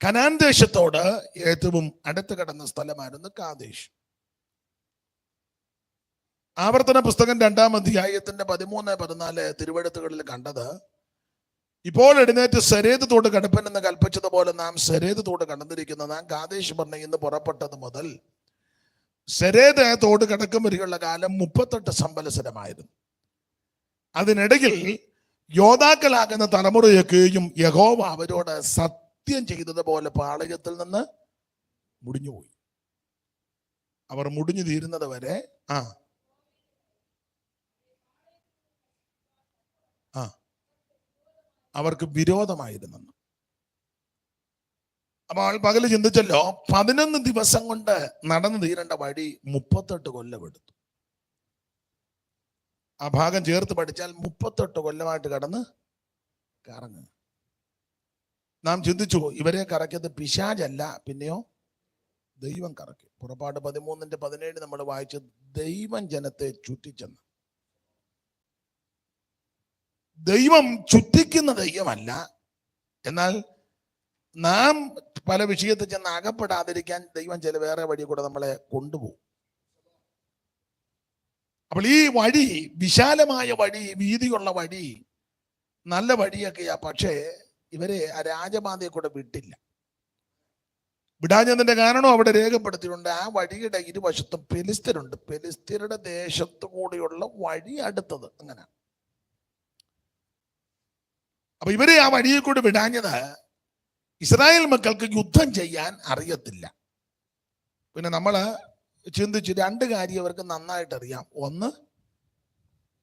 Canaan ദേശത്തോട് ഏറ്റവും അടുത്ത് കിടന്ന സ്ഥലമായിരുന്നു കാദേശ്. ആവർത്തന പുസ്തകം 2-ാം അധ്യായത്തിന്റെ 13-14 തിരുവെഴുത്തുകളിൽ കണ്ടത്, ഇപ്പോൾ എഴുന്നേറ്റ് സെരേദ് തോട് കടപ്പൻ എന്ന് കൽപ്പിച്ചതുപോലെ നാം സെരേദ് തോട് കടന്നിരിക്കുന്ന നാം കാദേശ് ബർണയിൽ നിന്ന് പുറപ്പെട്ടത് മുതൽ സെരേദ് തോട് കടക്കും വരെയുള്ള കാലം 38 സംവത്സരമായിരുന്നു. അതിനിടയിൽ യോദ്ധാക്കളാകുന്ന തലമുറയൊക്കെയും യഹോവ അവരോട് സത്യം ചെയ്തതുപോലെ പാളയത്തിൽ നിന്ന് മുടിഞ്ഞുപോയി. അവർ മുടിഞ്ഞു തീരുന്നത് വരെ അവർക്ക് വിരോധമായിരുന്നു. അപ്പോൾ പകല് ചിന്തിച്ചല്ലോ, 11 ദിവസം കൊണ്ട് നടന്നു തീരേണ്ട വഴി 38 കൊല്ലം എടുത്തു. ആ ഭാഗം ചേർത്ത് പഠിച്ചാൽ 38 കൊല്ലമായിട്ട് കടന്ന് കറങ്ങുക. നാം ചിന്തിച്ചു, ഇവരെ കറക്കിയത് പിശാചല്ല, പിന്നെയോ ദൈവം കറക്കി. പുറപ്പാട് 13-17 നമ്മൾ വായിച്ച്, ദൈവം ജനത്തെ ചുറ്റിച്ചെന്ന്. ദൈവം ചുറ്റിക്കുന്ന ദൈവമല്ല, എന്നാൽ നാം പല വിഷയത്തിൽ ചെന്ന് അകപ്പെടാതിരിക്കാൻ ദൈവം ചില വേറെ വഴി കൂടെ നമ്മളെ കൊണ്ടുപോകും. അപ്പോൾ ഈ വഴി, വിശാലമായ വഴി, വീതിയുള്ള വഴി, നല്ല വഴിയൊക്കെയാ. പക്ഷേ ഇവരെ ആ രാജപാതയെ കൂടെ വിട്ടില്ല. വിടാഞ്ഞതിന്റെ കാരണം അവിടെ രേഖപ്പെടുത്തിയിട്ടുണ്ട്. ആ വഴിയുടെ ഇരുവശത്തും ഫെലിസ്ത്യരുണ്ട്. ഫെലിസ്ത്യരുടെ ദേശത്തു കൂടിയുള്ള വഴി അടുത്തത് അങ്ങനെ. അപ്പൊ ഇവരെ ആ വഴിയെ കൂടെ വിടാഞ്ഞത് ഇസ്രായേൽ മക്കൾക്ക് യുദ്ധം ചെയ്യാൻ അറിയത്തില്ല. പിന്നെ നമ്മൾ ചിന്തിച്ചു, 2 കാര്യം അവർക്ക് നന്നായിട്ട് അറിയാം. 1,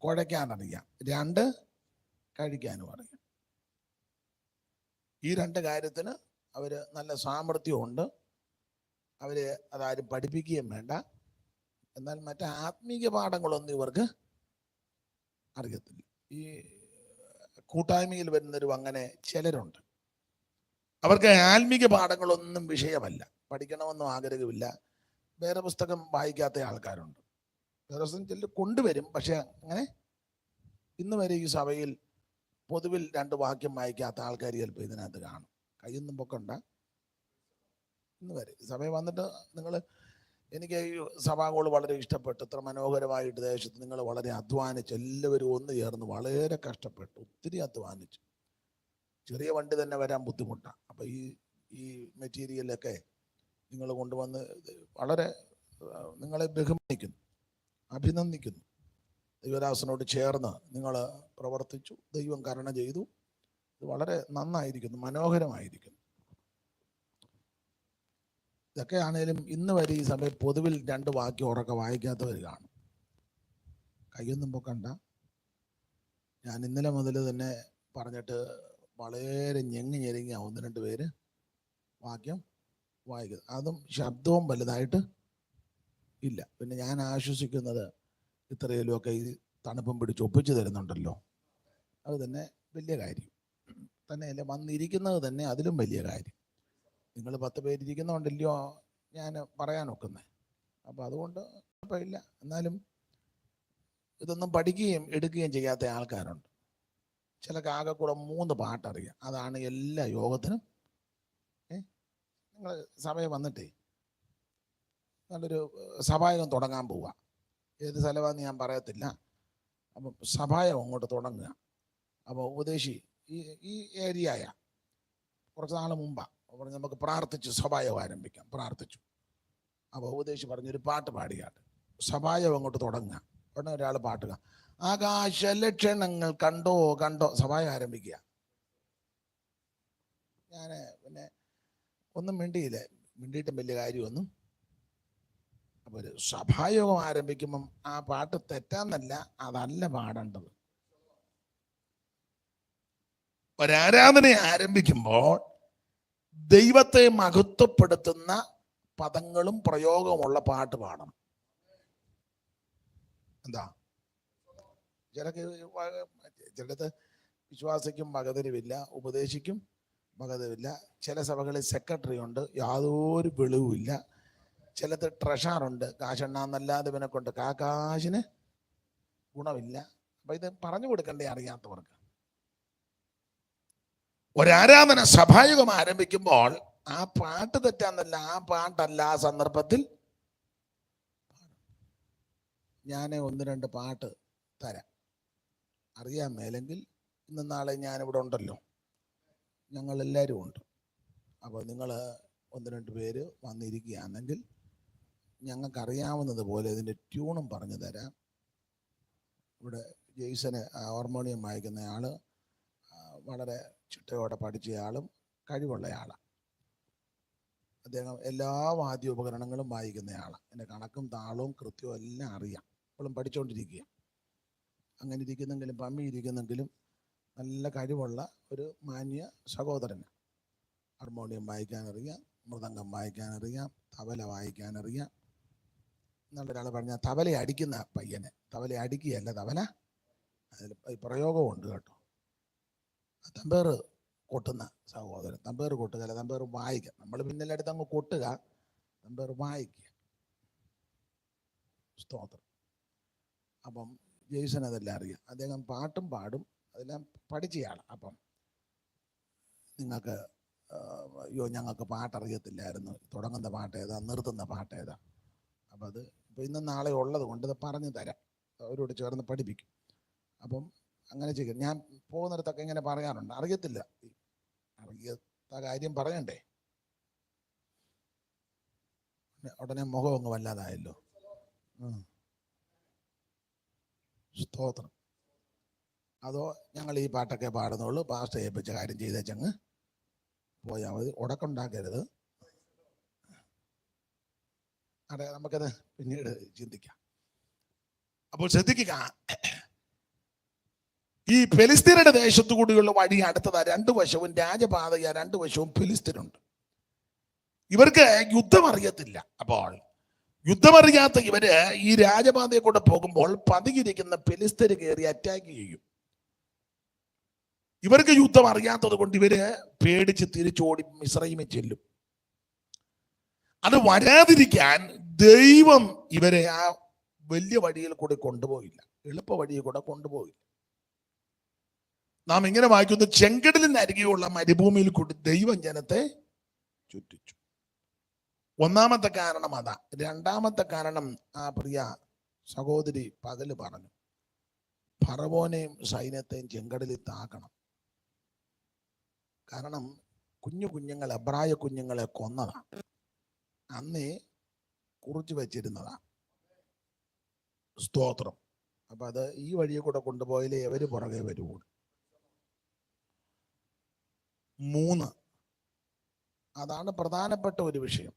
കുഴയ്ക്കാൻ അറിയാം. 2, കഴിക്കാനും അറിയാം. ഈ 2 കാര്യത്തിന് അവര് നല്ല സാമർഥ്യമുണ്ട്. അവര് അതാരും പഠിപ്പിക്കുകയും വേണ്ട. എന്നാൽ മറ്റേ ആത്മീയ പാഠങ്ങളൊന്നും ഇവർക്ക് അറിയത്തില്ല. ഈ കൂട്ടായ്മയിൽ വരുന്നവരും അങ്ങനെ ചിലരുണ്ട്. അവർക്ക് ആത്മീക പാഠങ്ങളൊന്നും വിഷയമല്ല, പഠിക്കണമെന്നും ആഗ്രഹമില്ല. വേറെ പുസ്തകം വായിക്കാത്ത ആൾക്കാരുണ്ട്. വേറെ പുസ്തകം ചിലർ കൊണ്ടുവരും, പക്ഷെ അങ്ങനെ ഇന്ന് വരെ ഈ സഭയിൽ പൊതുവിൽ 2 വാക്യം വായിക്കാത്ത ആൾക്കാർ ചിലപ്പോൾ ഇതിനകത്ത് കാണും. കയ്യൊന്നും പൊക്കണ്ട. ഇന്ന് വരെ സഭയിൽ വന്നിട്ട് നിങ്ങൾ, എനിക്ക് ഈ സഭാഗോൾ വളരെ ഇഷ്ടപ്പെട്ടു. ഇത്ര മനോഹരമായിട്ട് ദേശത്ത് നിങ്ങൾ വളരെ അധ്വാനിച്ച്, എല്ലാവരും ഒന്ന് ചേർന്ന് വളരെ കഷ്ടപ്പെട്ടു, ഒത്തിരി അധ്വാനിച്ചു. ചെറിയ വണ്ടി തന്നെ വരാൻ ബുദ്ധിമുട്ടാണ്. അപ്പം ഈ മെറ്റീരിയലൊക്കെ നിങ്ങൾ കൊണ്ടുവന്ന് വളരെ നിങ്ങളെ ബഹുമാനിക്കുന്നു, അഭിനന്ദിക്കുന്നു. ദൈവദാസനോട് ചേർന്ന് നിങ്ങൾ പ്രവർത്തിച്ചു, ദൈവം കരുണ ചെയ്തു. ഇത് വളരെ നന്നായിരിക്കുന്നു, മനോഹരമായിരിക്കുന്നു. ഇതൊക്കെ ആണേലും ഇന്ന് വരെ ഈ സമയം പൊതുവിൽ 2 വാക്യം ഉറക്കെ വായിക്കാത്തവർ കാണും. കയ്യൊന്നും പൊക്കണ്ട. ഞാൻ ഇന്നലെ മുതൽ തന്നെ പറഞ്ഞിട്ട് വളരെ ഞെരുങ്ങിയ 1-2 പേര് വാക്യം വായിക്കുന്നത്, അതും ശബ്ദവും വലുതായിട്ട് ഇല്ല. പിന്നെ ഞാൻ ആശ്വസിക്കുന്നത്, ഇത്രയിലുമൊക്കെ ഈ തണുപ്പും പിടിച്ച് ഒപ്പിച്ചു തരുന്നുണ്ടല്ലോ, അത് തന്നെ വലിയ കാര്യം തന്നെയല്ലേ. വന്നിരിക്കുന്നത് തന്നെ അതിലും വലിയ കാര്യം. നിങ്ങൾ 10 പേരിരിക്കുന്നതുകൊണ്ടല്ലയോ ഞാൻ പറയാനൊക്കുന്നത്. അപ്പോൾ അതുകൊണ്ട് കുഴപ്പമില്ല. എന്നാലും ഇതൊന്നും പഠിക്കുകയും എടുക്കുകയും ചെയ്യാത്ത ആൾക്കാരുണ്ട്. ചിലക്ക് ആകെ കൂടെ 3 പാട്ടറിയാം. അതാണ് എല്ലാ യോഗത്തിനും. നിങ്ങൾ സഭയിൽ വന്നിട്ടേ നല്ലൊരു സഭായോഗം തുടങ്ങാൻ പോവുക. ഏത് സ്ഥലമാണെന്ന് ഞാൻ പറയത്തില്ല. അപ്പം സഭായോഗം അങ്ങോട്ട് തുടങ്ങുക. അപ്പോൾ ഉപദേശി ഈ ഏരിയയാ കുറച്ച് നാൾ മുമ്പാണ് പറഞ്ഞ് നമുക്ക് പ്രാർത്ഥിച്ച് സഭായോഗം ആരംഭിക്കാം. പ്രാർത്ഥിച്ചു. അപ്പോൾ ഉപദേശി പറഞ്ഞൊരു പാട്ട് പാടിയാട്ട് സഭായോഗം അങ്ങോട്ട് തുടങ്ങുക. ഉടനെ ഒരാൾ പാട്ടുക, ആകാശ ലക്ഷണങ്ങൾ കണ്ടോ കണ്ടോ, സഭായോഗം ആരംഭിക്കുക. ഞാൻ പിന്നെ ഒന്നും മിണ്ടിയില്ല, മിണ്ടിയിട്ടും വലിയ കാര്യമൊന്നും. അപ്പോൾ ഒരു സഭായോഗം ആരംഭിക്കുമ്പം ആ പാട്ട് തെറ്റാന്നല്ല, അതല്ല പാടേണ്ടത്. ഒരാരാധന ആരംഭിക്കുമ്പോൾ ദൈവത്തെ മഹത്വപ്പെടുത്തുന്ന പദങ്ങളും പ്രയോഗമുള്ള പാട്ട് പാടണം. എന്താ ചിലത് വിശ്വാസിക്കും വകതിരിവില്ല, ഉപദേശിക്കും വകതിരിവില്ല. ചില സഭകളിൽ സെക്രട്ടറി ഉണ്ട്, യാതൊരു വെളിവുമില്ല. ചിലത് ട്രഷറുണ്ട്, കാശെണ്ണാന്നല്ലാതെ ഇവനെ കൊണ്ട് കാശിന് ഗുണമില്ല. അപ്പൊ ഇത് പറഞ്ഞു കൊടുക്കണ്ടേ അറിയാത്തവർക്ക്. ഒരാരാധന സഭായുഗം ആരംഭിക്കുമ്പോൾ ആ പാട്ട് തെറ്റാന്നല്ല, ആ പാട്ടല്ല ആ സന്ദർഭത്തിൽ. ഞാൻ 1-2 പാട്ട് തരാം. അറിയാൻ മേലെങ്കിൽ ഇന്ന് നാളെ ഞാനിവിടെ ഉണ്ടല്ലോ, ഞങ്ങളെല്ലാവരും ഉണ്ട്. അപ്പോൾ നിങ്ങൾ 1-2 പേര് വന്നിരിക്കുകയാണെങ്കിൽ ഞങ്ങൾക്കറിയാവുന്നത് പോലെ ഇതിൻ്റെ ട്യൂണും പറഞ്ഞു തരാം. ഇവിടെ ജെയ്സന് ഹാർമോണിയം വായിക്കുന്നയാൾ വളരെ ചിട്ടയോടെ പഠിച്ചയാളും കഴിവുള്ളയാളാണ്. അദ്ദേഹം എല്ലാ വാദ്യോപകരണങ്ങളും വായിക്കുന്നയാളാണ്. എൻ്റെ കണക്കും താളവും കൃത്യവും എല്ലാം അറിയാം. ഇപ്പോഴും പഠിച്ചുകൊണ്ടിരിക്കുക. അങ്ങനെ ഇരിക്കുന്നെങ്കിലും പമ്മി ഇരിക്കുന്നെങ്കിലും നല്ല കഴിവുള്ള ഒരു മാന്യ സഹോദരന്. ഹാർമോണിയം വായിക്കാനറിയാം, മൃദംഗം വായിക്കാനറിയാം, തബല വായിക്കാനറിയാം. എന്നൊരാൾ പറഞ്ഞാൽ തബല അടിക്കുന്ന പയ്യനെ, തബല അടിക്കുകയല്ല തബല, അതിൽ പ്രയോഗമുണ്ട് കേട്ടോ. തമ്പേറ് കൊട്ടുന്ന സഹോദരൻ, തമ്പേറ് കൊട്ടുകയല്ല, തമ്പേറ് വായിക്കുക. നമ്മൾ പിന്നിലടുത്ത് അങ്ങ് കൊട്ടുക, തമ്പേറ് വായിക്കുക. സ്തോത്രം. അപ്പം ജെയ്സൺ അതെല്ലാം അറിയാം. അദ്ദേഹം പാട്ടും പാടും, അതെല്ലാം പഠിച്ചയാളാണ്. അപ്പം നിങ്ങൾക്ക് അയ്യോ ഞങ്ങൾക്ക് പാട്ടറിയത്തില്ലായിരുന്നു, തുടങ്ങുന്ന പാട്ട് ഏതാ, നിർത്തുന്ന പാട്ട് ഏതാ, അപ്പം അത് ഇപ്പോൾ ഇന്നും നാളെ ഉള്ളത് കൊണ്ട് ഇത് പറഞ്ഞു തരാം, അവരോട് ചേർന്ന് പഠിപ്പിക്കും. അപ്പം അങ്ങനെ ചെയ്യും. ഞാൻ പോകുന്നിടത്തൊക്കെ ഇങ്ങനെ പറയാറുണ്ട്. അറിയത്തില്ല, അറിയാത്ത കാര്യം പറയണ്ടേ, ഉടനെ മുഖം അങ്ങ് വല്ലാതായല്ലോ. സ്തോത്രം. അതോ ഞങ്ങൾ ഈ പാട്ടൊക്കെ പാടുന്നുള്ളൂ, പാസ്റ്റർ ഏൽപ്പിച്ച കാര്യം ചെയ്തേച്ചങ്ങ് പോയാൽ മതി, ഉടക്കുണ്ടാക്കരുത്. അതെ, നമുക്കത് പിന്നീട് ചിന്തിക്കാം. അപ്പോൾ ശ്രദ്ധിക്കുക, ഈ ഫെലിസ്തീനയുടെ ദേശത്തു കൂടിയുള്ള വഴി അടുത്തതാ. 2 വശവും രാജപാതയ, 2 വശവും ഫെലിസ്തീനുണ്ട്. ഇവർക്ക് യുദ്ധം അറിയത്തില്ല. അപ്പോൾ യുദ്ധമറിയാത്ത ഇവര് ഈ രാജപാതയെ കൂടെ പോകുമ്പോൾ പതിയിരിക്കുന്ന ഫെലിസ്തീന് കയറി അറ്റാക്ക് ചെയ്യും. ഇവർക്ക് യുദ്ധം അറിയാത്തത് കൊണ്ട് ഇവര് പേടിച്ച് തിരിച്ചോടി മിസ്രയീമിൽ ചെല്ലും. അത് വരാതിരിക്കാൻ ദൈവം ഇവരെ ആ വലിയ വഴിയിൽ കൂടെ കൊണ്ടുപോയില്ല, എളുപ്പ വഴിയിൽ കൂടെ കൊണ്ടുപോയില്ല. നാം ഇങ്ങനെ വായിക്കുന്നു, ചെങ്കടലിന് അരികെയുള്ള മരുഭൂമിയിൽ കൂടി ദൈവം ജനത്തെ ചുറ്റിച്ചു. ഒന്നാമത്തെ കാരണം അതാ. രണ്ടാമത്തെ കാരണം ആ പ്രിയ സഹോദരി പകല് പറഞ്ഞു, ഫറവോനെയും സൈന്യത്തെയും ചെങ്കടലിൽ താക്കണം. കാരണം കുഞ്ഞുങ്ങൾ, എബ്രായ കുഞ്ഞുങ്ങളെ കൊന്നതാണ്, അന്നേ കുറിച്ച് വെച്ചിരുന്നതാണ്. സ്തോത്രം. അപ്പൊ അത് ഈ വഴിയെ കൂടെ കൊണ്ടുപോയാലേ എവര് പുറകെ വരുള്ളൂ. 3, അതാണ് പ്രധാനപ്പെട്ട ഒരു വിഷയം.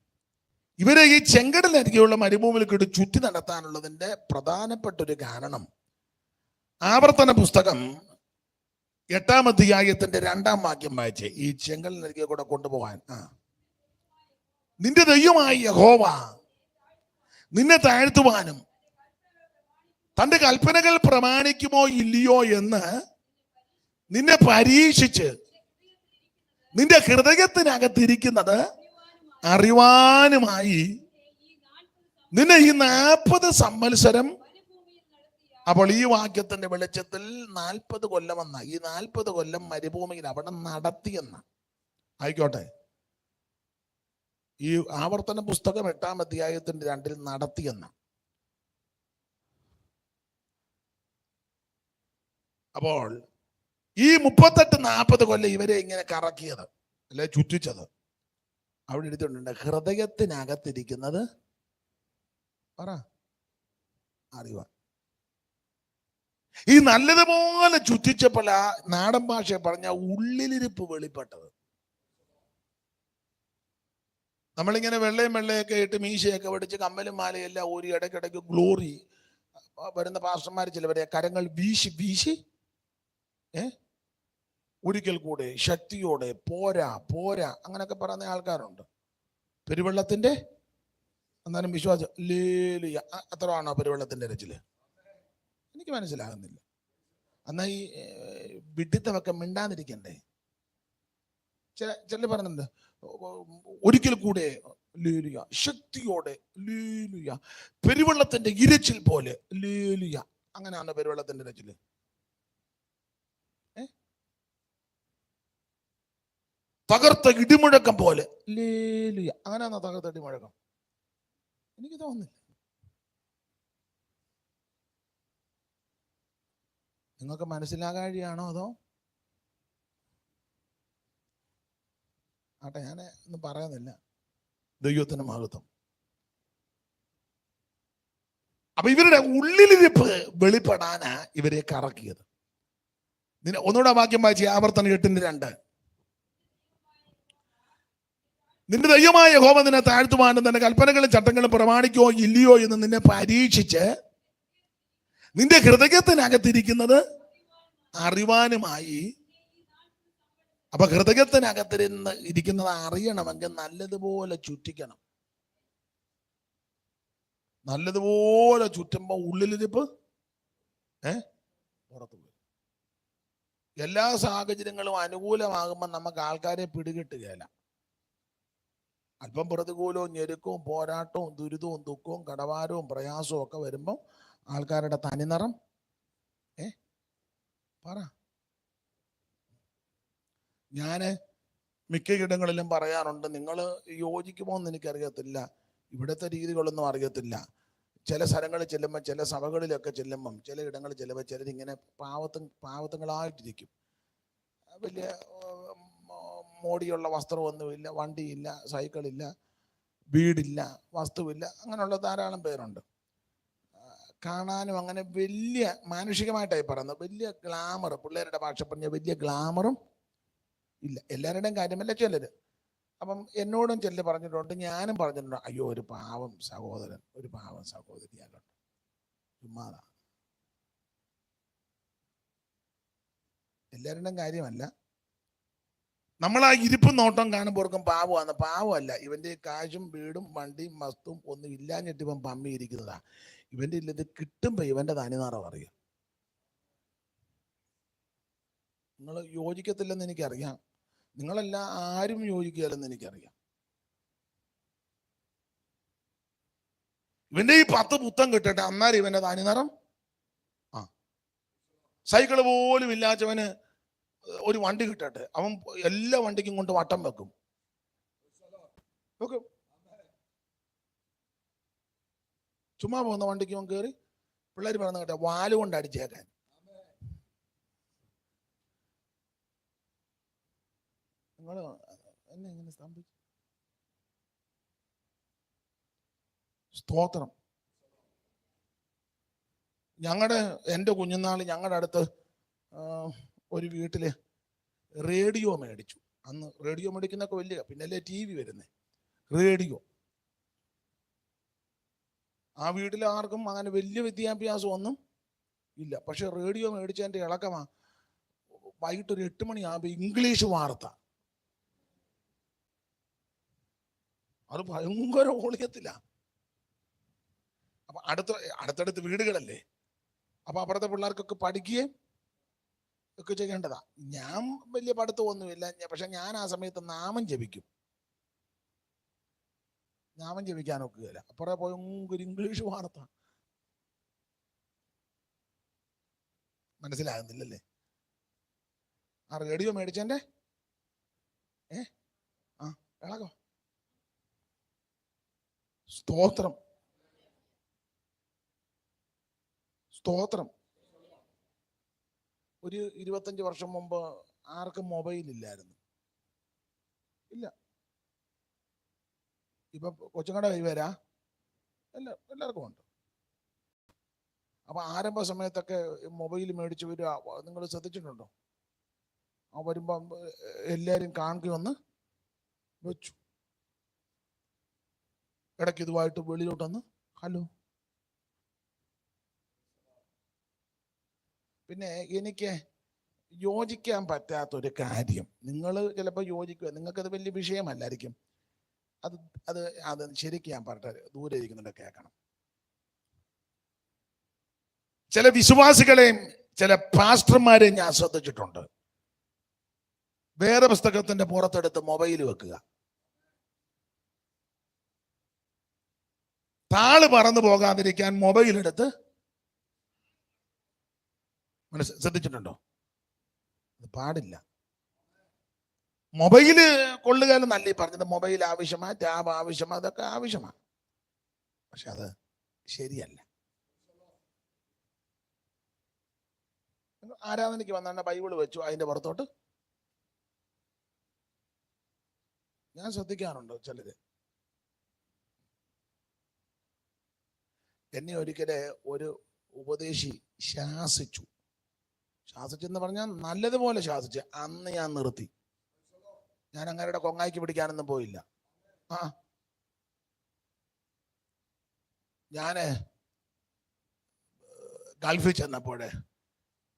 ഇവരെ ഈ ചെങ്കടലിനരികെയുള്ള മരുഭൂമിയിൽ കൂടി ചുറ്റി നടത്താനുള്ളതിന്റെ പ്രധാനപ്പെട്ട ഒരു കാരണം, ആവർത്തന പുസ്തകം 8-ാം അധ്യായത്തിന്റെ 2-ാം വാക്യം വായിച്ചേ. ഈ ചെങ്കടലിനരികെ കൂടെ കൊണ്ടുപോകാൻ നിന്റെ ദൈവമായ യഹോവ നിന്നെ താഴ്ത്തുവാനും തന്റെ കൽപ്പനകൾ പ്രമാണിക്കുമോ ഇല്ലയോ എന്ന് നിന്നെ പരീക്ഷിച്ച് നിന്റെ ഹൃദയത്തിനകത്തിരിക്കുന്നത് അറിവാനുമായി നിന്നെ ഈ 40 സംവത്സരം. അപ്പോൾ ഈ വാക്യത്തിന്റെ വെളിച്ചത്തിൽ 40 കൊല്ലം എന്ന, ഈ 40 കൊല്ലം മരുഭൂമിയിൽ അവിടെ നടത്തിയെന്ന. ആയിക്കോട്ടെ, ഈ ആവർത്തന പുസ്തകം 8-ാം അധ്യായത്തിന്റെ 2-ൽ നടത്തിയെന്ന. അപ്പോൾ ഈ 38-40 കൊല്ലം ഇവരെ ഇങ്ങനെ കറക്കിയത് അല്ലെ ചുറ്റിച്ചത്, അവിടെ എടുത്തിട്ടുണ്ട് ഹൃദയത്തിനകത്തിരിക്കുന്നത് പറ അറിവ. ഈ നല്ലതുപോലെ ചുറ്റിച്ചപ്പോൾ ആ നാടൻ ഭാഷ പറഞ്ഞ ഉള്ളിലിരിപ്പ് വെളിപ്പെട്ടത്. നമ്മളിങ്ങനെ വെള്ളയൊക്കെ ഇട്ട് മീശയൊക്കെ പഠിച്ച് കമ്മലും മാലയെല്ലാം ഊരി ഇടയ്ക്കിടയ്ക്ക് ഗ്ലോറി വരുന്ന പാസ്റ്റർമാർ ചിലവരെ കരങ്ങൾ വീശി വീശി ഒരിക്കൽ കൂടെ ശക്തിയോടെ പോരാ പോരാ അങ്ങനെയൊക്കെ പറയുന്ന ആൾക്കാരുണ്ട്. പെരുവെള്ളത്തിന്റെ എന്നാലും വിശ്വാസം ലേലുയ അത്ര ആണോ പെരുവെള്ളത്തിന്റെ രച്ചില്? എനിക്ക് മനസ്സിലാകുന്നില്ല. എന്നാ ഈ വിഡിത്തമൊക്കെ മിണ്ടാതിരിക്കണ്ടേ? ചില പറയുന്നുണ്ട് ഒരിക്കൽ കൂടെ ലേലുയ, ശക്തിയോടെ ലേലുയ, പെരുവെള്ളത്തിന്റെ ഇരച്ചിൽ പോലെ ലേലുയ. അങ്ങനെയാണോ പെരുവെള്ളത്തിന്റെ ഇരച്ചില്? തകർത്ത ഇടിമുഴക്കം പോലെ. ലേലുയ. അങ്ങനെയാണോ തകർത്ത ഇടിമുഴക്കം? എനിക്ക് തോന്നുന്നില്ല. നിങ്ങൾക്ക് മനസ്സിലാകാഴിയാണോ അതോ? ആട്ടെ, ഞാൻ ഒന്നും പറയുന്നില്ല. ദൈവത്തിന് മഹത്വം. അപ്പൊ ഇവരുടെ ഉള്ളിലിരിപ്പ് വെളിപ്പെടാനാ ഇവരെ കറക്കിയത്. ഒന്നുകൂടെ വാക്യം വായിച്ച്, ആവർത്തനം 8:2. നിന്റെ ദൈവമായ യഹോവ നിന്നെ താഴ്ത്തുവാനും തന്റെ കൽപ്പനകളും ചട്ടങ്ങളും പ്രമാണിക്കോ ഇല്ലയോ എന്ന് നിന്നെ പരീക്ഷിച്ച് നിന്റെ ഹൃദയത്തിനകത്തിരിക്കുന്നത് അറിവാനുമായി. അപ്പൊ ഹൃദയത്തിനകത്തിരുന്ന് ഇരിക്കുന്നത് അറിയണമെങ്കിൽ നല്ലതുപോലെ ചുറ്റിക്കണം. നല്ലതുപോലെ ചുറ്റുമ്പോ ഉള്ളിലിരിപ്പ് പുറത്തു പോയി. എല്ലാ സാഹചര്യങ്ങളും അനുകൂലമാകുമ്പോൾ നമുക്ക് ആൾക്കാരെ പിടികിട്ടുകയില്ല. അല്പം പ്രതികൂലവും ഞെരുക്കവും പോരാട്ടവും ദുരിതവും ദുഃഖവും കടഭാരവും പ്രയാസവും ഒക്കെ വരുമ്പോൾ ആൾക്കാരുടെ തനിനിറം പറ. ഞാന് മിക്ക ഇടങ്ങളിലും പറയാറുണ്ട്, നിങ്ങൾ യോജിക്കുമോ എന്ന് എനിക്കറിയത്തില്ല, ഇവിടുത്തെ രീതികളൊന്നും അറിയത്തില്ല. ചില സ്ഥലങ്ങളിൽ ചെല്ലുമ്പോൾ, ചില സഭകളിലൊക്കെ ചെല്ലുമ്പം, ചില ഇടങ്ങളിൽ ചെല്ലുമ്പോൾ ചിലരിങ്ങനെ പാവത്തുങ്ങളായിട്ടിരിക്കും. വലിയ മോടിയുള്ള വസ്ത്രമൊന്നുമില്ല, വണ്ടിയില്ല, സൈക്കിളില്ല, വീടില്ല, വസ്തുവില്ല, അങ്ങനെയുള്ള ധാരാളം പേരുണ്ട്. കാണാനും അങ്ങനെ വലിയ മാനുഷികമായിട്ടായി പറയുന്നത് വലിയ ഗ്ലാമർ, പിള്ളേരുടെ ഭാഷ പറഞ്ഞ വലിയ ഗ്ലാമറും ഇല്ല. എല്ലാവരുടെയും കാര്യമല്ല, ചിലര്. അപ്പം എന്നോടും ചിലർ പറഞ്ഞിട്ടുണ്ട്, ഞാനും പറഞ്ഞിട്ടുണ്ട്, അയ്യോ ഒരു പാവം സഹോദരൻ, ഒരു പാവം സഹോദരിയാലുണ്ട്. ചുമ്മാതാ. എല്ലാവരുടെയും കാര്യമല്ല. നമ്മൾ ആ ഇരിപ്പും നോട്ടം കാണുമ്പോർക്കും പാവമാണ്. പാവമല്ല, ഇവന്റെ കാശും വീടും വണ്ടിയും വസ്തുവും ഒന്നും ഇല്ലാഞ്ഞിട്ട് ഇവൻ പമ്മിയിരിക്കുന്നതാ. ഇവന്റെ ഇത് കിട്ടുമ്പോ ഇവന്റെ തനിനിറം അറിയാം. നിങ്ങൾ യോജിക്കത്തില്ലെന്ന് എനിക്കറിയാം, നിങ്ങളെല്ലാം ആരും യോജിക്കുകയല്ലെന്ന് എനിക്കറിയാം. ഇവന്റെ ഈ 10 പുത്തം കിട്ടട്ടെ, അന്നേരം ഇവന്റെ തനിനിറം. സൈക്കിള് പോലും ഇല്ലാത്തവന് ഒരു വണ്ടി കിട്ടട്ടെ, അവൻ എല്ലാ വണ്ടിക്കും കൊണ്ട് വട്ടം വെക്കും. ചുമ്മാ പോകുന്ന വണ്ടിക്ക് അവൻ കയറി പിള്ളേർ പറഞ്ഞ കേട്ടെ വാല് കൊണ്ട് അടിച്ചേക്കാൻ. നിങ്ങൾ എന്നെ ഇങ്ങനെ സ്തംഭിച്ചു. സ്തോത്രം. എൻ്റെ കുഞ്ഞുനാൾ ഞങ്ങളുടെ അടുത്ത് ഒരു വീട്ടില് റേഡിയോ മേടിച്ചു. അന്ന് റേഡിയോ മേടിക്കുന്നൊക്കെ വലിയ, പിന്നല്ലേ TV വരുന്നേ. റേഡിയോ ആ വീട്ടിൽ ആർക്കും അങ്ങനെ വലിയ വിദ്യാഭ്യാസം ഒന്നും ഇല്ല. പക്ഷെ റേഡിയോ മേടിച്ചതിൻ്റെ ഇളക്കമാ. വൈകിട്ടൊരു 8 മണിയാകുമ്പോൾ ഇംഗ്ലീഷ് വാർത്ത. അത് ഭയങ്കര ഓളിയത്തില്ല. അപ്പൊ അടുത്തടുത്ത് വീടുകളല്ലേ, അപ്പൊ അപ്പുറത്തെ പിള്ളേർക്കൊക്കെ പഠിക്കുകയും ഒക്കെ ചെയ്യേണ്ടതാ. ഞാൻ വലിയ പഠിത്തമൊന്നുമില്ല, പക്ഷെ ഞാൻ ആ സമയത്ത് നാമം ജപിക്കും. നാമം ജപിക്കാനൊക്കുകയില്ല. അപ്പുറം പോയി ഒരു ഇംഗ്ലീഷ് വാർത്ത. മനസ്സിലാകുന്നില്ലല്ലേ? ആ റേഡിയോ മേടിച്ചെന്റെ ഇളകോ. സ്തോത്രം, സ്തോത്രം. ഒരു 25 വർഷം മുമ്പ് ആർക്കും മൊബൈൽ ഇല്ലായിരുന്നു. ഇല്ല. ഇപ്പൊ കൊച്ചുങ്ങളുടെ കൈവരാ എല്ലാവർക്കും ഉണ്ട്. അപ്പൊ ആരംഭ സമയത്തൊക്കെ മൊബൈൽ മേടിച്ചു വരിക, നിങ്ങൾ ശ്രദ്ധിച്ചിട്ടുണ്ടോ? ആ വരുമ്പോ എല്ലാരും കാണുകയൊന്ന് വെച്ചു, ഇടയ്ക്ക് ഇതുമായിട്ട് വെളിയിലോട്ടൊന്ന് ഹലോ. പിന്നെ എനിക്ക് യോജിക്കാൻ പറ്റാത്തൊരു കാര്യം, നിങ്ങൾ ചിലപ്പോൾ യോജിക്കുക, നിങ്ങൾക്കത് വലിയ വിഷയമല്ലായിരിക്കും. അത് ശരിക്കും ഞാൻ പറഞ്ഞ ദൂരെ ഇരിക്കുന്നുണ്ട് കേൾക്കണം. ചില വിശ്വാസികളെയും ചില പാസ്റ്റർമാരെയും ഞാൻ ശ്രദ്ധിച്ചിട്ടുണ്ട്, വേറെ പുസ്തകത്തിന്റെ പുറത്തെടുത്ത് മൊബൈൽ വെക്കുക. താള് പറന്നു പോകാതിരിക്കാൻ മൊബൈൽ എടുത്ത് ശ്രദ്ധിച്ചിട്ടുണ്ടോ? അത് പാടില്ല. മൊബൈല് കൊള്ളുക നല്ല പറഞ്ഞത്. മൊബൈൽ ആവശ്യമാ, ടാബ് ആവശ്യമാ, അതൊക്കെ ആവശ്യമാണ്. പക്ഷെ അത് ശരിയല്ല. ആരാധനയ്ക്ക് വന്നാണ് ബൈബിള് വെച്ചു, അതിന്റെ പുറത്തോട്ട് ഞാൻ ശ്രദ്ധിക്കാറുണ്ട്. ചിലര് എന്നെ ഒരിക്കലെ ഒരു ഉപദേശി ശാസിച്ചെന്ന് പറഞ്ഞാൽ നല്ലതുപോലെ ശാസിച്ച്. അന്ന് ഞാൻ നിർത്തി. ഞാൻ അങ്ങരുടെ കൊങ്ങായിക്ക് പിടിക്കാനൊന്നും പോയില്ല. ഞാന് ഗൾഫിൽ ചെന്നപ്പോഴേ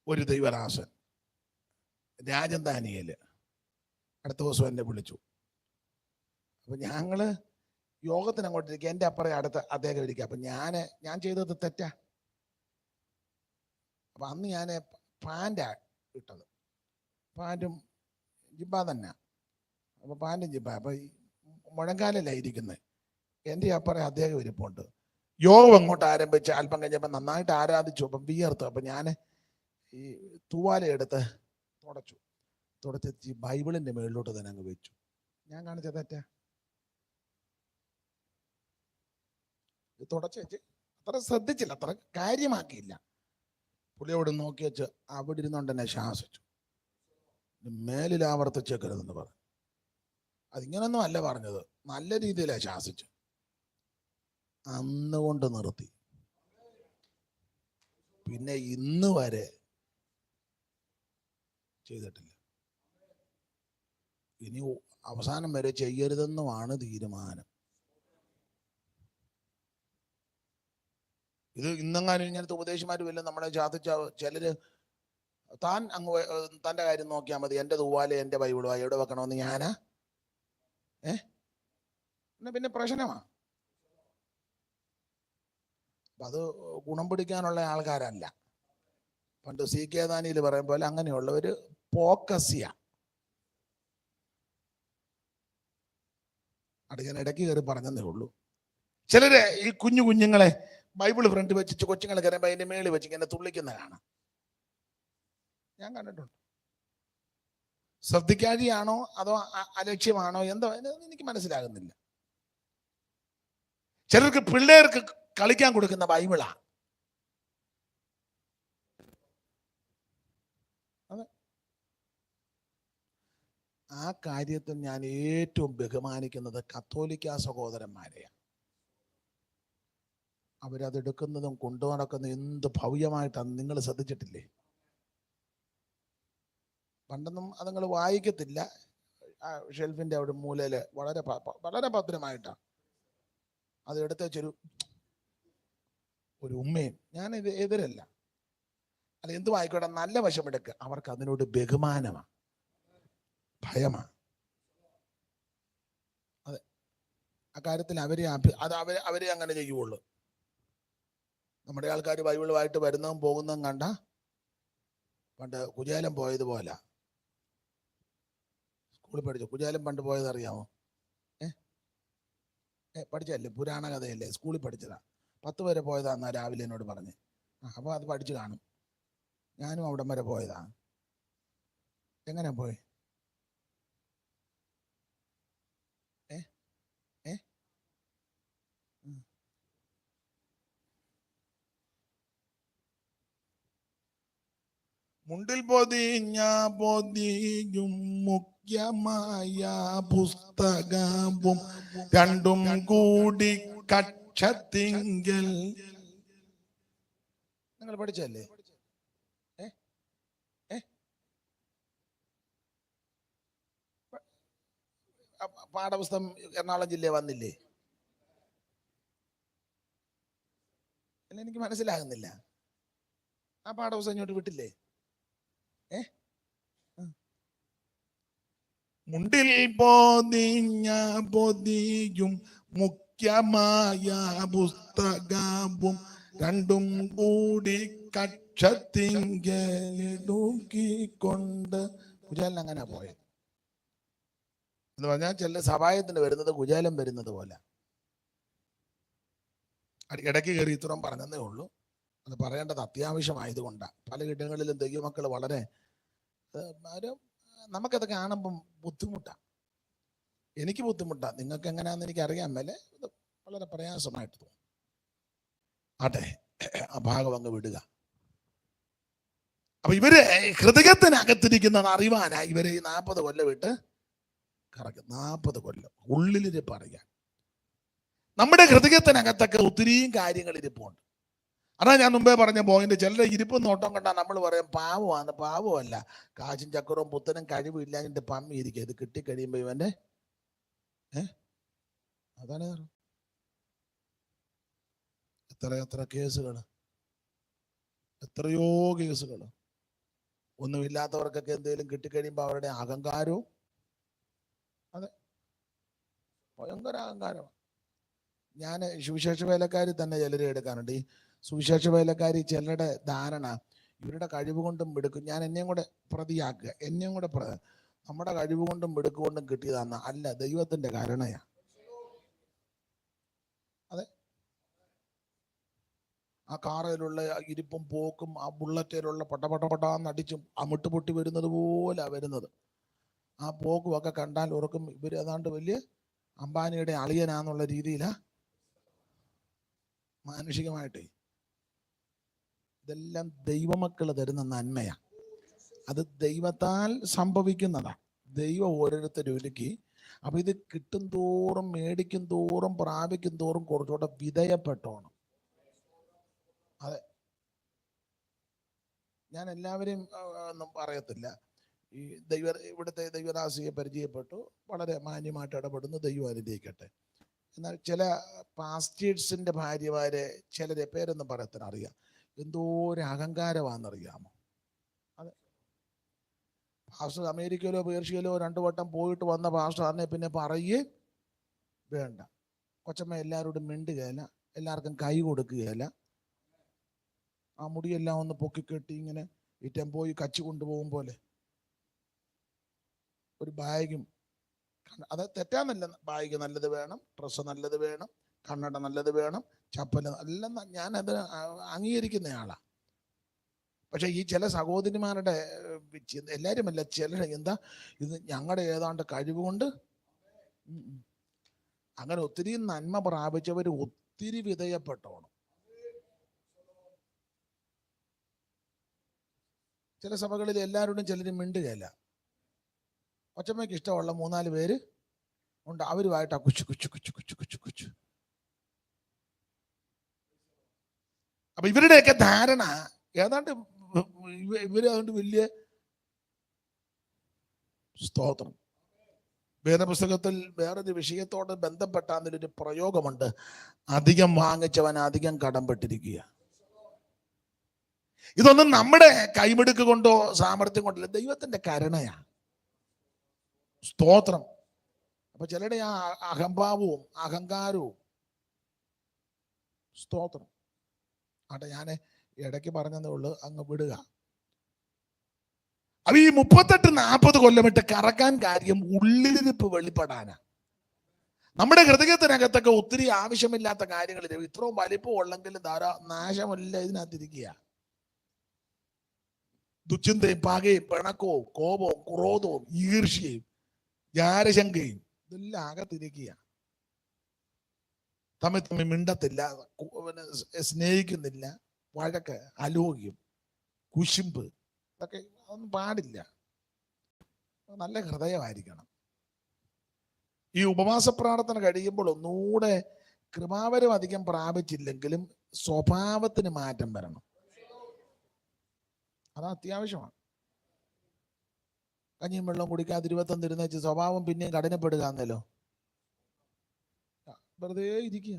ഒരു ദൈവദാസൻ രാജധാനിയില് അടുത്ത ദിവസം എന്നെ വിളിച്ചു. അപ്പൊ ഞങ്ങള് യോഗത്തിന് അങ്ങോട്ടിരിക്കുക. എൻ്റെ അപ്പുറം അടുത്ത് അദ്ദേഹം ഇരിക്കുക. അപ്പൊ ഞാൻ ചെയ്തത് തെറ്റാ. അപ്പൊ അന്ന് ഞാൻ പാൻറ്റാ ഇട്ടത്, പാൻറ്റും ജിബ്ബ തന്നെ. അപ്പൊ പാൻറ്റും ജിബ്ബ. അപ്പൊ ഈ മുഴങ്കാലല്ല ഇരിക്കുന്നത്. എൻ്റെ അപ്പുറം അദ്ദേഹം ഇരിപ്പുണ്ട്. യോഗം അങ്ങോട്ട് ആരംഭിച്ച് അല്പം കഴിഞ്ഞപ്പോൾ നന്നായിട്ട് ആരാധിച്ചു. അപ്പം വിയർത്തു. അപ്പൊ ഞാൻ ഈ തൂവാല എടുത്ത് തുടച്ച് ബൈബിളിന്റെ മേളിലോട്ട് തന്നെ അങ്ങ് വെച്ചു. ഞാൻ കാണിച്ച തെറ്റാ. തുടച്ച് വെച്ച് അത്ര ശ്രദ്ധിച്ചില്ല, അത്ര കാര്യമാക്കിയില്ല. പുള്ളി അവിടെ നോക്കി വെച്ച് അവിടെ ഇരുന്നോണ്ട് എന്നെ ശാസിച്ചു. മേലിൽ ആവർത്തിച്ചേക്കരുതെന്ന് പറഞ്ഞു. അതിങ്ങനൊന്നും അല്ല പറഞ്ഞത്, നല്ല രീതിയിലാണ് ശാസിച്ചു. അന്നുകൊണ്ട് നിർത്തി. പിന്നെ ഇന്ന് വരെ ചെയ്തിട്ടില്ല. ഇനി അവസാനം വരെ ചെയ്യരുതെന്നുമാണ് തീരുമാനം. ഇത് ഇന്നെങ്ങാനും ഇങ്ങനത്തെ ഉപദേശമാരും ഇല്ല നമ്മളെ ശാസിച്ച ചിലര് താൻ അങ്ങ് തൻ്റെ കാര്യം നോക്കിയാൽ മതി, എൻ്റെ തൂവാല എൻ്റെ ബൈബിളും എവിടെ വെക്കണമെന്ന് ഞാനാ പിന്നെ പ്രശ്നമാണ്. അത് ഗുണം പിടിക്കാനുള്ള ആൾക്കാരല്ല. പണ്ട് സി കെ ദാനിയിൽ പറയും പോലെ അങ്ങനെയുള്ളവര് പോക്കസിയ. അത് ഞാൻ ഇടയ്ക്ക് കയറി പറഞ്ഞതേ ഉള്ളൂ. ചിലര് ഈ കുഞ്ഞുങ്ങളെ ബൈബിള് ഫ്രണ്ട് വെച്ചിട്ട് കൊച്ചുങ്ങളെ കയറുമ്പോൾ അതിന്റെ മേളിൽ വെച്ച് ഇങ്ങനെ തുള്ളിക്കുന്ന കാണാം. ഞാൻ കണ്ടിട്ടുണ്ട്. ശ്രദ്ധിക്കാതെയാണോ അതോ അലക്ഷ്യമാണോ എന്തോ എനിക്ക് മനസ്സിലാകുന്നില്ല. ചിലർക്ക് പിള്ളേർക്ക് കളിക്കാൻ കൊടുക്കുന്ന ബൈബിളാ. അതെ, ആ കാര്യത്തിൽ ഞാൻ ഏറ്റവും ബഹുമാനിക്കുന്നത് കത്തോലിക്ക സഹോദരന്മാരെയാണ്. അവരതെടുക്കുന്നതും കൊണ്ടു നടക്കുന്നതും എന്ത് ഭവ്യമായിട്ടാണ് നിങ്ങൾ ശ്രദ്ധിച്ചിട്ടില്ലേ? പണ്ടൊന്നും അതങ്ങൾ വായിക്കത്തില്ല. ഷെൽഫിന്റെ അവിടെ മൂലയില് വളരെ വളരെ ഭദ്രമായിട്ടാണ് അത് എടുത്ത് വെച്ചൊരു ഉമ്മയും. ഞാൻ ഇത് എതിരല്ല, അത് എന്തു ആയിക്കോട്ടെ, നല്ല വശം എടുക്കുക. അവർക്ക് അതിനോട് ബഹുമാനമാണ്, ഭയമാണ്. അതെ, അക്കാര്യത്തിൽ അവരെ അങ്ങനെ ചെയ്യുള്ളൂ. നമ്മുടെ ആൾക്കാർ ബൈബിളുമായിട്ട് വരുന്നതും പോകുന്നതും കണ്ട പണ്ട് കുചേലൻ പോയതുപോലെ സ്കൂളിൽ പഠിച്ചു. കുചേലൻ പണ്ട് പോയത് അറിയാമോ? പഠിച്ചല്ലേ, പുരാണ കഥയല്ലേ, സ്കൂളിൽ പഠിച്ചതാ. 10 വരെ പോയതാന്നാ രാവിലെ എന്നോട് പറഞ്ഞ്. അപ്പോൾ അത് പഠിച്ചു കാണും. ഞാനും അവിടം വരെ പോയതാ. എങ്ങനെ പോയി? മുണ്ടിൽ പൊതിയും മുഖ്യമായ പുസ്തകവും രണ്ടും കൂടി കക്ഷത്തിങ്കൽ. നിങ്ങൾ പഠിച്ചല്ലേ? പാഠപുസ്തകം എറണാകുളം ജില്ലയിൽ വന്നില്ലേ? അല്ല, എനിക്ക് മനസ്സിലാകുന്നില്ല. ആ പാഠപുസ്തകം ഇങ്ങോട്ട് വിട്ടില്ലേ? മുണ്ടിൽ പൊതിയും മുഖ്യമായ പുസ്തകവും രണ്ടും കൂടി കക്ഷത്തിങ്കലൂക്കിക്കൊണ്ട്. കുചേലൻ അങ്ങനെ പോയത് എന്ന് പറഞ്ഞാൽ ചില സഭായത്തിന് വരുന്നത് കുചേലൻ വരുന്നത് പോലെ. ഇടയ്ക്ക് കയറി ഇത്രയും പറഞ്ഞതേ ഉള്ളൂ. അത് പറയേണ്ടത് അത്യാവശ്യമായതുകൊണ്ടാണ്. പല ഇടങ്ങളിലും ദൈവമക്കൾ വളരെ നമുക്കത് കാണുമ്പം ബുദ്ധിമുട്ടാണ്. എനിക്ക് ബുദ്ധിമുട്ടാണ്, നിങ്ങൾക്ക് എങ്ങനെയാണെന്ന് എനിക്ക് അറിയാൻ മേലെ ഇത് വളരെ പ്രയാസമായിട്ട് തോന്നും. ആട്ടെ, ആ ഭാഗം അങ്ങ് വിടുക. അപ്പൊ ഇവര് ഹൃദയത്തിനകത്തിരിക്കുന്നത് അറിവാനായി ഇവരെ ഈ 40 കൊല്ലം വിട്ട് കറക്കും. 40 കൊല്ലം ഉള്ളിലിരിപ്പ് അറിയാൻ. നമ്മുടെ ഹൃദയത്തിനകത്തൊക്കെ ഒത്തിരിയും കാര്യങ്ങൾ ഇരിപ്പുണ്ട്. അതാ ഞാൻ മുമ്പേ പറഞ്ഞ പോയിന്റ്. ചിലരുടെ ഇരിപ്പ് നോട്ടം കണ്ടാൽ നമ്മൾ പറയും പാവമാണ്. പാവമല്ല, കാശും ചക്രവും പുത്തനും കഴിവില്ലാഞ്ഞിട്ട് പമ്മി ഇരിക്കുക. ഇത് കിട്ടിക്കഴിയുമ്പോ ഇവന്റെ അതാണ് എത്ര കേസുകൾ, എത്രയോ കേസുകൾ. ഒന്നുമില്ലാത്തവർക്കൊക്കെ എന്തെങ്കിലും കിട്ടിക്കഴിയുമ്പോൾ അവരുടെ അഹങ്കാരവും, അതെ, ഭയങ്കര അഹങ്കാരമാണ്. ഞാൻ സുവിശേഷ വേലക്കാരി തന്നെ ചിലരെ എടുക്കാനുണ്ട്. ഈ സുവിശേഷ വേലക്കാരി ചിലരുടെ ധാരണ ഇവരുടെ കഴിവ് കൊണ്ടും മിടുക്കും, ഞാൻ എന്നെയും കൂടെ പ്രതിയാക്കുക, എന്നെയും കൂടെ നമ്മുടെ കഴിവ് കൊണ്ടും മിടുക്കുകൊണ്ടും കിട്ടിയതാന്ന്. അല്ല, ദൈവത്തിന്റെ കരുണയാ. അതെ, ആ കാറിലുള്ള ഇരിപ്പും പോക്കും, ആ ബുള്ളറ്റിലുള്ള പട്ടപട്ടാന്നടിച്ചും അമിട്ട് പൊട്ടി വരുന്നത് പോലെ വരുന്നത്. ആ പോക്കും ഒക്കെ കണ്ടാൽ ഓർക്കും ഇവർ ഏതാണ്ട് വലിയ അംബാനിയുടെ അളിയനാന്നുള്ള രീതിയിലാ മാനുഷികമായിട്ടേ. ഇതെല്ലാം ദൈവമക്കൾ തരുന്ന നന്മയാ. അത് ദൈവത്താൽ സംഭവിക്കുന്നതാണ്. ദൈവം ഓരോരുത്തരും ഒരുക്കി. അപ്പൊ ഇത് കിട്ടും തോറും, മേടിക്കും തോറും, പ്രാപിക്കും തോറും കുറച്ചുകൂടെ വിധേയപ്പെട്ടോണം. അതെ, ഞാൻ എല്ലാവരെയും ഒന്നും പറയത്തില്ല. ഈ ഇവിടുത്തെ ദൈവദാസിയെ പരിചയപ്പെട്ടു, വളരെ മാന്യമായിട്ട് ഇടപെടുന്നു, ദൈവം അനുഗ്രഹിക്കട്ടെ. എന്നാൽ ചില പാസ്റ്റേഴ്സിന്റെ ഭാര്യമാരെ ചിലരെ പേരൊന്നും പറയത്തിന് അറിയാം, എന്തോ ഒരു അഹങ്കാരമാണെന്നറിയാമോ? അതെ, പാസ്റ്റർ അമേരിക്കയിലോ പേർഷ്യയിലോ 2 വട്ടം പോയിട്ട് വന്ന പാസ്റ്റർ അന്നെ പിന്നെ പറയേ വേണ്ട. കൊച്ചമ്മ എല്ലാവരോടും മിണ്ടുകയില്ല, എല്ലാവർക്കും കൈ കൊടുക്കുകയില്ല. ആ മുടിയെല്ലാം ഒന്ന് പൊക്കിക്കെട്ടി ഇങ്ങനെ ഈ ടെമ്പോയി കച്ചി കൊണ്ടുപോകും പോലെ ഒരു ബാഗും. അത് തെറ്റാന്നല്ല, ബാഗ് നല്ലത് വേണം, ഡ്രസ്സ് നല്ലത് വേണം, കണ്ണട നല്ലത് വേണം, ചപ്പല് എല്ലാം ഞാനത് അംഗീകരിക്കുന്നയാളാ. പക്ഷെ ഈ ചില സഹോദരിമാരുടെ, എല്ലാവരുമല്ല, ചിലർ എന്താ ഇത് ഞങ്ങളുടെ ഏതാണ്ട് കഴിവുകൊണ്ട്, അങ്ങനെ ഒത്തിരി നന്മ പ്രാപിച്ചവർ ഒത്തിരി വിധേയപ്പെട്ടോണം. ചില സഭകളിൽ എല്ലാവരോടും ചിലരും മിണ്ടുകയല്ല. ഒച്ചമ്മയ്ക്ക് ഇഷ്ടമുള്ള 3-4 പേര് ഉണ്ട്, അവരുമായിട്ടാ കുച്ചു കുച്ചു കുച്ചു കുച്ചു കുച്ചു കുച്ചു. അപ്പൊ ഇവരുടെയൊക്കെ ധാരണ ഏതാണ്ട് ഇവര് അതുകൊണ്ട് വലിയ സ്തോത്രം. വേദപുസ്തകത്തിൽ വേറൊരു വിഷയത്തോട് ബന്ധപ്പെട്ട അതിലൊരു പ്രയോഗമുണ്ട്, അധികം വാങ്ങിച്ചവൻ അധികം കടംപെട്ടിരിക്കുക. ഇതൊന്നും നമ്മുടെ കൈമെടുക്ക് കൊണ്ടോ സാമർത്ഥ്യം കൊണ്ടല്ല, ദൈവത്തിന്റെ കരുണയാ. സ്തോത്രം. അപ്പൊ ചിലരുടെ ആ അഹംഭാവവും അഹങ്കാരവും, സ്തോത്രം. ആട്ടെ, ഞാൻ ഇടയ്ക്ക് പറഞ്ഞതേ ഉള്ളു, അങ്ങ് വിടുക. അപ്പൊ ഈ 38-40 കൊല്ലമിട്ട് കറക്കാൻ കാര്യം ഉള്ളിലിരിപ്പ് വെളിപ്പെടാനാ. നമ്മുടെ ഹൃദയത്തിനകത്തൊക്കെ ഒത്തിരി ആവശ്യമില്ലാത്ത കാര്യങ്ങളിൽ ഇത്രയും വലിപ്പം ഉള്ളെങ്കിലും നാശമല്ല ഇതിനകത്തിരിക്കുക. ദുശ്ചിന്തയും പകയും പിണക്കവും കോപവും ക്രോധവും ഈർഷ്യയും ജാരശങ്കയും ഇതെല്ലാം അകത്തിരിക്കുക. തമ്മിൽ മിണ്ടത്തില്ല, സ്നേഹിക്കുന്നില്ല, വഴക്ക്, അലോഗ്യം, കുശുമ്പ്, ഇതൊക്കെ അതൊന്നും പാടില്ല. നല്ല ഹൃദയമായിരിക്കണം. ഈ ഉപവാസ പ്രാർത്ഥന കഴിയുമ്പോൾ ഒന്നുകൂടെ കൃപാവരം അധികം പ്രാപിച്ചില്ലെങ്കിലും സ്വഭാവത്തിന് മാറ്റം വരണം. അത് അത്യാവശ്യമാണ്. കഞ്ഞിയും വെള്ളം കുടിക്കാതെ 21 ഇരുന്നേച്ച് സ്വഭാവം പിന്നെയും കഠിനപ്പെടുക എന്നല്ലോ, വെറുതെ ഇരിക്കുക.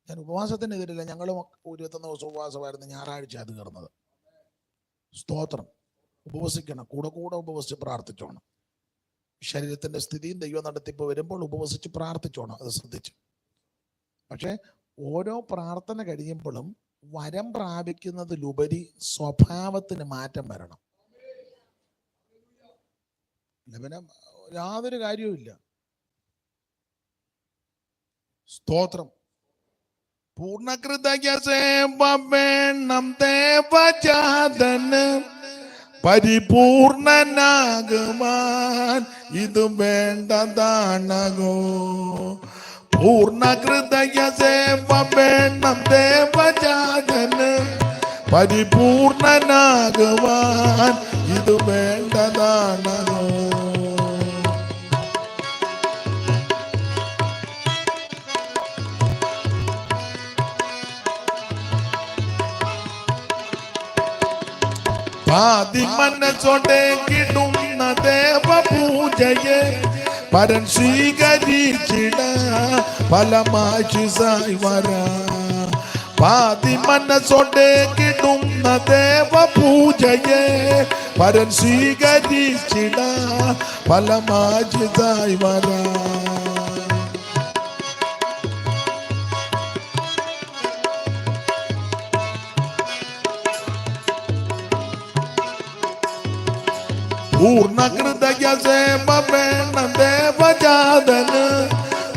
ഞാൻ ഉപവാസത്തിനെതിരില്ല, ഞങ്ങളും 21 ദിവസം ഉപവാസമായിരുന്നു, ഞായറാഴ്ച അത് കയറുന്നത്. സ്തോത്രം. ഉപവസിക്കണം, കൂടെ കൂടെ ഉപവസിച്ച് പ്രാർത്ഥിച്ചോണം. ശരീരത്തിന്റെ സ്ഥിതിയും ദൈവ നടത്തിപ്പ് വരുമ്പോൾ ഉപവസിച്ച് പ്രാർത്ഥിച്ചോണം, അത് ശ്രദ്ധിച്ചു. പക്ഷെ ഓരോ പ്രാർത്ഥന കഴിയുമ്പോഴും വരം പ്രാപിക്കുന്നതിലുപരി സ്വഭാവത്തിന് മാറ്റം വരണം. പിന്നെ യാതൊരു കാര്യവുമില്ല. സ്തോത്രം. പൂർണ്ണകൃതജ്ഞ സേവ വേണം ദേവജാതന്, പരിപൂർണനാകുവാൻ ഇത് വേണ്ടതാണോ? പൂർണ്ണ ഹൃദയ സേവ വേണം ദേവജാതന്. പരിപൂർണനാകുവാൻ ഇത് വേണ്ടതാണോ? പാതി മനസ്സോടെ കിടുന്ന ദേവപൂജയെ പരൻ സ്വീകരിച്ചിട ഫലമാശിസായി വരാ. പാതി മനസ്സോടെ കിടുന്ന ദേവപൂജയെ പരൻ സ്വീകരിച്ചിട ഫലമാശിസായി വരാ. പൂർണ്ണ ഹൃദയ സേവ വേണം ദേവജാതന്.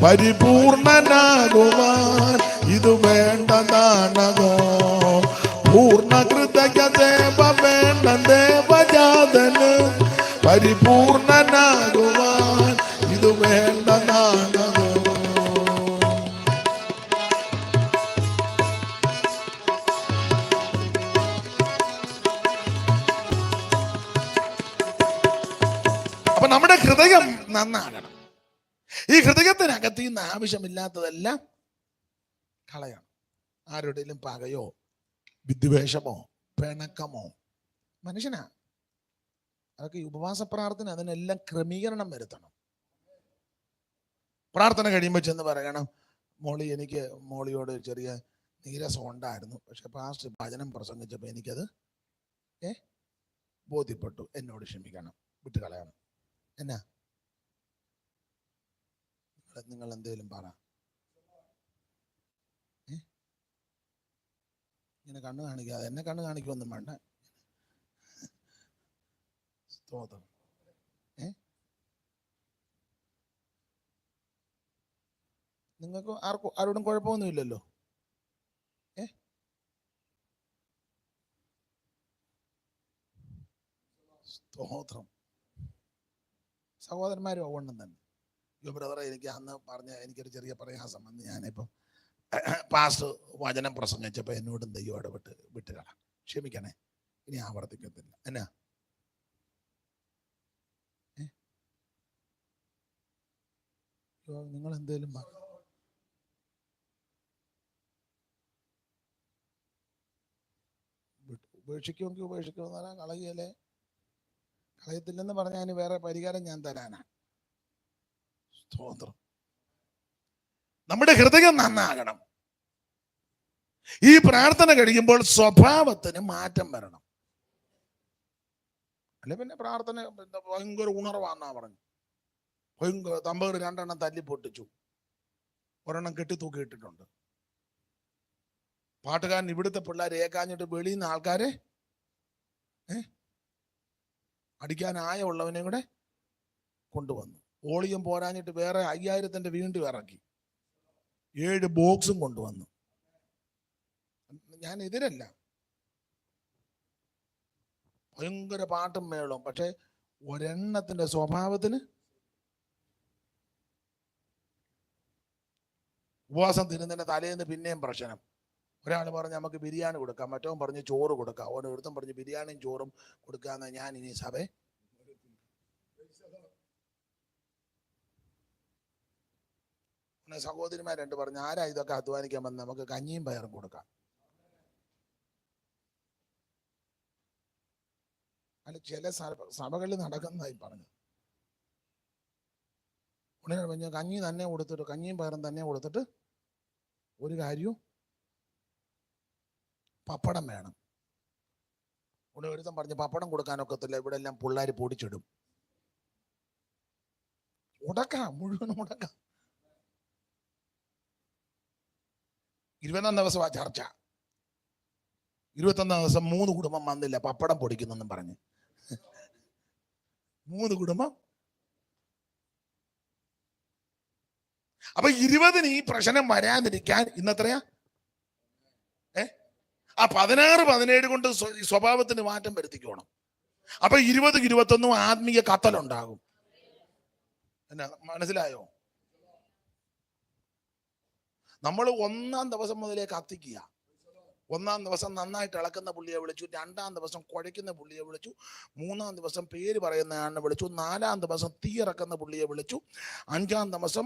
പരിപൂർണനാകുവാൻ ഇത് വേണ്ടതാണോ? പൂർണ്ണ ഹൃദയ സേവ വേണം ദേവജാതന്. പരിപൂർണനാകുവാൻ ഇത് വേണ്ടതാണോ? അപ്പൊ നമ്മുടെ ഹൃദയം നന്നാകണം. ഈ ഹൃദയത്തിനകത്ത് നിന്ന് ആവശ്യമില്ലാത്തതെല്ലാം കളയണം. ആരുടെയും പകയോ വിദ്വേഷമോ പിണക്കമോ മനുഷ്യനാ. അതൊക്കെ ഈ ഉപവാസ പ്രാർത്ഥന അതിനെല്ലാം ക്രമീകരണം വരുത്തണം. പ്രാർത്ഥന കഴിയുമ്പോൾ ചെന്ന് പറയണം, മോളി എനിക്ക് മോളിയോട് ചെറിയ നീരസം ഉണ്ടായിരുന്നു, പക്ഷെ പാസ്റ്റർ വചനം പ്രസംഗിച്ചപ്പോൾ എനിക്കത് ബോധ്യപ്പെട്ടു, എന്നോട് ക്ഷമിക്കണം, വിട്ടുകളയണം. എന്നാ നിങ്ങൾ എന്തേലും പറ. ഇങ്ങനെ കണ്ണ് കാണിക്കാതെ, എന്നെ കണ്ണ് കാണിക്കൊന്നും വേണ്ട. സ്തോത്രം. നിങ്ങൾക്ക് ആരോടും കുഴപ്പമൊന്നുമില്ലല്ലോ. സ്തോത്രം. സഹോദരന്മാരും അതുകൊണ്ടും തന്നെ. യോ ബ്രദറെ, എനിക്ക് അന്ന് പറഞ്ഞ എനിക്കൊരു ചെറിയ പ്രയാസം വന്ന് ഞാനിപ്പം പാസ്റ്റർ വചനം പ്രസംഗിച്ചപ്പോൾ എന്നോടും ദൈവം ഇടപെട്ട് വിട്ടുകളാം, ക്ഷമിക്കണേ, ഇനി ആവർത്തിക്കത്തില്ല. എന്നാ നിങ്ങൾ എന്തേലും ഉപേക്ഷിക്കുമെങ്കിൽ ഉപേക്ഷിക്കുമെന്ന് പറഞ്ഞാൽ കളയല്ലേ. കളയത്തില്ലെന്ന് പറഞ്ഞാൽ അതിന് വേറെ പരിഹാരം ഞാൻ തരാനാ. സ്തോത്രം. നമ്മുടെ ഹൃദയം നന്നാകണം. ഈ പ്രാർത്ഥന കഴിയുമ്പോൾ സ്വഭാവത്തിന് മാറ്റം വരണം. അല്ലെ പിന്നെ പ്രാർത്ഥന ഭയങ്കര ഉണർവാന്നാ പറഞ്ഞു. ഭയങ്കര തമ്പേർ 2 എണ്ണം തല്ലി പൊട്ടിച്ചു, 1 എണ്ണം കെട്ടി തൂക്കിയിട്ടിട്ടുണ്ട്. പാട്ടുകാരൻ ഇവിടുത്തെ പിള്ളേരെ ഏക്കാഞ്ഞിട്ട് വെളിയിൽ നിന്ന് ആൾക്കാരെ അടിക്കാനായ ഉള്ളവനെ കൂടെ കൊണ്ടുവന്നു. ഓളിയം പോരാഞ്ഞിട്ട് വേറെ 5000 വീണ്ടും ഇറക്കി, 7 ബോക്സും കൊണ്ടുവന്നു. ഞാൻ എതിരല്ല, ഭയങ്കര പാട്ടും മേളവും. പക്ഷെ ഒരെണ്ണത്തിന്റെ സ്വഭാവത്തിന് ഉപവാസം തിരുന്നതിന്റെ തലേന്ന് പിന്നെയും പ്രശ്നം. ഒരാൾ പറഞ്ഞ് നമുക്ക് ബിരിയാണി കൊടുക്കാം, മറ്റവൻ പറഞ്ഞ് ചോറ് കൊടുക്കാം, ഓരോരുത്തരും പറഞ്ഞ് ബിരിയാണിയും ചോറും കൊടുക്കാന്ന്. ഞാൻ ഇനി സഭയെ സഹോദരിമാർ 2 പറഞ്ഞു, ആരാ ഇതൊക്കെ അധ്വാനിക്കാൻ വന്ന്, നമുക്ക് കഞ്ഞിയും പയറും കൊടുക്കാം. അല്ല, ചില സഭകളിൽ നടക്കുന്നതായി പറഞ്ഞു. ഉടനെ പറഞ്ഞു കഞ്ഞി തന്നെ കൊടുത്തിട്ട്, കഞ്ഞിയും പയറും തന്നെ കൊടുത്തിട്ട് ഒരു കാര്യവും പപ്പടം വേണം. ഉടനെ ഒരുത്തം പറഞ്ഞു പപ്പടം കൊടുക്കാനൊക്കത്തില്ല, ഇവിടെ എല്ലാം പിള്ളേർ പൊടിച്ചിടും. ഉടക്കാം, മുഴുവൻ ഉടക്കാം. 21 ദിവസം ആ ചർച്ച. 21 ദിവസം 3 കുടുംബം വന്നില്ല, പപ്പടം പൊടിക്കുന്നെന്നും പറഞ്ഞ് 3 കുടുംബം. അപ്പൊ 20 ഈ പ്രശ്നം വരാതിരിക്കാൻ ഇന്നത്രയാ ആ 16-17 കൊണ്ട് സ്വഭാവത്തിന് മാറ്റം വരുത്തിക്കോണം. അപ്പൊ 20-21 ആത്മീയ കത്തലുണ്ടാകും. എന്നാ മനസ്സിലായോ? നമ്മൾ 1-ാം ദിവസം മുതലേ കത്തിക്കുക. 1-ാം ദിവസം നന്നായിട്ട് ഇളക്കുന്ന പുള്ളിയെ വിളിച്ചു, 2-ാം ദിവസം കുഴയ്ക്കുന്ന പുള്ളിയെ വിളിച്ചു, 3-ാം ദിവസം പേര് പറയുന്ന ആളിനെ വിളിച്ചു, 4-ാം ദിവസം തീ ഇറക്കുന്ന പുള്ളിയെ വിളിച്ചു, 5-ാം ദിവസം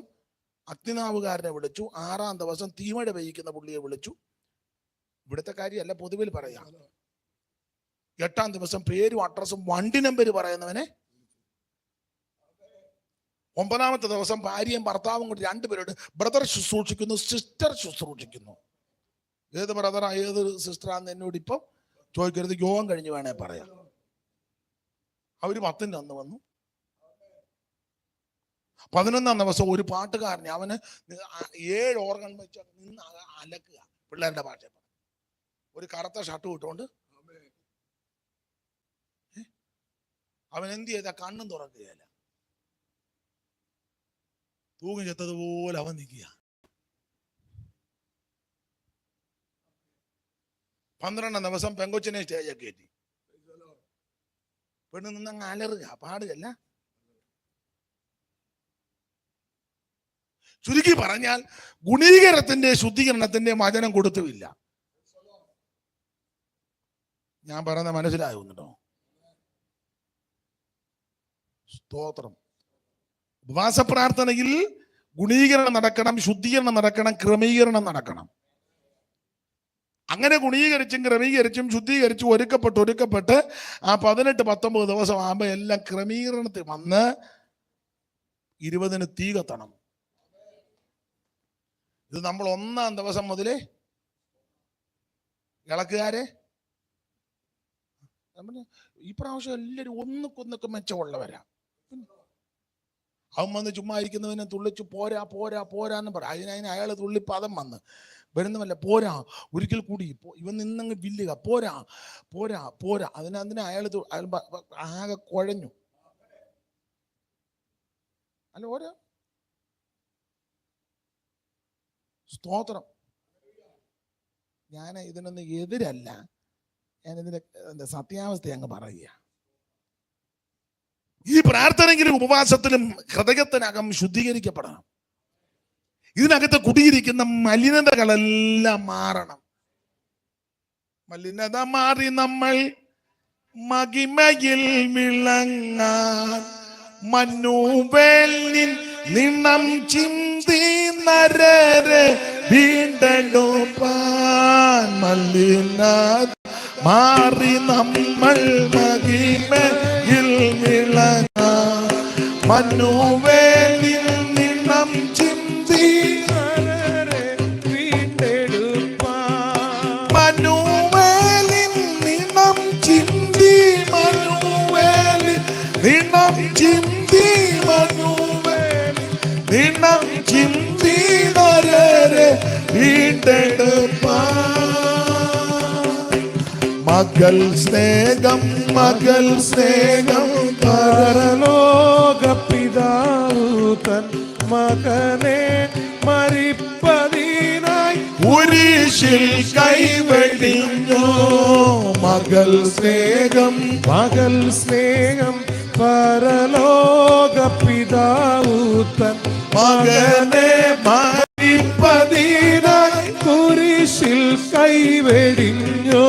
അഗ്നിനാവുകാരനെ വിളിച്ചു, 6-ാം ദിവസം തീമഴ പെയ്യിക്കുന്ന പുള്ളിയെ വിളിച്ചു. ഇവിടുത്തെ കാര്യമല്ല, പൊതുവിൽ പറയാം. 8-ാം ദിവസം പേരും അഡ്രസ്സും വണ്ടി നമ്പർ പറയുന്നവനെ. 9-ാമത്തെ ദിവസം ഭാര്യയും ഭർത്താവും കൂടി 2 പേരോട് ബ്രദർ ശുശ്രൂഷിക്കുന്നു, സിസ്റ്റർ ശുശ്രൂഷിക്കുന്നു. ഏത് ബ്രദറാ ഏത് സിസ്റ്ററാന്ന് എന്നോട് ഇപ്പം ചോദിക്കരുത്, യോഗം കഴിഞ്ഞ് വേണേ പറയാം. അവര് 10-ന്റെ അന്ന് വന്നു. 11-ാം ദിവസം ഒരു പാട്ടുകാരനെ, അവന് 7 ഓർഗൻ വെച്ച് നിന്ന് അലക്കുക, പിള്ളേരുടെ ഭാഷ. ഒരു കറുത്ത ഷർട്ട് ഇട്ടുകൊണ്ട് അവൻ എന്ത് ചെയ്താ കണ്ണും തുറക്കുകയല്ല, തൂങ്ങി ചെത്തതുപോലെ അവൻ നിൽക്കുക. 12-ാം ദിവസം പെങ്കൊച്ചിനെ സ്റ്റേജൊക്കെ കയറ്റി, പെണ്ണ് നിന്നങ്ങ് അലറുക, പാടുകയല്ല. ചുരുക്കി പറഞ്ഞാൽ ഗുണീകരണത്തിന്റെ ശുദ്ധീകരണത്തിന്റെ വചനം കൊടുത്തുമില്ല. ഞാൻ പറയുന്ന മനസ്സിലായോ? കേട്ടോ, സ്തോത്രം. ഉപവാസ പ്രാർത്ഥനയിൽ ഗുണീകരണം നടക്കണം, ശുദ്ധീകരണം നടക്കണം, ക്രമീകരണം നടക്കണം. അങ്ങനെ ഗുണീകരിച്ചും ക്രമീകരിച്ചും ശുദ്ധീകരിച്ചും ഒരുക്കപ്പെട്ട് ആ 18-19 ദിവസം ആകുമ്പോൾ എല്ലാം ക്രമീകരണത്തിൽ വന്ന് 20-ന് തീ കത്തണം. ഇത് നമ്മൾ 1-ാം ദിവസം മുതലേ ഇളക്കുകാരെ ഈ പ്രാവശ്യം എല്ലാവരും ഒന്നൊക്കെ മെച്ചമുള്ളവരാ. അവൻ വന്ന് ചുമ്മാ ഇരിക്കുന്നതിനെ തുള്ളിച്ചു പോരാ പോരാ പോരാന്ന് പറ. അതിന് അയാൾ തുള്ളിപ്പദം വന്ന് വരുന്നവല്ല, പോരാ ഒരിക്കൽ കൂടി ഇവൻ നിന്നങ്ങ് വില്ലുക, പോരാ പോരാ പോരാ. അതിനെ അയാൾ ആകെ കുഴഞ്ഞു. അല്ല, ഓരോ സ്തോത്രം. ഞാൻ ഇതിനൊന്നും എതിരല്ല, ഞാനിതിന്റെ സത്യാവസ്ഥ അങ്ങ് പറയുക. ഈ പ്രാർത്ഥനയിലും ഉപവാസത്തിലും ഹൃദയത്തിനകം ശുദ്ധീകരിക്കപ്പെടണം. ഇതിനകത്ത് കുടിയിരിക്കുന്ന മലിനതകളെല്ലാം മാറണം. മലിനത മാറി നമ്മൾ മഹിമയിൽ വിളങ്ങാൻ മന്നുവേലിൻ നിണം ചിന്തി നരരെ വീണ്ടെടുപ്പാൻ. മലിനത മാറി നമ്മൾ മഹിമയിൽ വിളങ്ങാൻ മന്നുവേലിൻ നിണം ചിന്തി നരരെ വീണ്ടെടുപ്പാൻ. മനുവേലിൻ നിണം ചിന്തി, മനുവേലിൻ നിണം ചിന്തി, മനുവേലിൻ നിണം ചിന്തി നരരെ വീണ്ടെടുപ്പാൻ. മകൾ സ്നേഹം പരലോക പിതാവ് തൻ മകനെ മരിപ്പതിനായി കുരിശിൽ കൈവെടിഞ്ഞു. മകൾ സ്നേഹം പരലോക പിതാവ് തൻ മകനെ മരിപ്പതിനായി കുരിശിൽ കൈവെടിഞ്ഞു.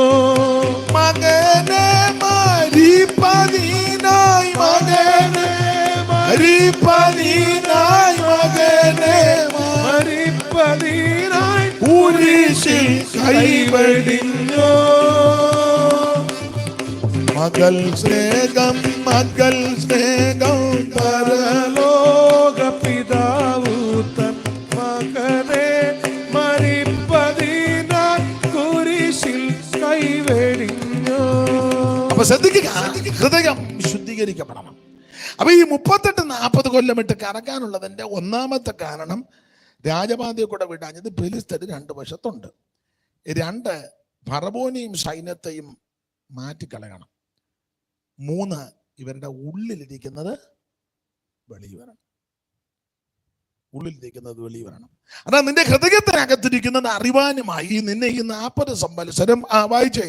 മകനെ മരിപ്പതിനായി, മകനെ മരിപ്പതിനായി, മകനെ മരിപ്പതിനായി കുരിശിൽ കൈവെടിഞ്ഞു. മകൾ സ്നേഹം പരലോക പിതാവ് തൻ മകനെ മരിപ്പതിനായി കുരിശിൽ കൈവെടിഞ്ഞു. അപ്പൊ ശ്രദ്ധിക്കുക, ഹൃദയം ശുദ്ധീകരിക്കപ്പെടണം. അപ്പൊ ഈ 38-40 കൊല്ലമിട്ട് കറക്കാനുള്ളതിന്റെ ഒന്നാമത്തെ കാരണം രാജപാതയെ കൂടെ വിടാഞ്ഞത് ഫെലിസ്തര് 2 വശത്തുണ്ട്. 2 ഫറവോനെയും സൈന്യത്തെയും മാറ്റിക്കളയണം. 3 ഇവരുടെ ഉള്ളിലിരിക്കുന്നത് വെളി വരണം. അതാ നിന്റെ ഹൃദയത്തിനകത്തിരിക്കുന്നത് അറിവാനുമായി നിന്നെ ഈ 40 സംവത്സരം വായിച്ചേ.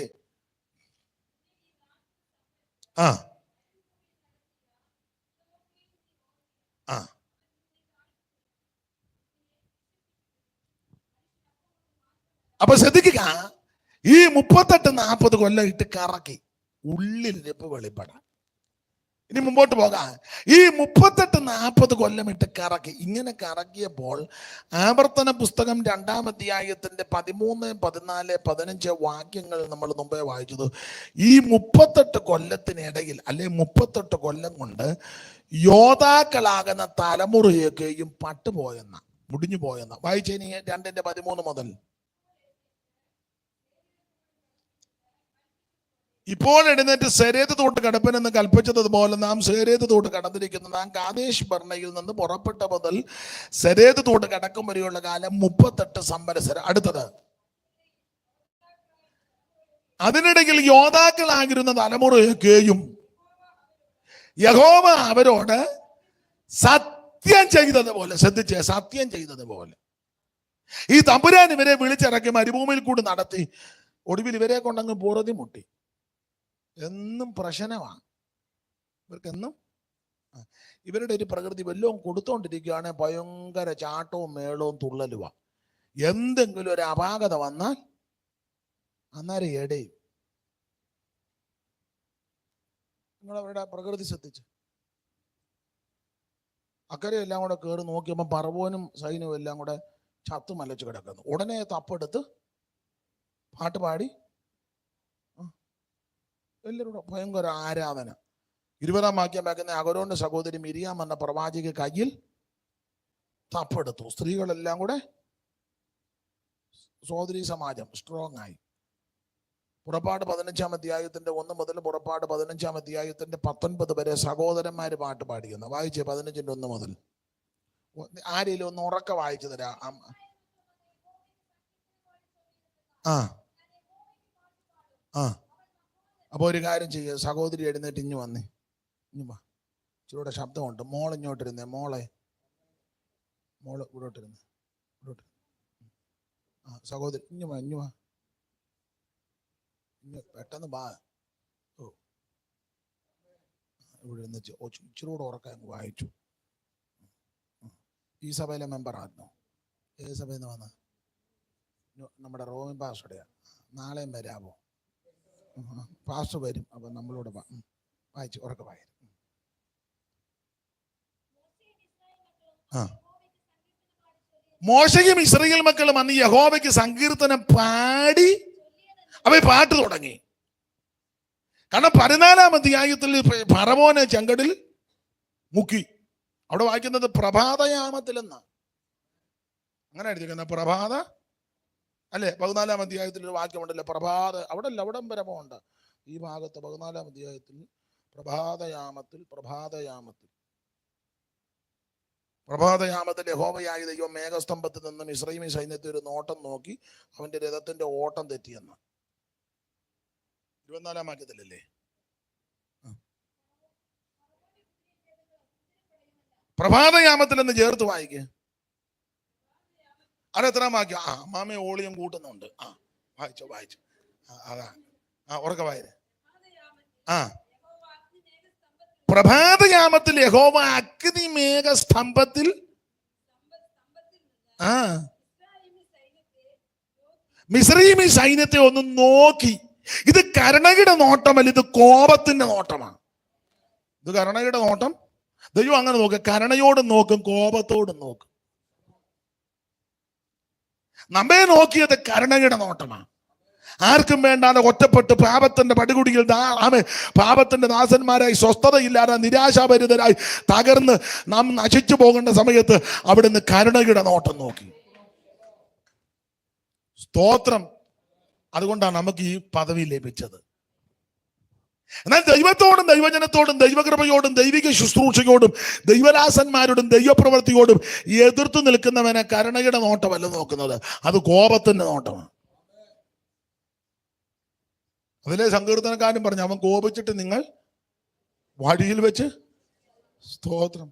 ആ അപ്പൊ ശ്രദ്ധിക്കുക, ഈ 38-40 കൊല്ലം ഇട്ട് കറക്കി ഉള്ളിൽ രപ്പ് വെളിപ്പെടാം. ഇനി മുമ്പോട്ട് പോകാം. ഈ 38-40 കൊല്ലം ഇട്ട് കറക്കി. ഇങ്ങനെ കറക്കിയപ്പോൾ ആവർത്തന പുസ്തകം 2-ാം അധ്യായത്തിന്റെ 13, 14, 15 വാക്യങ്ങൾ നമ്മൾ മുമ്പേ വായിച്ചത്. ഈ 38 കൊല്ലത്തിനിടയിൽ അല്ലെ 38 കൊല്ലം കൊണ്ട് യോദ്ധാക്കളാകുന്ന തലമുറയൊക്കെയും പട്ടുപോയെന്ന, മുടിഞ്ഞു പോയെന്ന. വായിച്ചേനി 2:13 മുതൽ. ഇപ്പോൾ എഴുന്നേറ്റ് സെരേത് തോട്ട് കടപ്പനെന്ന് കൽപ്പിച്ചതുപോലെ നാം സെരേത് തോട്ട് കടന്നിരിക്കുന്നു. നാം കാദേശ് ബർണയിൽ നിന്ന് പുറപ്പെട്ട മുതൽ സെരേത് തോട്ട് കടക്കും വരെയുള്ള കാലം 38 സംവത്സരം. അടുത്തത്, അതിനിടയിൽ യോദ്ധാക്കളാകിരുന്ന തലമുറയൊക്കെയും യഹോവ അവരോട് സത്യം ചെയ്തതുപോലെ, ശ്രദ്ധിച്ചേ, സത്യം ചെയ്തതുപോലെ ഈ തമ്പുരാൻ ഇവരെ വിളിച്ചിറക്കി മരുഭൂമിയിൽ കൂടി നടത്തി. ഒടുവിൽ ഇവരെ കൊണ്ടങ്ങ് പൊറുതി മുട്ടി. എന്നും പ്രശ്നമാണ് ഇവർക്കെന്നും. ഇവരുടെ ഒരു പ്രകൃതി വല്ലതും കൊടുത്തോണ്ടിരിക്കുകയാണ് ഭയങ്കര ചാട്ടവും മേളവും തുള്ളലുവാ. എന്തെങ്കിലും ഒരു അപാകത വന്നാൽ അന്നേരം എടയും. നിങ്ങൾ അവരുടെ പ്രകൃതി ശ്രദ്ധിച്ചു. അക്കരെ എല്ലാം കൂടെ കയറി നോക്കിയപ്പോൾ പറവോനും സൈന്യവും എല്ലാം കൂടെ ചത്തു മലച്ചു കിടക്കുന്നു. ഉടനെ തപ്പെടുത്ത് പാട്ട് പാടി എല്ലാവരും ഭയങ്കര ആരാധന. 20-ാം വാക്യം വായിക്കുന്ന അഹരോന്റെ സഹോദരി മിരിയാം എന്ന പ്രവാചക കയ്യിൽ തപ്പെടുത്തു. സ്ത്രീകളെല്ലാം കൂടെ സഹോദരി സമാജം സ്ട്രോങ് ആയി. പുറപ്പാട് 15-ാം അധ്യായത്തിന്റെ 1 മുതൽ പുറപ്പാട് 15-ാം അധ്യായത്തിന്റെ 19 വരെ സഹോദരന്മാര് പാട്ട് പാടിക്കുന്നു. വായിച്ചേ 15-ന്റെ 1 മുതൽ. ആരെങ്കിലും ഒന്ന് ഉറക്കെ വായിച്ചു തരാ. ആ ആ അപ്പൊ ഒരു കാര്യം ചെയ്യുക, സഹോദരി എഴുന്നേറ്റ് ഇഞ്ഞു വന്നേ, ഇഞ്ഞു വാ. ഇച്ചിരൂടെ ശബ്ദമുണ്ട്. മോൾ ഇങ്ങോട്ടിരുന്നേ. മോള് ഇവിടോട്ടിരുന്നേ, ഇവിടോട്ട്. ആ സഹോദരി ഇഞ്ഞു വാ, ഇഞ്ഞു വാ, ഇഞ്ഞു പെട്ടെന്ന് വാ. ഓ ഇവിടെ ഇരുന്ന് ഇച്ചിരൂടെ ഉറക്കം അങ്ങ് വായിച്ചു. ഈ സഭയിലെ മെമ്പറായിരുന്നു. ഏത് സഭയിൽ നിന്ന് വന്ന? നമ്മുടെ റോമിൻ പാസ്റ്ററുടെയാണ്. നാളെയും വരാമോ? പാസ്റ്റർ വരും. അപ്പൊ നമ്മളോട് വായിച്ചു ഉറക്കെ വായി. മോശയും ഇസ്രായേൽ മക്കളും അന്ന് യഹോവയ്ക്ക് സങ്കീർത്തനം പാടി അവ പാട്ട് തുടങ്ങി. കാരണം 14-ാം അധ്യായത്തിൽ ഫറവോനെ ചെങ്കടിൽ മുക്കി. അവിടെ വായിക്കുന്നത് പ്രഭാതയാമത്തിൽ എന്നാ. അങ്ങനെ എഴുതിയിരിക്കുന്ന പ്രഭാത അല്ലെ. 14-ാം അധ്യായത്തിൽ ഒരു വാക്യമുണ്ടല്ലോ പ്രഭാത. അവിടെ അല്ല, അവിടെ വരമുണ്ട് ഈ ഭാഗത്ത്. 14-ാം അധ്യായത്തിൽ പ്രഭാതയാമത്തിൽ യഹോവയായ ദൈവം മേഘസ്തംഭത്തിൽ നിന്നും മിസ്രയീം സൈന്യത്തെ ഒരു നോട്ടം നോക്കി അവന്റെ രഥത്തിന്റെ ഓട്ടം തെറ്റിയെന്ന് 24-ാം വാക്യത്തിലല്ലേ. പ്രഭാതയാമത്തിൽ എന്ന് ചേർത്ത് വായിക്കുക. അതെത്രാം വാക്യം? അമ്മാമയെ ഓളിയം കൂട്ടുന്നുണ്ട്. വായിച്ചു. അതാ ഉറക്കെ വായന. പ്രഭാതയാമത്തിൽ യഹോവ അഗ്നി മേഘസ്തംഭത്തിൽ മിസ്രയീമി സൈന്യത്തെ ഒന്ന് നോക്കി. ഇത് കരുണയുടെ നോട്ടമല്ല, ഇത് കോപത്തിന്റെ നോട്ടമാണ്. ഇത് കരുണയുടെ നോട്ടം. ദൈവം അങ്ങനെ നോക്കും. കരുണയോടും നോക്കും, കോപത്തോടും നോക്കും. നമ്മെ നോക്കിയത് കരുണയുടെ നോട്ടമാണ്. ആർക്കും വേണ്ടാതെ ഒറ്റപ്പെട്ട് പാപത്തിന്റെ പടികുടിയിൽ പാപത്തിന്റെ ദാസന്മാരായി സ്വസ്ഥതയില്ലാതെ നിരാശാഭരിതരായി തകർന്ന് നാം നശിച്ചു പോകേണ്ട സമയത്ത് അവിടുന്ന് കരുണയുടെ നോട്ടം നോക്കി. സ്തോത്രം. അതുകൊണ്ടാണ് നമുക്ക് ഈ പദവി ലഭിച്ചത്. എന്നാൽ ദൈവത്തോടും ദൈവജനത്തോടും ദൈവകൃപയോടും ദൈവിക ശുശ്രൂഷയോടും ദൈവദാസന്മാരോടും ദൈവപ്രവൃത്തിയോടും എതിർത്തു നിൽക്കുന്നവനെ കരുണയുടെ നോട്ടമല്ല നോക്കുന്നത്, അത് കോപത്തിന്റെ നോട്ടമാണ്. അതിലെ സങ്കീർത്തനക്കാരൻ പറഞ്ഞു, അവൻ കോപിച്ചിട്ട് നിങ്ങൾ വഴിയിൽ വെച്ച്. സ്തോത്രം.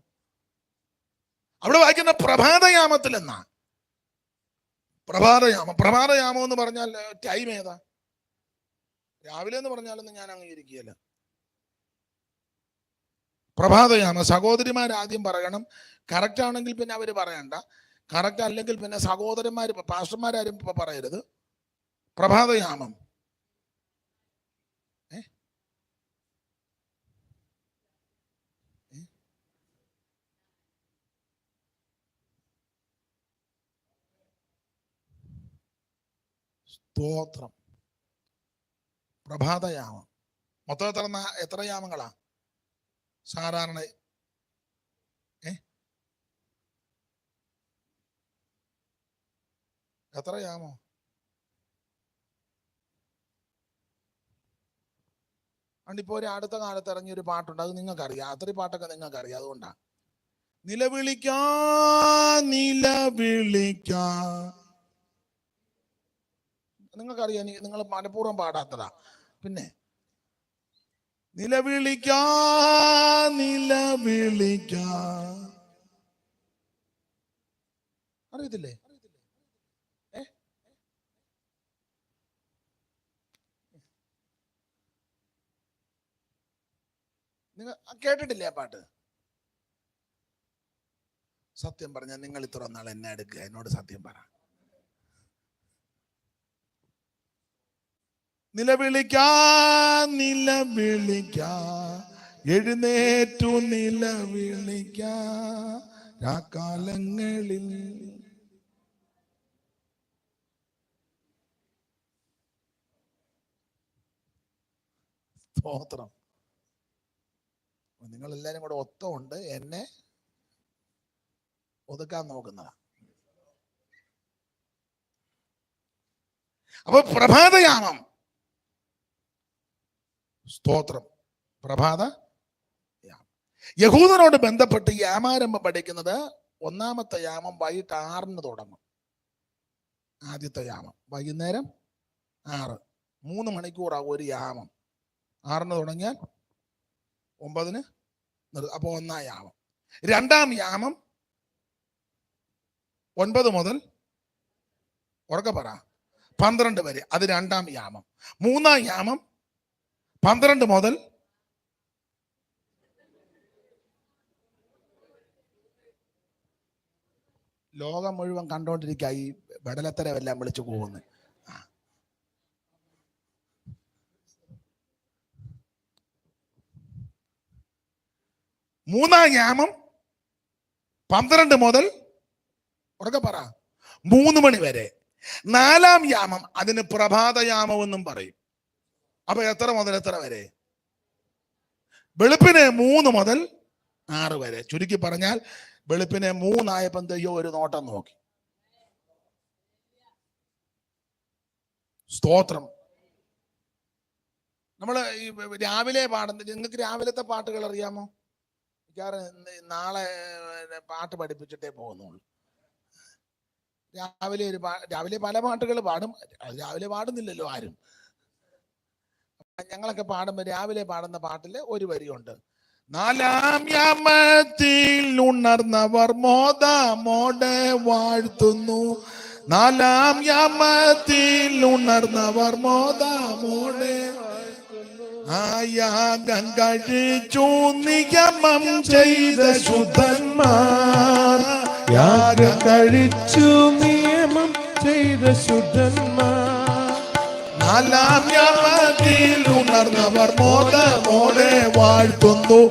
അവിടെ വായിക്കുന്ന പ്രഭാതയാമത്തിൽ എന്നാ. പ്രഭാതയാമം എന്ന് പറഞ്ഞാൽ ടൈം ഏതാ? രാവിലെ എന്ന് പറഞ്ഞാലൊന്നും ഞാൻ അംഗീകരിക്കുകയല്ല. പ്രഭാതയാമം. സഹോദരിമാർ ആദ്യം പറയണം. കറക്റ്റ് ആണെങ്കിൽ പിന്നെ അവർ പറയണ്ട. കറക്റ്റ് അല്ലെങ്കിൽ പിന്നെ സഹോദരന്മാർ, പാസ്റ്റർമാരും ഇപ്പൊ പറയരുത്. പ്രഭാതയാമം. സ്തോത്രം. പ്രഭാതയാമം. മൊത്തം എത്ര യാമങ്ങളാ സാധാരണ? എത്ര യാമോ? അതുകൊണ്ടിപ്പോ ഒരു അടുത്ത കാലത്ത് ഇറങ്ങിയൊരു പാട്ടുണ്ട്, അത് നിങ്ങൾക്കറിയാം. അത്രയും പാട്ടൊക്കെ നിങ്ങൾക്കറിയാം. അതുകൊണ്ടാണ് നിലവിളിക്കാ നിലവിളിക്കാ. നിങ്ങൾക്കറിയാം, നിങ്ങൾ മനഃപൂർവ്വം പാടാത്തതാ. പിന്നെ നിലവിളിക്കാ നിലവിളിക്കാ, അറിയത്തില്ലേ? നിങ്ങൾ കേട്ടിട്ടില്ലേ ആ പാട്ട്? സത്യം പറഞ്ഞാൽ നിങ്ങൾ ഇത്ര നാൾ എന്നെ എടുക്കുക, എന്നോട് സത്യം പറ. നിലവിളിക്കാ നിലവിളിക്കാ, എഴുന്നേറ്റു നിലവിളിക്കാ രാക്കാലങ്ങളിൽ. സ്തോത്രം. നിങ്ങൾ എല്ലാരും കൂടെ ഒത്തമുണ്ട് എന്നെ ഒതുക്കാൻ നോക്കുന്നതാ. അപ്പൊ പ്രഭാതയാമം. സ്തോത്രം. പ്രഭാത യാമം. യഹൂദനോട് ബന്ധപ്പെട്ട് യാമാരംഭം പഠിക്കുന്നത് ഒന്നാമത്തെ യാമം വൈകിട്ട് 6 തുടങ്ങും. ആദ്യത്തെ യാമം വൈകുന്നേരം 6, 3 മണിക്കൂറാകും ഒരു യാമം. 6 തുടങ്ങിയാൽ 9 അപ്പൊ 1-ാം യാമം. 2-ാം യാമം 9 മുതൽ ഉറക്കെ പറ 12 വരെ, അത് 2-ാം യാമം. 3-ാം യാമം 12 മുതൽ ലോകം മുഴുവൻ കണ്ടോണ്ടിരിക്കുക ഈ ബടലത്തരമെല്ലാം വിളിച്ചു പോകുന്നത്. 3-ാം യാമം 12 മുതൽ ഉറക്കെ പറ 3 മണി വരെ. 4-ാം യാമം അതിന് പ്രഭാതയാമം എന്നും പറയും. അപ്പൊ എത്ര മുതൽ എത്ര വരെ? വെളുപ്പിന് 3 മുതൽ 6 വരെ. ചുരുക്കി പറഞ്ഞാൽ വെളുപ്പിനെ 3 ആയപ്പം ദൈവം ഒരു നോട്ടം നോക്കി. സ്തോത്രം. നമ്മള് ഈ രാവിലെ പാടുന്ന, നിങ്ങൾക്ക് രാവിലത്തെ പാട്ടുകൾ അറിയാമോ? നാളെ പാട്ട് പഠിപ്പിച്ചിട്ടേ പോകുന്നുള്ളൂ. രാവിലെ പല പാട്ടുകൾ പാടും. രാവിലെ പാടുന്നില്ലല്ലോ ആരും. ഞങ്ങളൊക്കെ പാടുമ്പോ രാവിലെ പാടുന്ന പാട്ടില് ഒരു വരിയുണ്ട്. 4-ാം യാമത്തിൽ ഉണർന്നവർ മോദമോടെ വാഴ്ത്തുന്നു. 4-ാം യാമത്തിൽ ഉണർന്നവർ മോദമോടെ യാഗം കഴിച്ചു നിയമം ചെയ്ത ശുദ്ധന്മാർ. യാഗം കഴിച്ചു നിയമം ചെയ്ത ശുദ്ധന്മാർ. 4-ാം യാമത്തിൽ ഉണർന്നവർ മോദമോടെ വാഴ്ത്തുന്നു.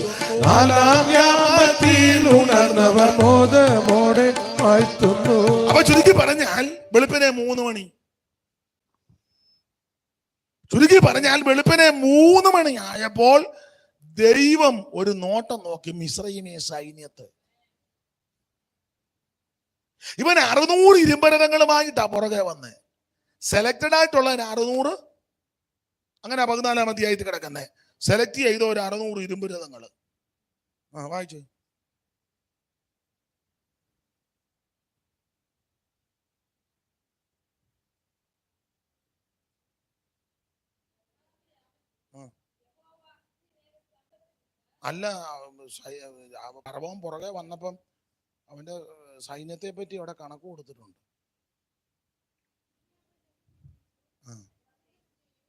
4-ാം യാമത്തിൽ ഉണർന്നവർ മോദമോടെ വാഴ്ത്തുന്നു. അപ്പൊ ചുരുക്കി പറഞ്ഞാൽ വെളുപ്പിനെ 3 മണി. ചുരുക്കി പറഞ്ഞാൽ വെളുപ്പിനെ 3 മണി ആയപ്പോൾ ദൈവം ഒരു നോട്ടം നോക്കി മിസ്രയീമിയ സൈന്യത്തെ. ഇവൻ 600 ഇരുമ്പരഥങ്ങളുമായിട്ടാ പുറകെ വന്ന്. സെലക്റ്റഡ് ആയിട്ടുള്ള 600, അങ്ങനെ 14-ാം അധ്യായത്തിൽ കിടക്കുന്നേ. സെലക്ട് ചെയ്ത ഒരു 600 ഇരുമ്പ് രഥങ്ങൾ. വായിച്ചു. അല്ല, ഫറവോൻ പുറകെ വന്നപ്പം അവന്റെ സൈന്യത്തെ പറ്റി അവിടെ കണക്ക് കൊടുത്തിട്ടുണ്ട്.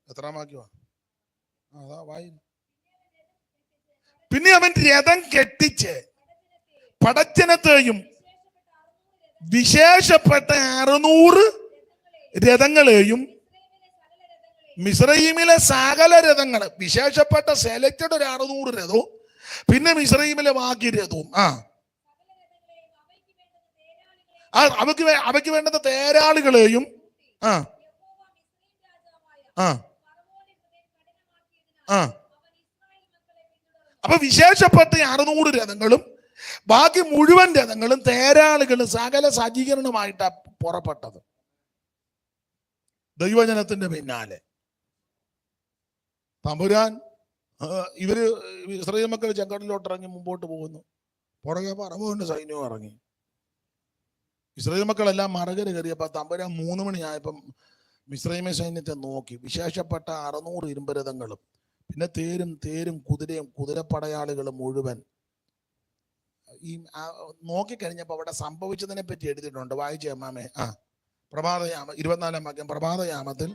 എത്രാം വാക്യമാ? അതാ വായി. പിന്നെ അവൻ രഥം കെട്ടിച്ച് പടജ്ജനത്തെയും വിശേഷപ്പെട്ട 600 രഥങ്ങളെയും മിസ്രയീമിലെ സകല രഥങ്ങള്, വിശേഷപ്പെട്ട സെലക്റ്റഡ് ഒരു 600 രഥവും പിന്നെ മിസ്രയീമിലെ ബാക്കി രഥവും അവയ്ക്ക് വേണ്ടത് തേരാളികളെയും അപ്പൊ വിശേഷപ്പെട്ട 600 രഥങ്ങളും ബാക്കി മുഴുവൻ രഥങ്ങളും തേരാളികളും സകല സജ്ജീകരണമായിട്ടാ പുറപ്പെട്ടത്. ദൈവജനത്തിന്റെ പിന്നാലെ തമ്പുരാൻ ഇവര് ഇസ്രായേൽ മക്കൾ ചെങ്കടലിലോട്ട് ഇറങ്ങി മുമ്പോട്ട് പോകുന്നു. പുറകെ പറവോന്റെ സൈന്യവും ഇറങ്ങി. ഇസ്രായേൽ മക്കളെല്ലാം മറകര കയറിയപ്പോ തമ്പുരാൻ 3 മണിയായപ്പം മിസ്രൈമ സൈന്യത്തെ നോക്കി. വിശേഷപ്പെട്ട 600 ഇരുമ്പരഥങ്ങളും പിന്നെ തേരും കുതിരയും കുതിരപ്പടയാളികളും മുഴുവൻ ഈ നോക്കിക്കഴിഞ്ഞപ്പോ അവിടെ സംഭവിച്ചതിനെ പറ്റി എഴുതിയിട്ടുണ്ട്. വായിച്ചേ അമ്മാമേ. പ്രഭാതയാമ 24-ാം വാക്യം. പ്രഭാതയാമത്തിൽ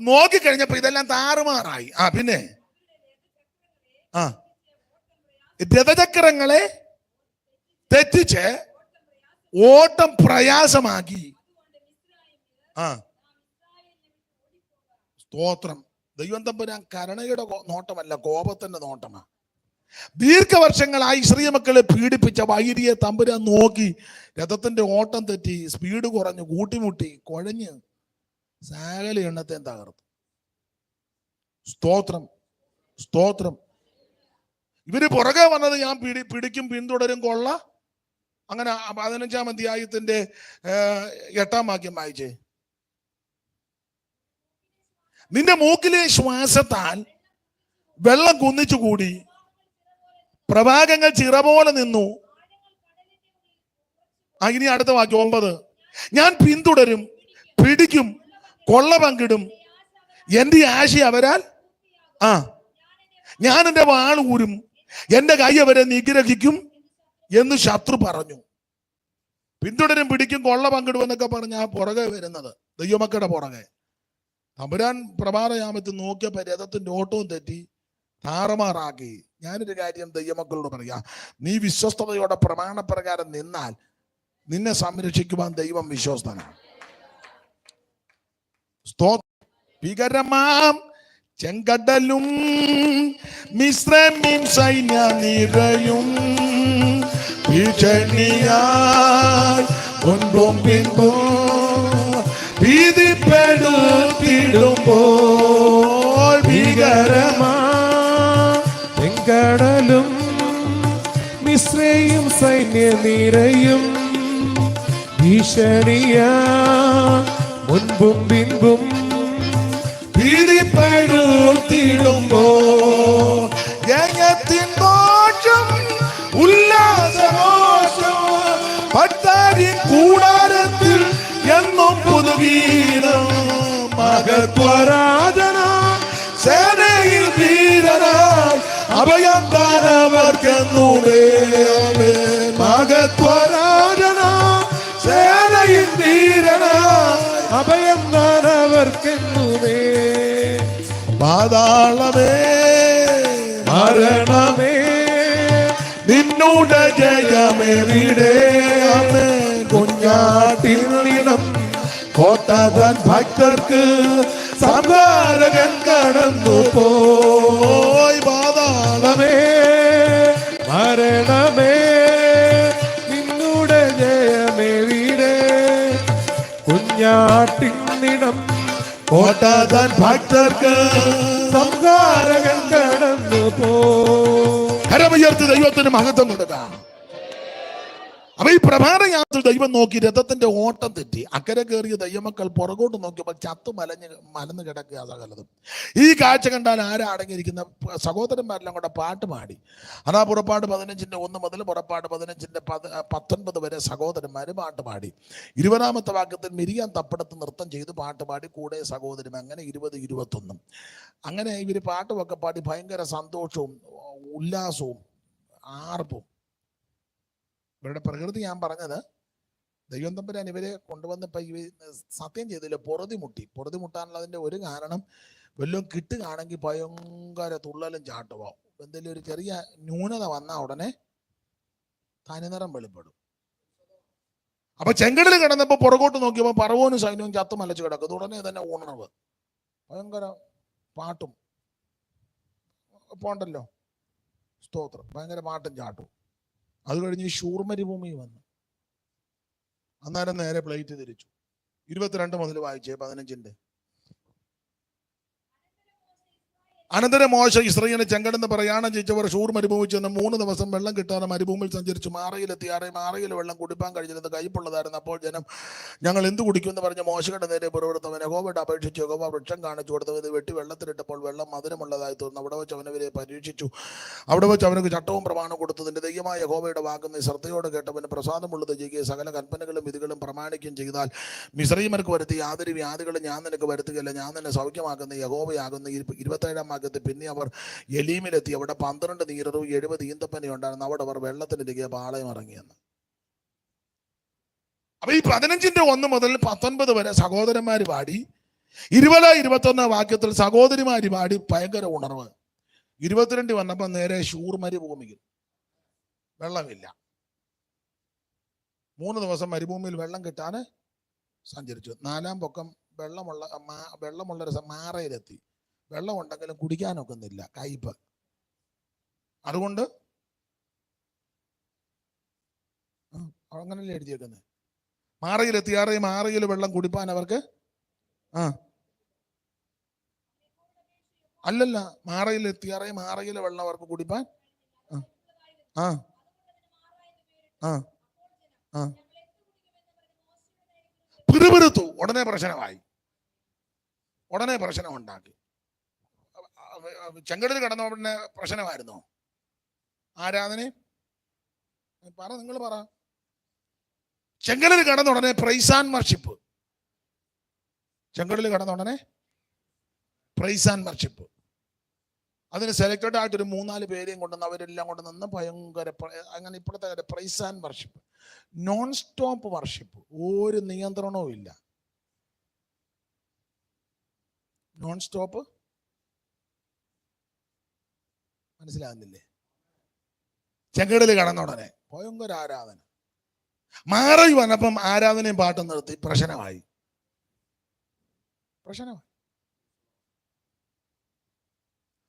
നോക്കിക്കഴിഞ്ഞപ്പോ ഇതെല്ലാം താറുമാറായി. പിന്നെ രഥചക്രങ്ങളെ തെറ്റിച്ച് ഓട്ടം പ്രയാസമാക്കി. സ്തോത്രം. ദൈവം തമ്പുരാൻ കരുണയുടെ നോട്ടമല്ല, കോപത്തിന്റെ നോട്ടമാണ്. ദീർഘവർഷങ്ങളായി ഇസ്രായേൽ മക്കളെ പീഡിപ്പിച്ച വൈരിയെ തമ്പുരാൻ നോക്കി രഥത്തിന്റെ ഓട്ടം തെറ്റി, സ്പീഡ് കുറഞ്ഞു, കൂട്ടിമുട്ടി, കുഴഞ്ഞ് സകല എണ്ണത്തെയും തകർത്തു. സ്തോത്രം, സ്തോത്രം. ഇവര് പുറകെ വന്നത് ഞാൻ പിടിക്കും, പിന്തുടരും, കൊള്ള. അങ്ങനെ 15-ാം അധ്യായത്തിന്റെ 8-ാം വാക്യം വായിച്ചേ. നിന്റെ മൂക്കിലെ ശ്വാസത്താൽ വെള്ളം കുന്നിച്ചുകൂടി, പ്രവാഹങ്ങൾ ചിറ പോലെ നിന്നു. ഇനി അടുത്ത വാക്യം 9. ഞാൻ പിന്തുടരും, പിടിക്കും, കൊള്ള പങ്കിടും, എന്റെ ആശ അവരാൽ ഞാൻ എന്റെ വാൾ ഊരും, എന്റെ കൈ അവരെ നിഗ്രഹിക്കും എന്ന് ശത്രു പറഞ്ഞു. പിന്തുടരും, പിടിക്കും, കൊള്ള പങ്കിടും എന്നൊക്കെ പറഞ്ഞ പുറകെ വരുന്നത് ദൈവമക്കളുടെ പുറകെ. തമ്പുരാൻ പ്രഭാതയാമത്തിൽ നോക്കിയപ്പോ രഥത്തിന്റെ ഓട്ടവും തെറ്റി താറുമാറാക്കി. ഞാനൊരു കാര്യം ദൈവമക്കളോട് പറയാം, നീ വിശ്വസ്തയോടെ പ്രമാണപ്രകാരം നിന്നാൽ നിന്നെ സംരക്ഷിക്കുവാൻ ദൈവം വിശ്വസ്തനാണ്. ഭീകരമാം ചെങ്കടലും മിസ്രയീം സൈന്യ നിരയും ഭീഷണിയാൽ മുൻപും പിൻപും ഭീതിപ്പെടുത്തിടുമ്പോൾ ഭീകരമാ ചെങ്കടലും മിസ്രയീം സൈന്യ നിരയും ഭീഷണിയാ മുൻപും പിൻപും ഭീതിപ്പെടുത്തിടുമ്പോ ദോഷം ഉല്ലാസമോഷം ഭക്തരിൻ കൂടാരത്തിൽ എന്നും പുതുഗീതം മഹത്വരാധന സേനയിൽ ധീരനായി അഭയം താനവർക്കെന്നൂടെ. മഹത്വരാധന സേനയിൽ ധീരനായി അഭയം താനവർക്കെന്നൂടെ. പാതാളമേ മരണമേ നിന്നുടെ ജയമെവിടെ. കുഞ്ഞാട്ടിനിടം കോട്ടതൻ ഭക്തർക്ക് സംഹാരകൻ കടന്നു പോയി. പാതാളമേ മരണമേ നിന്നുടെ ജയമെവിടെ. കുഞ്ഞാട്ടിനിടം കോട്ടതൻ ഭക്തർക്ക് സംഹാരകൻ കടന്നു പോ. കരമുയർത്തി ദൈവത്തിന് മഹത്വം കൊടുക്കാം. അപ്പൊ ഈ പ്രഭാതയാത്ര ദൈവം നോക്കി രഥത്തിന്റെ ഓട്ടം തെറ്റി. അക്കരെ കയറിയ ദൈവമക്കൾ പുറകോട്ട് നോക്കിയപ്പോൾ ചത്തു മലന്ന് കിടക്കുക സകലതും. ഈ കാഴ്ച കണ്ടാൽ ആരാ അടങ്ങിയിരിക്കുന്ന സഹോദരന്മാരെല്ലാം കൂടെ പാട്ട് പാടി. അതാ പുറപ്പാട് 15-ന്റെ 1 മുതൽ പുറപ്പാട് 15-ന്റെ 19 വരെ സഹോദരന്മാര് പാട്ട് പാടി. 20-ാമത്തെ വാക്യത്തിൽ മിരിയാം തപ്പടത്ത് നൃത്തം ചെയ്ത് പാട്ട് പാടി, കൂടെ സഹോദരൻ. അങ്ങനെ 20, 21. അങ്ങനെ ഇവര് പാട്ടുമൊക്കെ പാടി ഭയങ്കര സന്തോഷവും ഉല്ലാസവും ആർപ്പും. ഇവരുടെ പ്രകൃതി ഞാൻ പറഞ്ഞത് ദൈവം തമ്പുരാൻ ഇവരെ കൊണ്ടുവന്നപ്പോ സത്യം ചെയ്തില്ല, പൊറുതി മുട്ടാനുള്ളതിന്റെ ഒരു കാരണം വല്ലതും കിട്ടുകയാണെങ്കിൽ ഭയങ്കര തുള്ളലും ചാട്ടുമാവും. എന്തെങ്കിലും ഒരു ചെറിയ ന്യൂനത വന്നാൽ ഉടനെ തനിനിറം വെളിപ്പെടും. അപ്പൊ ചെങ്കടൽ കിടന്നപ്പോ പുറകോട്ട് നോക്കിയപ്പോ പറവോനും സൈന്യവും ചത്തു മലച്ചു കിടക്കും. ഉടനെ തന്നെ ഉണർവ്, ഭയങ്കര പാട്ടും പോണ്ടല്ലോ, സ്തോത്രം, ഭയങ്കര പാട്ടും ചാട്ടും. അത് കഴിഞ്ഞ് ഈ ശൂർ മരുഭൂമി വന്നു. അന്നേരം നേരെ പ്ലേറ്റ് തിരിച്ചു. 22 മുതൽ വായിച്ചേ, 15. അനന്തരം മോശ ഇസ്രായേലിനെ ചെങ്കടന്ന് പ്രയാണം ചെയ്തവർ ശൂർ മരുഭൂമി ചെന്ന് 3 ദിവസം വെള്ളം കിട്ടാതെ മരുഭൂമിയിൽ സഞ്ചരിച്ചു. മാറയിലെത്തി. മാറയിൽ വെള്ളം കുടിപ്പാൻ കഴിഞ്ഞിരുന്നത് കയ്പുള്ളതായിരുന്നു. അപ്പോൾ ജനം, ഞങ്ങൾ എന്ത് കുടിക്കുമെന്ന് പറഞ്ഞ് മോശയുടെ നേരെ പുറപ്പെടുത്തവൻ യഹോവയോട് അപേക്ഷിച്ചു. യഹോവ വൃക്ഷം കാണിച്ചു കൊടുത്തു. ഇത് വെട്ടി വെള്ളത്തിലിട്ടപ്പോൾ വെള്ളം മധുരമുള്ളതായി തീർന്നു. അവിടെ വെച്ച് അവനവരെ പരീക്ഷിച്ചു. അവിടെ വെച്ച് അവനക്ക് ചട്ടവും പ്രമാണം കൊടുത്തതിന്റെ ദൈവമായ യഹോവയുടെ വാക്കുന്ന ശ്രദ്ധയോടെ കേട്ടവന് പ്രസാദമുള്ളത് ചെയ്യുകയും സകല കൽപ്പനകളും വിധികളും പ്രമാണിക്കുകയും ചെയ്താൽ മിസ്രയീമ്യർക്ക് വരുത്തി യാതൊരു വ്യാധികളും ഞാൻ നിനക്ക് വരുത്തുകയില്ല. ഞാൻ നിന്നെ സൗഖ്യമാക്കുന്ന യഹോവയാകുന്ന. 27 പിന്നെ അവർ എലീമിലെത്തി. അവിടെ 12 നീരറും 70 ഈന്തപ്പനി ഉണ്ടായിരുന്നു. അവിടെ അവർ വെള്ളത്തിനിരിക്കെ പാളയം ഇറങ്ങിയെന്ന്. അപ്പൊ ഈ 15-1 മുതൽ 19 വരെ സഹോദരന്മാര് പാടി. 20-21 വാക്യത്തിൽ സഹോദരിമാര് പാടി ഭയങ്കര ഉണർവ്. 22 വന്നപ്പോ നേരെ ശൂർ മരുഭൂമിയിൽ വെള്ളമില്ല. 3 ദിവസം മരുഭൂമിയിൽ വെള്ളം കിട്ടാന് സഞ്ചരിച്ചു. 4-ാം പൊക്കം വെള്ളമുള്ളൊരു മാറയിലെത്തി. വെള്ളം ഉണ്ടെങ്കിലും കുടിക്കാനൊക്കുന്നില്ല, കയ്പ്. അതുകൊണ്ട് അങ്ങനല്ലേ എഴുതിയേക്കുന്നത്. മാറയിലെത്തിയാറേ മാറയിൽ വെള്ളം കുടിപ്പാൻ അവർക്ക് അല്ലല്ല, മാറയിലെത്തിയാറേ മാറയിലെ വെള്ളം അവർക്ക് കുടിപ്പാൻ പിറുപിറുത്തു. ഉടനെ പ്രശ്നം ഉണ്ടാക്കി. ചെങ്കടൽ കടന്ന ഉടനെ പ്രശ്നമായിരുന്നോ ആരാധന? നിങ്ങൾ പറ. ചെങ്കടൽ കടന്ന ഉടനെ പ്രൈസ് ആൻഡ് വർഷിപ്പ്. ചെങ്കടൽ കടന്ന ഉടനെ പ്രൈസ് ആൻഡ് വർഷിപ്പ്. അതിന് സെലക്റ്റഡ് ആയിട്ടൊരു 3-4 പേരെയും കൊണ്ടുവന്ന് അവരെല്ലാം കൊണ്ട് നിന്ന് ഭയങ്കര അങ്ങനെ ഇപ്പോഴത്തെ praise and worship, non stop worship, ഒരു നിയന്ത്രണവും ഇല്ല. നോൺ സ്റ്റോപ്പ്, മനസ്സിലാകുന്നില്ലേ? ചെങ്കടൽ കടന്ന ഉടനെ ഭയങ്കര ആരാധന. മാറി വന്നപ്പം ആരാധനയും പാട്ടും നിർത്തി. പ്രശ്നമായി.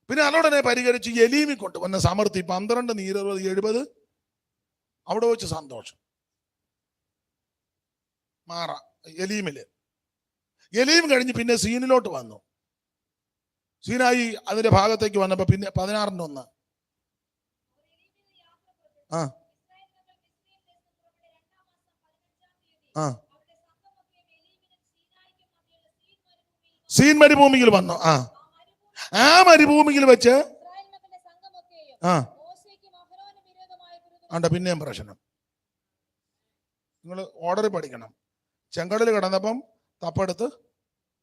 പിന്നെ അതോടനെ പരിഹരിച്ച് എലീമി കൊണ്ടുവന്ന സമൃദ്ധി. 12 നീരറും 70 അവിടെ വെച്ച് സന്തോഷം. എലീം കഴിഞ്ഞ് പിന്നെ സീനിലോട്ട് വന്നു. സീനായി അതിന്റെ ഭാഗത്തേക്ക് വന്നപ്പോ പിന്നെ 16-1 സീൻ മരുഭൂമിയിൽ വന്നു. ആ മരുഭൂമിയിൽ വെച്ച് പിന്നെയും പ്രശ്നം. നിങ്ങൾ ഓർഡർ പഠിക്കണം. ചെങ്കടൽ കിടന്നപ്പം തപ്പെടുത്ത്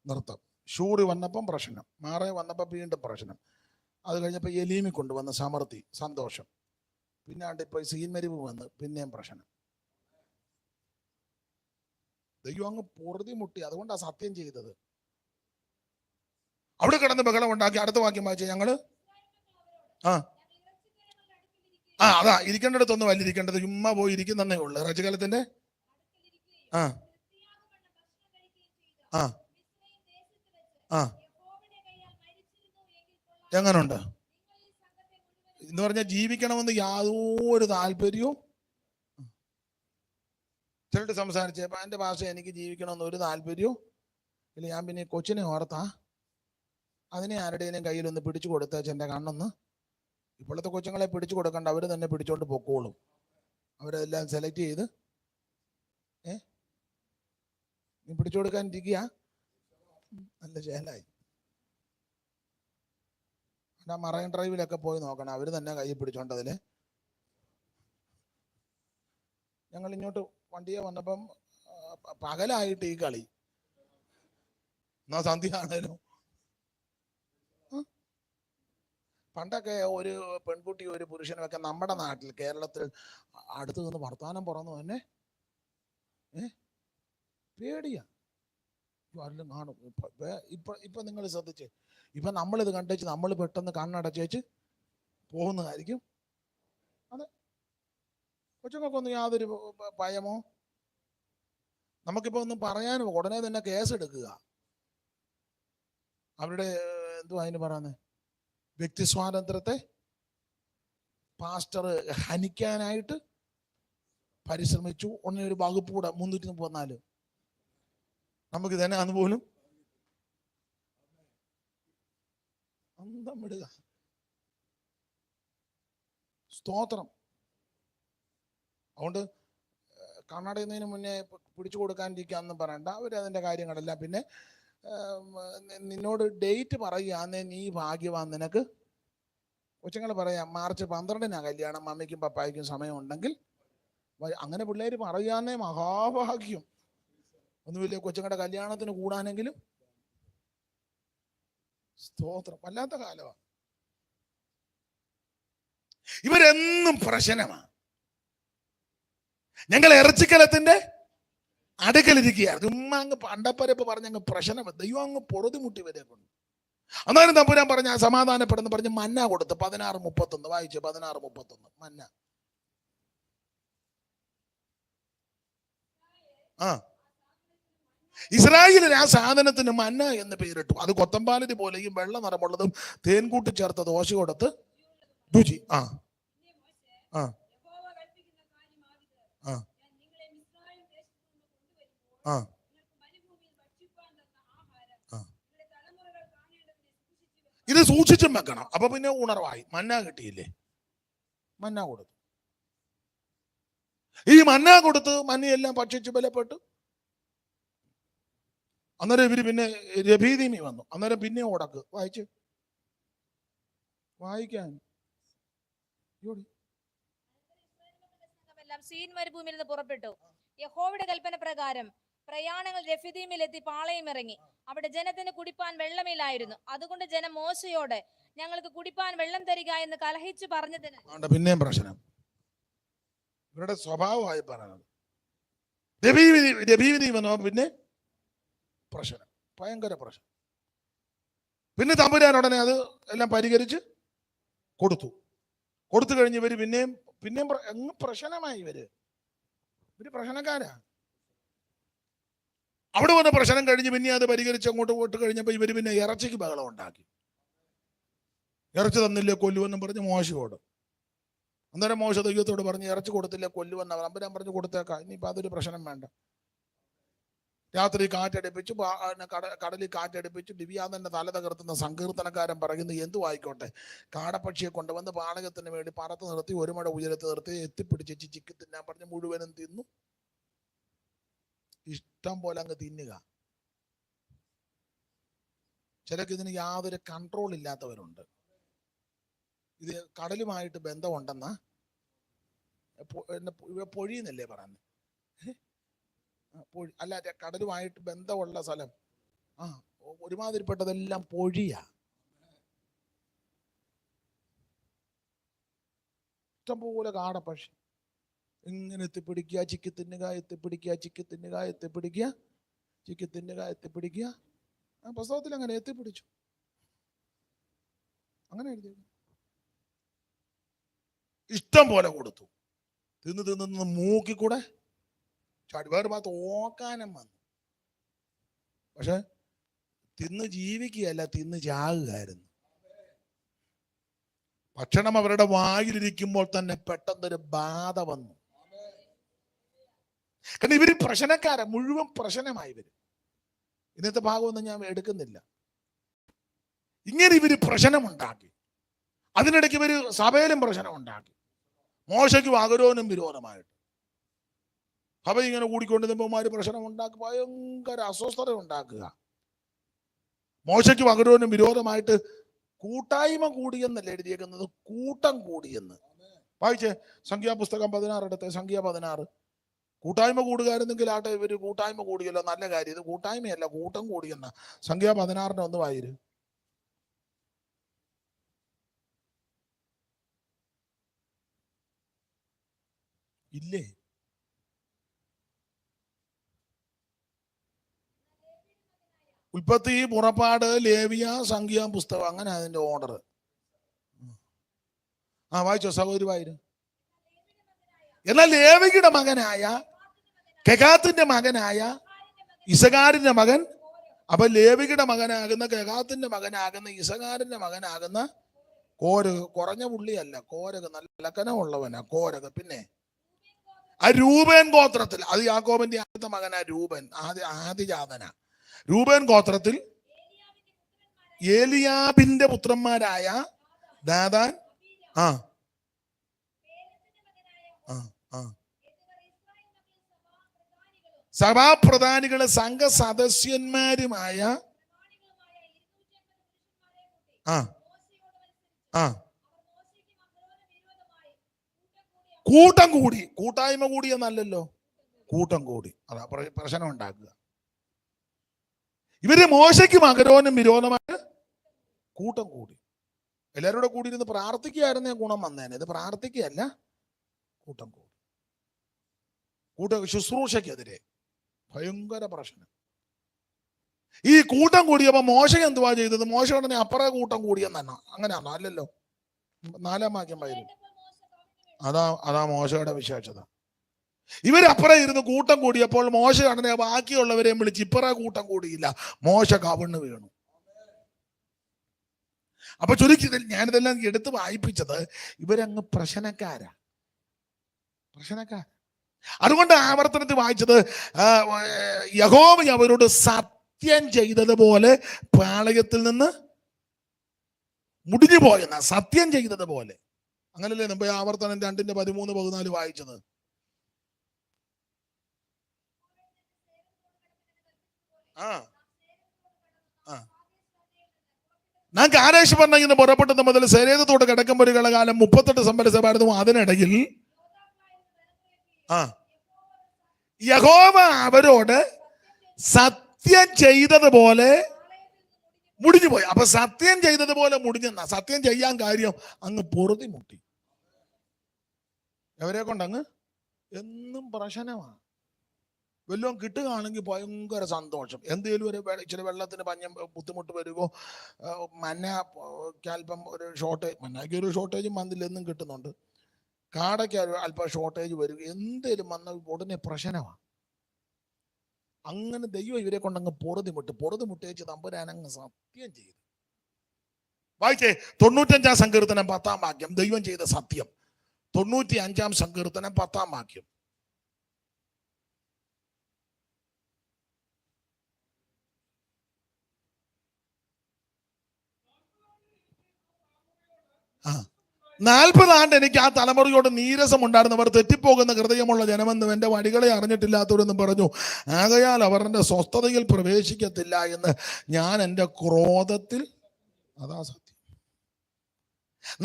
നിർത്തം. ഷൂറി വന്നപ്പം പ്രശ്നം. മാറ വന്നപ്പോൾ വീണ്ടും പ്രശ്നം. അത് കഴിഞ്ഞപ്പോൾ എലീമി കൊണ്ടുവന്ന സമൃദ്ധി, സന്തോഷം. പിന്നെ ഇപ്പൊ സീൻ മരുഭൂമി വന്ന് പിന്നെയും പ്രശ്നം. ദൈവം അങ്ങ് പൊറുതി മുട്ടി. അതുകൊണ്ടാണ് സത്യം ചെയ്തത്. അവിടെ കിടന്ന് ബഹളം ഉണ്ടാക്കി. അടുത്ത വാക്യം വായിച്ച ഞങ്ങള് അതാ ഇരിക്കേണ്ടിടത്തൊന്നും അല്ല ഇരിക്കേണ്ടത്. ചുമ്മാ പോയി ഇരിക്കുന്നേ ഉള്ളു. റജകാലത്തിന്റെ എങ്ങനുണ്ട് എന്ന് പറഞ്ഞാൽ ജീവിക്കണമെന്ന് യാതൊരു താല്പര്യവും. ചിലട്ട് സംസാരിച്ചപ്പോ എൻ്റെ ഭാഷ എനിക്ക് ജീവിക്കണമെന്ന് ഒരു താല്പര്യവും ഇല്ല. ഞാൻ പിന്നെ കൊച്ചിനെ ഓർത്താ അതിനെ ആരുടെയും കയ്യിലൊന്ന് പിടിച്ചു കൊടുത്തേച്ച് എൻ്റെ കണ്ണൊന്ന്. ഇപ്പോഴത്തെ കൊച്ചുങ്ങളെ പിടിച്ചു കൊടുക്കണ്ട, അവർ തന്നെ പിടിച്ചോണ്ട് പൊക്കോളും. അവരെല്ലാം സെലക്ട് ചെയ്ത് നീ പിടിച്ചു കൊടുക്കാൻ ഇരിക്കുക. നല്ല ശേലായി. മറൈൻ ഡ്രൈവിലൊക്കെ പോയി നോക്കണം, അവർ തന്നെ കൈ പിടിച്ചോണ്ടതില്. ഞങ്ങൾ ഇങ്ങോട്ട് വണ്ടിയെ വന്നപ്പം പകലായിട്ട് ഈ കളി. എന്നാ സന്ധ്യ ആണേലും പണ്ടൊക്കെ ഒരു പെൺകുട്ടി ഒരു പുരുഷനുമൊക്കെ നമ്മുടെ നാട്ടിൽ കേരളത്തിൽ അടുത്ത് നിന്ന് വർത്താനം പുറന്നു തന്നെ പേടിയാ. ആരെങ്കിലും കാണും. ഇപ്പൊ നിങ്ങൾ ശ്രദ്ധിച്ചേ, ഇപ്പൊ നമ്മളിത് കണ്ടേച്ച് നമ്മൾ പെട്ടെന്ന് കണ്ണടച്ചേച്ച് പോകുന്നതായിരിക്കും. അതെ, കൊച്ചുങ്ങൾക്കൊന്നും യാതൊരു ഭയമോ. നമുക്കിപ്പോ ഒന്നും പറയാനും ഉടനെ തന്നെ കേസെടുക്കുക. അവരുടെ എന്തുവാ അതിന് പറയുന്നത്, വ്യക്തി സ്വാതന്ത്ര്യത്തെ പാസ്റ്റർ ഹനിക്കാനായിട്ട് പരിശ്രമിച്ചു. ഉടനെ ഒരു വകുപ്പ് കൂടെ 334 നമുക്ക് തന്നെ അന്ന് പോലും അന്തം വിടുക. സ്തോത്രം. അതുകൊണ്ട് കണ്ണടയുന്നതിന് മുന്നേ പിടിച്ചു കൊടുക്കാണ്ടിരിക്കാന്ന് പറയണ്ട. അവരതിൻ്റെ കാര്യങ്ങളല്ല. പിന്നെ നിന്നോട് ഡേറ്റ് പറയുകയാന്നേ നീ ഭാഗ്യവാൻ. നിനക്ക് കൊച്ചുങ്ങൾ പറയാം മാർച്ച് 12 കല്യാണം, മമ്മിക്കും പപ്പായ്ക്കും സമയമുണ്ടെങ്കിൽ. അങ്ങനെ പിള്ളേർ പറയാന്നേ മഹാഭാഗ്യം. ഒന്നുമില്ല, കൊച്ചുങ്ങളുടെ കല്യാണത്തിന് കൂടാനെങ്കിലും. സ്തോത്രം. വല്ലാത്ത കാലമാണ്. ഇവരെന്നും പ്രശ്നമാണ്. ഞങ്ങൾ ഇറച്ചിക്കലത്തിന്റെ അടുക്കലിരിക്കുകയായിരുന്നു. ഉമ്മ അങ്ങ് പണ്ടപ്പരപ്പ് പറഞ്ഞങ്ങ് പ്രശ്നം. ദൈവം അങ്ങ് പൊറുതിമുട്ടി വരെ കൊണ്ട്. അന്നേരം തമ്പുരാൻ പറഞ്ഞ സമാധാനപ്പെടുന്നു പറഞ്ഞ് മന്ന കൊടുത്ത് 16:31 വായിച്ചു. 16:31 മന്ന. ഇസ്രായേലിൽ ആ സാധനത്തിന് മന്ന എന്ന് പേരിട്ടു. അത് കൊത്തമ്പാലരി പോലെയും വെള്ള നിറമുള്ളതും തേൻ കൂട്ടി ചേർത്ത ദോശ കൊടുത്ത് രുചി. ആ ആ ആ ആ ഇത് സൂക്ഷിച്ചും വെക്കണം. അപ്പൊ പിന്നെ ഉണർവായി. മന്ന കിട്ടിയില്ലേ, മന്ന കൊടുത്തു. ഈ മന്ന കൊടുത്ത് മന്നയെല്ലാം ഭക്ഷിച്ച് ബലപ്പെട്ടു. അന്നേരം ഇവര് പിന്നെ രഭീതിമി വന്നു. അന്നേരം പിന്നെ ഉടക്ക് വായിച്ച് വായിക്കാൻ സീൻ മരുഭൂമിയിൽ നിന്ന് പുറപ്പെട്ടു. യഹോവയുടെ കൽപ്പന പ്രകാരം പ്രയാണങ്ങൾ രഫീദീമിലെത്തി പാളയം ഇറങ്ങി. അവിടെ ജനത്തിന് കുടിപ്പാൻ വെള്ളമില്ലായിരുന്നു. അതുകൊണ്ട് ജനം മോശയോട് ഞങ്ങൾക്ക് കുടിപ്പാൻ വെള്ളം തരിക എന്ന് കലഹിച്ചു പറഞ്ഞതിന് പിന്നെയും പ്രശ്നം. ഇവരുടെ സ്വഭാവമായി പറയുന്നത് രഭീതി വന്നോ പിന്നെ പ്രശ്നം, ഭയങ്കര പ്രശ്നം. പിന്നെ തമ്പുരാൻ ഉടനെ അത് എല്ലാം പരിഹരിച്ച് കൊടുത്തു. കൊടുത്തു കഴിഞ്ഞ് ഇവര് പിന്നെയും പ്രശ്നമായി. ഇവര് പ്രശ്നക്കാരാ. അവിടെ വന്ന പ്രശ്നം കഴിഞ്ഞ് പിന്നെ അത് പരിഹരിച്ച് അങ്ങോട്ട് പോയിട്ട് കഴിഞ്ഞപ്പോൾ ഇവര് പിന്നെ ഇറച്ചിക്ക് ബഹളം ഉണ്ടാക്കി. ഇറച്ചി തന്നില്ലേ കൊല്ലുവെന്നും പറഞ്ഞ് മോശയോട്. അന്നേരം മോശ ദൈവത്തോട് പറഞ്ഞ് ഇറച്ചി കൊടുത്തില്ല കൊല്ലുവെന്ന്. അമ്പരാൻ പറഞ്ഞു കൊടുത്തേക്കാം, ഇനിയിപ്പോൾ അതൊരു പ്രശ്നം വേണ്ട. രാത്രി കാറ്റടിപ്പിച്ചു, കടലിൽ കാറ്റടിപ്പിച്ചു. ദിവ്യാതന്റെ തല തകർത്തുന്ന സങ്കീർത്തനക്കാരൻ പറയുന്നത് എന്തു ആയിക്കോട്ടെ, കാടപ്പക്ഷിയെ കൊണ്ടുവന്ന് പാളകത്തിന് വേണ്ടി പറത്ത് നിർത്തി, ഒരു മട ഉയരത്ത് നിർത്തി, എത്തിപ്പിടിച്ച് ചിക്കി തിന്നാൻ പറഞ്ഞ് മുഴുവനും തിന്നു. ഇഷ്ടം പോലെ അങ്ങ് തിന്നുക. ചിലക്ക് ഇതിന് യാതൊരു കൺട്രോൾ ഇല്ലാത്തവരുണ്ട്. ഇത് കടലുമായിട്ട് ബന്ധമുണ്ടെന്ന പൊഴിയെന്നല്ലേ പറയുന്നത്. അല്ല, കടലുമായിട്ട് ബന്ധമുള്ള സ്ഥലം. ഒരുമാതിരിപ്പെട്ടതെല്ലാം പൊഴിയാ. ഇഷ്ടംപോലെ കാടപ്പക്ഷി ഇങ്ങനെ എത്തിപ്പിടിക്കുക, ചിക്കി തിന്നുക, എത്തിപ്പിടിക്കുക, ചിക്കി തിന്നുക, എത്തിപ്പിടിക്കുക, ചിക്കി തിന്നുക, എത്തിപ്പിടിക്കുക. ആ പുസ്തകത്തിൽ അങ്ങനെ എത്തിപ്പിടിച്ചു. അങ്ങനെ എഴുതി. ഇഷ്ടം പോലെ കൊടുത്തു. തിന്ന് തിന്ന് മൂക്കിക്കൂടെ ചാടി. വേറെ ഭാഗത്ത് ഓക്കാനം വന്നു. പക്ഷെ തിന്ന് ജീവിക്കുകയല്ല, തിന്ന് ചാകുകയായിരുന്നു. ഭക്ഷണം അവരുടെ വായിലിരിക്കുമ്പോൾ തന്നെ പെട്ടെന്നൊരു ബാധ വന്നു. കാരണം ഇവര് പ്രശ്നക്കാരാ, മുഴുവൻ പ്രശ്നമായി വരും. ഇന്നത്തെ ഭാഗമൊന്നും ഞാൻ എടുക്കുന്നില്ല. ഇങ്ങനെ ഇവര് പ്രശ്നമുണ്ടാക്കി. അതിനിടയ്ക്ക് ഇവര് സഭയിലും പ്രശ്നമുണ്ടാക്കി. മോശയ്ക്കും അഹരോനും വിരോധമായിട്ട് സഭ ഇങ്ങനെ കൂടിക്കൊണ്ട് നിന്നമാര് പ്രശ്നം ഉണ്ടാക്കി, ഭയങ്കര അസ്വസ്ഥത ഉണ്ടാക്കുക. മോശയ്ക്കും അഹരോനും വിരോധമായിട്ട് കൂട്ടായ്മ കൂടിയെന്നല്ല എഴുതിയേക്കുന്നത്, കൂട്ടം കൂടിയെന്ന്. വായിച്ചേ സംഖ്യാപുസ്തകം 16 എടുത്ത്. സംഖ്യ 16. കൂട്ടായ്മ കൂടുകയായിരുന്നെങ്കിൽ ആട്ടെ, ഇവര് കൂട്ടായ്മ കൂടിയല്ലോ, നല്ല കാര്യം. ഇത് കൂട്ടായ്മയല്ല, കൂട്ടം കൂടിയെന്ന. സംഖ്യ 16 ഒന്ന് വായിര്. ഇല്ലേ? ഉൽപ്പത്തി, പുറപ്പാട്, ലേവിയ, സംഖ്യ, പുസ്തകം, അങ്ങനെ അതിന്റെ ഓർഡർ. വായിച്ചോ സഹോദരി വായിര്. എന്നാൽ ലേവിയുടെ മകനായ കെഹാത്തിന്റെ മകനായ ഇസഖാരിന്റെ മകൻ, അപ്പൊ ലേവിയുടെ മകനാകുന്ന കെഹാത്തിന്റെ മകനാകുന്ന ഇസഖാരിന്റെ മകനാകുന്ന കോരക്, കുറഞ്ഞ പുള്ളിയല്ല, കോരക് നല്ല കനമുള്ളവനാ കോരക്. പിന്നെ ആ രൂപേൻ ഗോത്രത്തിൽ, അത് യാക്കോബിന്റെ ആദ്യത്തെ മകനാ രൂപൻ, ആദിജാതന. രൂപേൻ ഗോത്രത്തിൽ ഏലിയാബിന്റെ പുത്രന്മാരായ ദാദാൻ, സഭാപ്രധാനികള് സംഘ സദസ്യന്മാരുമായ കൂട്ടം കൂടി, കൂട്ടായ്മ കൂടി എന്നല്ലല്ലോ, കൂട്ടം കൂടി. അതാ പ്രശ്നം ഉണ്ടാക്കുക. ഇവര് മോശയ്ക്കും അഹരോനും വിരോധമായിട്ട് കൂട്ടം കൂടി. എല്ലാവരും കൂടെ കൂടി ഇരുന്ന് പ്രാർത്ഥിക്കുകയായിരുന്നേ ഗുണം വന്നേനെ. ഇത് പ്രാർത്ഥിക്കുകയല്ല, കൂട്ടം കൂടി. ശുശ്രൂഷയ്ക്കെതിരെ ഭയങ്കര പ്രശ്നം. ഈ കൂട്ടം കൂടിയപ്പോ മോശ എന്തുവാ ചെയ്തത്? മോശ ഉടനെ അപ്പുറ കൂട്ടം കൂടിയെന്നാണോ? അങ്ങനെയാണോ? അല്ലല്ലോ. 4-ാം വാക്യം വായിക്കും. അതാ മോശയുടെ വിശേഷത. ഇവരപ്പുറം ഇരുന്ന് കൂട്ടം കൂടിയപ്പോൾ മോശ ഉടനെ ബാക്കിയുള്ളവരെയും വിളിച്ച് ഇപ്പറ കൂട്ടം കൂടിയില്ല, മോശ കവിണ്ണ് വീണു. അപ്പൊ ചുരുക്കി ഞാനിതെല്ലാം എടുത്ത് വായിപ്പിച്ചത് ഇവരങ്ങ് പ്രശ്നക്കാരാ. അതുകൊണ്ട് ആവർത്തനത്തിൽ വായിച്ചത് യഹോവ അവരോട് സത്യം ചെയ്തതുപോലെ പാളയത്തിൽ നിന്ന് മുടിഞ്ഞു പോയെന്ന, സത്യം ചെയ്തതുപോലെ. അങ്ങനല്ലേ നമ്മൾ ആവർത്തനം 2:13-14 വായിച്ചത്? ഞാൻ കാരേശ് പറഞ്ഞ പുറപ്പെട്ടത് മുതൽ സേരേതത്തോട് കിടക്കുമ്പോഴുള്ള കാലം 38 സംവത്സരമായിരുന്നു. അതിനിടയിൽ യഹോവ അവരോട് സത്യം ചെയ്തതുപോലെ മുടിഞ്ഞു പോയി. അപ്പൊ സത്യം ചെയ്തതുപോലെ മുടിഞ്ഞെന്ന, സത്യം ചെയ്യാൻ കാര്യം അങ്ങ് പൊറുതി മുട്ടി. എവരെ കൊണ്ടങ്ങ് എന്നും പ്രശ്നമാണ്. വല്ലതും കിട്ടുകയാണെങ്കിൽ ഭയങ്കര സന്തോഷം. എന്തെങ്കിലും ഒരു ഇച്ചിരി വെള്ളത്തിന് ബുദ്ധിമുട്ട് വരുമോ, മന്നയ്ക്കൽപ്പം ഒരു ഷോർട്ടേജ്, മന്നയ്ക്ക് ഒരു ഷോർട്ടേജും വന്നില്ല, എന്നും കിട്ടുന്നുണ്ട്. കാടയ്ക്ക് അല്പം ഷോർട്ടേജ് വരും, എന്തേലും വന്ന ഉടനെ പ്രശ്നമാണ്. അങ്ങനെ ദൈവം ഇവരെ കൊണ്ടങ്ങ് പൊറുതി മുട്ടേച്ച് തമ്പുരാനങ്ങ് സത്യം ചെയ്തു. വായിച്ചേ 95-ാം സങ്കീർത്തനം 10-ാം വാക്യം. ദൈവം ചെയ്ത സത്യം. 95-ാം സങ്കീർത്തനം 10-ാം വാക്യം. ആ 40 ആണ്ട് എനിക്ക് ആ തലമുറയോട് നീരസം ഉണ്ടായിരുന്നവർ തെറ്റിപ്പോകുന്ന ഹൃദയമുള്ള ജനമെന്നും എന്റെ വഴികളെ അറിഞ്ഞിട്ടില്ലാത്തവരെന്നും പറഞ്ഞു. ആകയാൽ അവർ എന്റെ സ്വസ്ഥതയിൽ പ്രവേശിക്കത്തില്ല എന്ന് ഞാൻ എന്റെ ക്രോധത്തിൽ. അതാ സത്യം.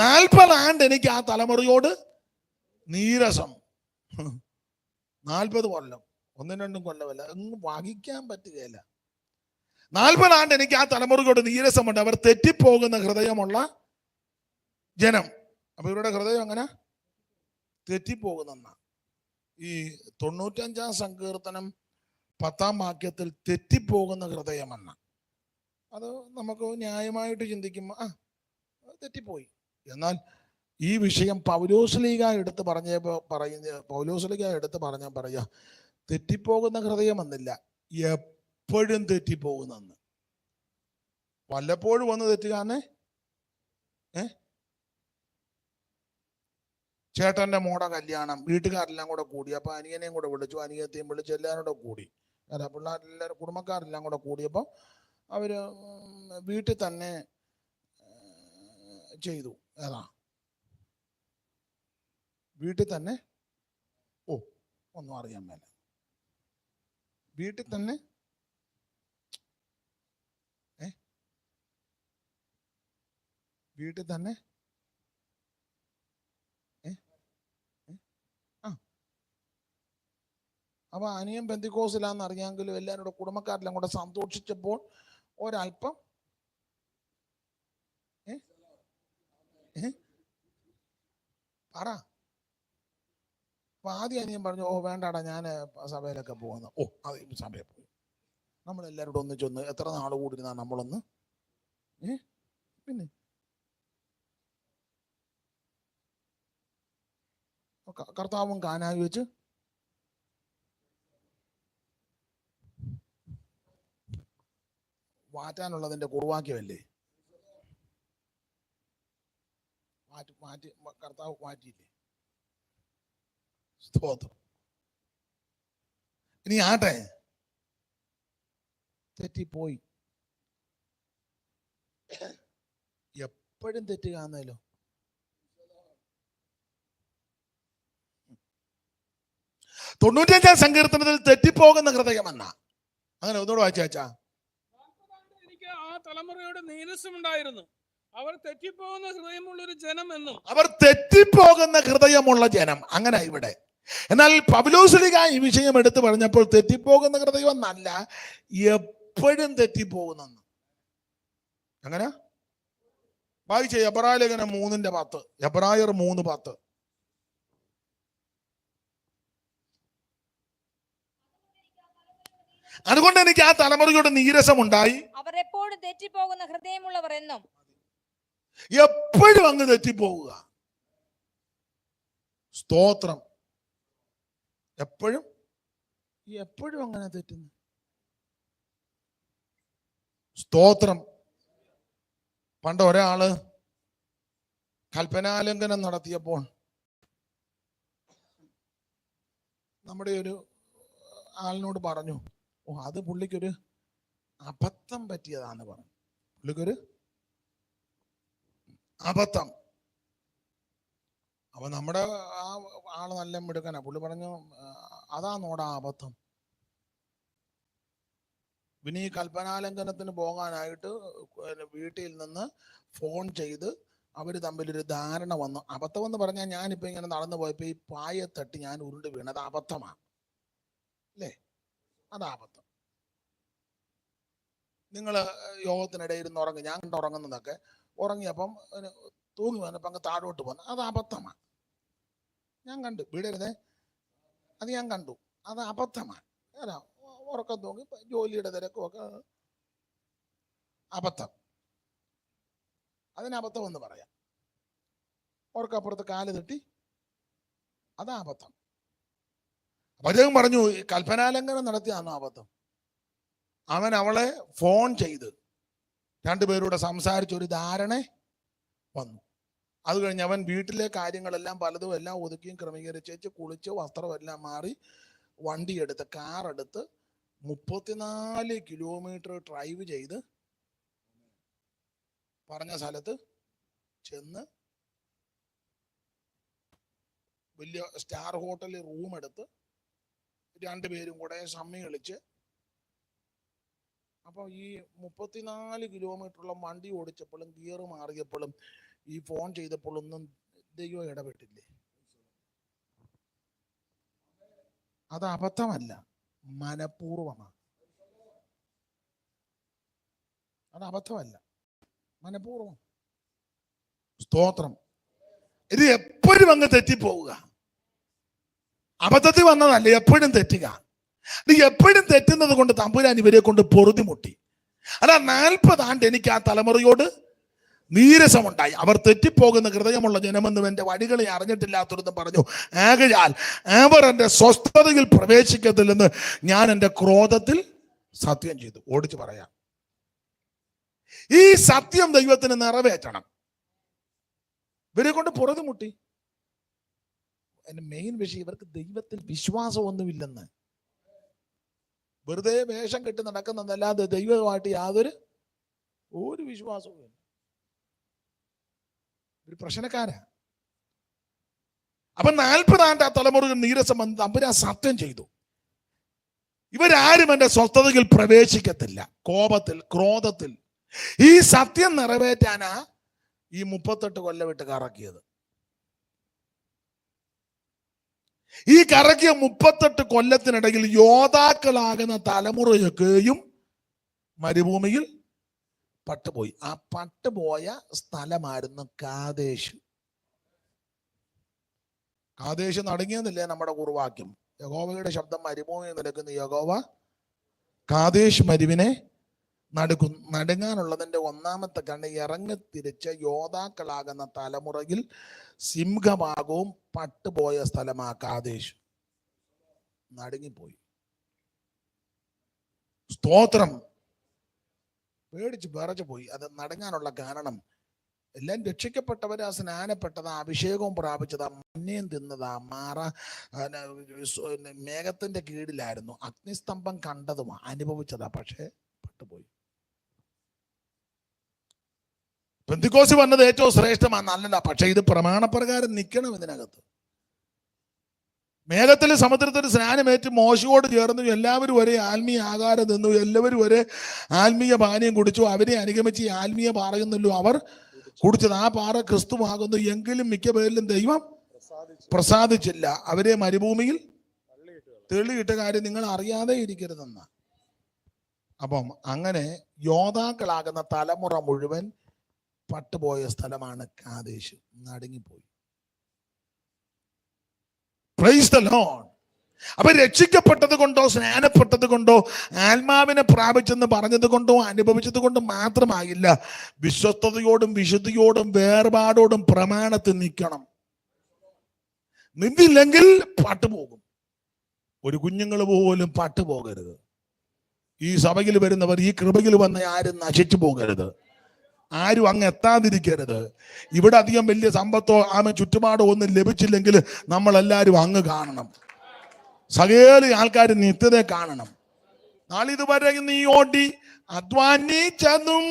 40 ആണ്ട് എനിക്ക് ആ തലമുറയോട് നീരസം. 40 കൊല്ലം, 1-2 കൊല്ലമല്ല, ഒന്നും വഹിക്കാൻ പറ്റുകയില്ല. 40 ആണ്ട് എനിക്ക് ആ തലമുറയോട് നീരസമുണ്ട്, അവർ തെറ്റിപ്പോകുന്ന ഹൃദയമുള്ള ജനം. അപ്പൊ ഇവരുടെ ഹൃദയം അങ്ങനെ തെറ്റിപ്പോകുന്ന. ഈ 95-ാം സങ്കീർത്തനം 10-ാം വാക്യത്തിൽ തെറ്റിപ്പോകുന്ന ഹൃദയമെന്ന, അത് നമുക്ക് ന്യായമായിട്ട് ചിന്തിക്കുമ്പോൾ തെറ്റിപ്പോയി. എന്നാൽ ഈ വിഷയം പൗലോസ്ലീഹ എടുത്ത് പറയാ തെറ്റിപ്പോകുന്ന ഹൃദയമെന്നില്ല, എപ്പോഴും തെറ്റിപ്പോകുന്നെന്ന്. വല്ലപ്പോഴും വന്ന് തെറ്റുകാന്നെ ചേട്ടന്റെ മോടെ കല്യാണം, വീട്ടുകാരെല്ലാം കൂടെ കൂടി. അപ്പൊ അനിയനെയും കൂടെ വിളിച്ചു, അനിയത്തെയും വിളിച്ചു, എല്ലാവരും കൂടെ കൂടി. അല്ല, പിള്ളേരെല്ലാവരും കുടുംബക്കാരെല്ലാം കൂടെ കൂടിയപ്പോൾ അവര് വീട്ടിൽ തന്നെ ചെയ്തു. വീട്ടിൽ തന്നെ ഒന്നും അറിയാൻ മേല. വീട്ടിൽ തന്നെ വീട്ടിൽ തന്നെ അപ്പൊ അനിയൻ പെന്തിക്കോസിലാന്ന് അറിയാമെങ്കിലും എല്ലാവരും കൂടെ കുടുംബക്കാരെല്ലാം കൂടെ സന്തോഷിച്ചപ്പോൾ ഒരല്പം പറ. അപ്പൊ ആദ്യം അനിയൻ പറഞ്ഞു, വേണ്ടാടാ, ഞാൻ സഭയിലൊക്കെ പോകുന്നു. അത് സഭയിൽ പോയി. നമ്മളെല്ലാവരോടും ഒന്നിച്ചൊന്ന് എത്ര നാൾ കൂടിയിരുന്നാ നമ്മളൊന്ന് പിന്നെ കർത്താവും കാനായി വെച്ച് വാറ്റാനുള്ളതിന്റെ കുറുവാക്യമല്ലേ? മാറ്റി കർത്താവ് മാറ്റിയില്ലേ? സ്തോത്രം. ഇനി ആട്ടെ, തെറ്റിപ്പോയി. എപ്പോഴും തെറ്റുകാന്നല്ലോ. തൊണ്ണൂറ്റിയഞ്ചാം സങ്കീർത്തനത്തിൽ തെറ്റിപ്പോകുന്ന ഹൃദയമെന്ന അങ്ങനെ ഒന്നുകൂടെ വായിച്ചാ. എനിക്ക് ആ തലമുറയോട് നീരസമുണ്ടായിരുന്നു. അവർ തെറ്റിപ്പോകുന്ന ഹൃദയമുള്ളൊരു ജനം എന്നും. അവർ തെറ്റിപ്പോകുന്ന ഹൃദയമുള്ള ജനം, അങ്ങനെ ഇവിടെ. എന്നാൽ പൗലോസ്ലീഹ ഈ വിഷയം എടുത്തു പറഞ്ഞപ്പോൾ തെറ്റിപ്പോകുന്ന ഹൃദയം എന്നല്ല, എപ്പോഴും തെറ്റിപ്പോകുന്നെന്ന്. അങ്ങനെ വായിച്ച എബ്രായ ലേഖനം 3:10, എബ്രായർ 3:10. അതുകൊണ്ട് എനിക്ക് ആ തലമുറയോട് നീരസമുണ്ടായി. അവർ എപ്പോഴും തെറ്റിപ്പോകുന്ന ഹൃദയമുള്ളവർ എന്നും. എപ്പോഴും അങ്ങ് തെറ്റിപ്പോവുക. സ്തോത്രം. എപ്പോഴും അങ്ങനെ തെറ്റുന്നു. സ്തോത്രം. പണ്ട് ഒരാള് കൽപ്പനാലംഘനം നടത്തിയപ്പോൾ നമ്മുടെ ഒരു ആളിനോട് പറഞ്ഞു, അത് പുള്ളിക്കൊരു അബദ്ധം പറ്റിയതാന്ന് പറഞ്ഞു. പുള്ളിക്കൊരു അബദ്ധം. അപ്പൊ നമ്മുടെ ആ ആള് നല്ല മിടുക്കനാ. പുള്ളി പറഞ്ഞു, അതാന്നോടാ അബദ്ധം. പിന്നെ ഈ കൽപ്പനാലംഘനത്തിന് പോകാനായിട്ട് വീട്ടിൽ നിന്ന് ഫോൺ ചെയ്ത് അവർ തമ്മിലൊരു ധാരണ വന്നു. അബദ്ധം എന്ന് പറഞ്ഞാൽ ഞാനിപ്പോൾ ഇങ്ങനെ നടന്നു പോയപ്പോൾ ഈ പായെ തട്ടി ഞാൻ ഉരുണ്ട് വീണത്. അത് അബദ്ധമാണ് അല്ലേ? അത് അബദ്ധം. നിങ്ങൾ യോഗത്തിനിടയിൽ ഇരുന്ന് ഉറങ്ങി, ഞാൻ കണ്ട് ഉറങ്ങുന്നതൊക്കെ, ഉറങ്ങിയപ്പം തൂങ്ങി വന്നപ്പോൾ അങ്ങ് താഴോട്ട് പോന്നു. അത് അബദ്ധമാണ്. ഞാൻ കണ്ടു, വീടരുതേ, അത് ഞാൻ കണ്ടു. അത് അബദ്ധമാണ്. അല്ല, ഉറക്കം തൂങ്ങി ജോലിയുടെ തിരക്കും ഒക്കെ അബദ്ധം. അതിന് അബദ്ധം എന്ന് പറയാം. ഉറക്കപ്പുറത്ത് കാല് തട്ടി, അതാ അബദ്ധം. അപ്പൊ അദ്ദേഹം പറഞ്ഞു, കൽപ്പനാലംഘനം നടത്തിയാണോ അബദ്ധം? അവൻ അവളെ ഫോൺ ചെയ്ത് രണ്ടുപേരൂടെ സംസാരിച്ചൊരു ധാരണ വന്നു. അത് കഴിഞ്ഞ് അവൻ വീട്ടിലെ കാര്യങ്ങളെല്ലാം പലതും എല്ലാം ഒതുക്കിയും ക്രമീകരിച്ച് കുളിച്ച് വസ്ത്രമെല്ലാം മാറി വണ്ടിയെടുത്ത് കാറെടുത്ത് 34 കിലോമീറ്റർ ഡ്രൈവ് ചെയ്ത് പറഞ്ഞ സ്ഥലത്ത് ചെന്ന് വലിയ സ്റ്റാർ ഹോട്ടലിൽ റൂം എടുത്ത് രണ്ടുപേരും കൂടെ സമ്മേളിച്ച്, അപ്പോൾ ഈ 34 കിലോമീറ്ററുള്ള വണ്ടി ഓടിച്ചപ്പോഴും ഗിയർ മാറിയപ്പോഴും ഈ ഫോൺ ചെയ്തപ്പോഴൊന്നും ദൈവം ഇടപെട്ടില്ലേ? അത് അബദ്ധമല്ല, മനഃപൂർവമാണ്. അത് അബദ്ധമല്ല, മനഃപൂർവം. സ്തോത്രം. ഇത് എപ്പോഴും അങ്ങ് തെറ്റിപ്പോവുക. അബദ്ധത്തിൽ വന്നതല്ല, എപ്പോഴും തെറ്റുക. ഇത് എപ്പോഴും തെറ്റുന്നത് കൊണ്ട് തമ്പുരാൻ ഇവരെ കൊണ്ട് പൊറുതിമുട്ടി. അതാ 40 ആണ്ട് എനിക്ക് ആ തലമുറയോട് നീരസമുണ്ടായി. അവർ തെറ്റിപ്പോകുന്ന ഹൃദയമുള്ള ജനമെന്നും എന്റെ വഴികളെ അറിഞ്ഞിട്ടില്ലാത്തവരെന്നും പറഞ്ഞു. ആകയാൽ അവർ എന്റെ സ്വസ്ഥതയിൽ പ്രവേശിക്കത്തില്ലെന്ന് ഞാൻ എന്റെ ക്രോധത്തിൽ സത്യം ചെയ്തു. ഓടിച്ചു പറയാം, ഈ സത്യം ദൈവത്തിന് നിറവേറ്റണം. ഇവരെ കൊണ്ട് പൊറുതിമുട്ടി. എന്റെ മെയിൻ വിഷയം, ഇവർക്ക് ദൈവത്തിൽ വിശ്വാസമൊന്നുമില്ലെന്ന്. വെറുതെ വേഷം കെട്ടി നടക്കുന്നതല്ലാതെ ദൈവമായിട്ട് ഒരു വിശ്വാസവും ഇല്ല. ഒരു പ്രശ്നക്കാരാ. അപ്പൊ 40 ആണ്ട് ആ തലമുറകൾ നീരസം വന്ന് തമ്പുരാൻ സത്യം ചെയ്തു, ഇവരാരും എന്റെ സ്വസ്ഥതയിൽ പ്രവേശിക്കത്തില്ല. കോപത്തിൽ, ക്രോധത്തിൽ. ഈ സത്യം നിറവേറ്റാനാ ഈ 38 കൊല്ലം വിട്ട് കറക്കിയത്. ഈ കറക്കിയ 38 കൊല്ലത്തിനിടയിൽ യോദ്ധാക്കളാകുന്ന തലമുറയൊക്കെയും മരുഭൂമിയിൽ പട്ടുപോയി. ആ പട്ടുപോയ സ്ഥലമായിരുന്നു കാദേശ്. കാദേശ് നടുങ്ങിയെന്നില്ലേ നമ്മുടെ കുറുവാക്യം? യഹോവയുടെ ശബ്ദം മരുഭൂമിയിൽ നിൽക്കുന്ന യഹോവ കാദേശ് മരുവിനെ നടുങ്ങാനുള്ളതിന്റെ ഒന്നാമത്തെ കണ്ണ് ഇറങ്ങിത്തിരിച്ച യോദ്ധാക്കളാകുന്ന തലമുറയിൽ സിംഹഭാഗവും പട്ടുപോയ സ്ഥലമാ കാദേശ്. നടുങ്ങിപ്പോയി. സ്തോത്രം. പേടിച്ച് വിറച്ചു പോയി. അത് നടുങ്ങാനുള്ള കാരണം എല്ലാം രക്ഷിക്കപ്പെട്ടവരാ, സ്നാനപ്പെട്ടതാ, അഭിഷേകവും പ്രാപിച്ചതാ, മഞ്ഞയും തിന്നതാ, മേഘത്തിന്റെ കീഴിലായിരുന്നു, അഗ്നിസ്തംഭം കണ്ടതും അനുഭവിച്ചതാ. പക്ഷേ പട്ടുപോയി. പെന്തിക്കോസ് വന്നത് ഏറ്റവും ശ്രേഷ്ഠമാണ്, നല്ലതാ. പക്ഷെ ഇത് പ്രമാണപ്രകാരം നിൽക്കണം ഇതിനകത്ത്. മേഘത്തിൽ സമുദ്രത്തിൽ സ്നാനമേറ്റ് മോശയോട് ചേർന്നു, എല്ലാവരും ഒരേ ആത്മീയ ആകാരം തിന്നു, എല്ലാവരും ഒരേ ആത്മീയ പാനീയം കുടിച്ചു. അവരെ അനുഗമിച്ച് ഈ ആത്മീയ പാറയുന്നല്ലോ അവർ കുടിച്ചത്. ആ പാറ ക്രിസ്തുവാകുന്നു. എങ്കിലും മിക്ക പേരിലും ദൈവം പ്രസാദിച്ചില്ല. അവരെ മരുഭൂമിയിൽ തെളിയിട്ട കാര്യം നിങ്ങൾ അറിയാതെ ഇരിക്കരുതെന്ന. അപ്പം അങ്ങനെ യോദ്ധാക്കളാകുന്ന തലമുറ മുഴുവൻ പട്ടുപോയ സ്ഥലമാണ് കാദേശ്. നടുങ്ങിപ്പോയി. Praise the Lord. അപ്പൊ രക്ഷിക്കപ്പെട്ടത് കൊണ്ടോ സ്നാനപ്പെട്ടത് കൊണ്ടോ ആത്മാവിനെ പ്രാപിച്ചെന്ന് പറഞ്ഞത് കൊണ്ടോ അനുഭവിച്ചത് കൊണ്ടും മാത്രമായില്ല. വിശ്വസ്തയോടും വിശുദ്ധിയോടും വേർപാടോടും പ്രമാണത്തിൽ നിൽക്കണം. നിന്നില്ലെങ്കിൽ പാട്ടുപോകും. ഒരു കുഞ്ഞുങ്ങൾ പോലും പാട്ടുപോകരുത്. ഈ സഭയിൽ വരുന്നവർ, ഈ കൃപയിൽ വന്ന ആരും നശിച്ചു പോകരുത്. ആരും അങ്ങ് എത്താതിരിക്കരുത്. ഇവിടെ അധികം വലിയ സമ്പത്തോ ചുറ്റുപാടോ ഒന്നും ലഭിച്ചില്ലെങ്കിൽ നമ്മളെല്ലാവരും അങ്ങ് കാണണം. സകല ആൾക്കാർ നിത്യത കാണണം. നാളിതുവരെ നീ ഓടി അധ്വാനിച്ചതും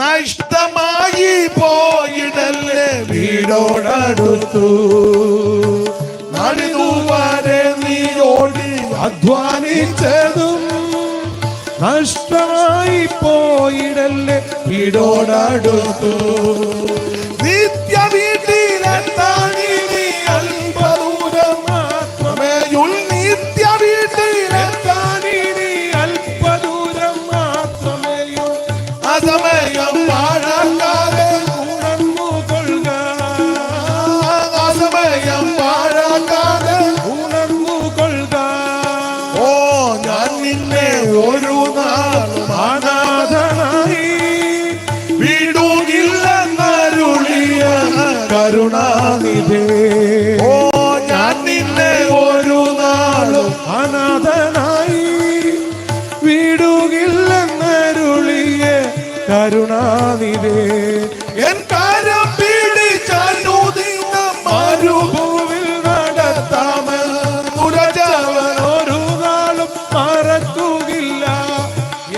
നഷ്ടമായി പോയിടല്ലേ വീടോടടുത്തു. നാളിതുവരെ നീ ഓടി അധ്വാനിച്ചതും നഷ്ടമായി പോയിടല്ലേ വീടോടടുത്തു. നിത്യ വീട്ടിലെത്താനി നീ അല്പദൂരം മാത്രമേയുൾ. നിത്യ വീട്ടിലെത്താനി നീ അല്പദൂരം മാത്രമേയോ. അസമയം പാഴാക്കാതെ ഉണർന്നുകൊള്ളുക. അസമയം പാഴാക്കാതെ ഉണർന്നുകൊള്ളുക. ഓ ഞാൻ നിന്നെ ഒരു നാളും അനാഥനായി വിടുകില്ലെന്നരുളിയ കരുണാനിധേ. ഓ ഞാൻ നിന്നെ ഒരു നാളും അനാഥനായി വിടുകില്ലെന്നരുളിയ കരുണാനിധേ. എൻ കാര്യം പിടിച്ചൂതിന്ന മരുഭൂവിൽ നടത്താമെന്നുരജവൻ ഒരു നാളും മറക്കുകയില്ല.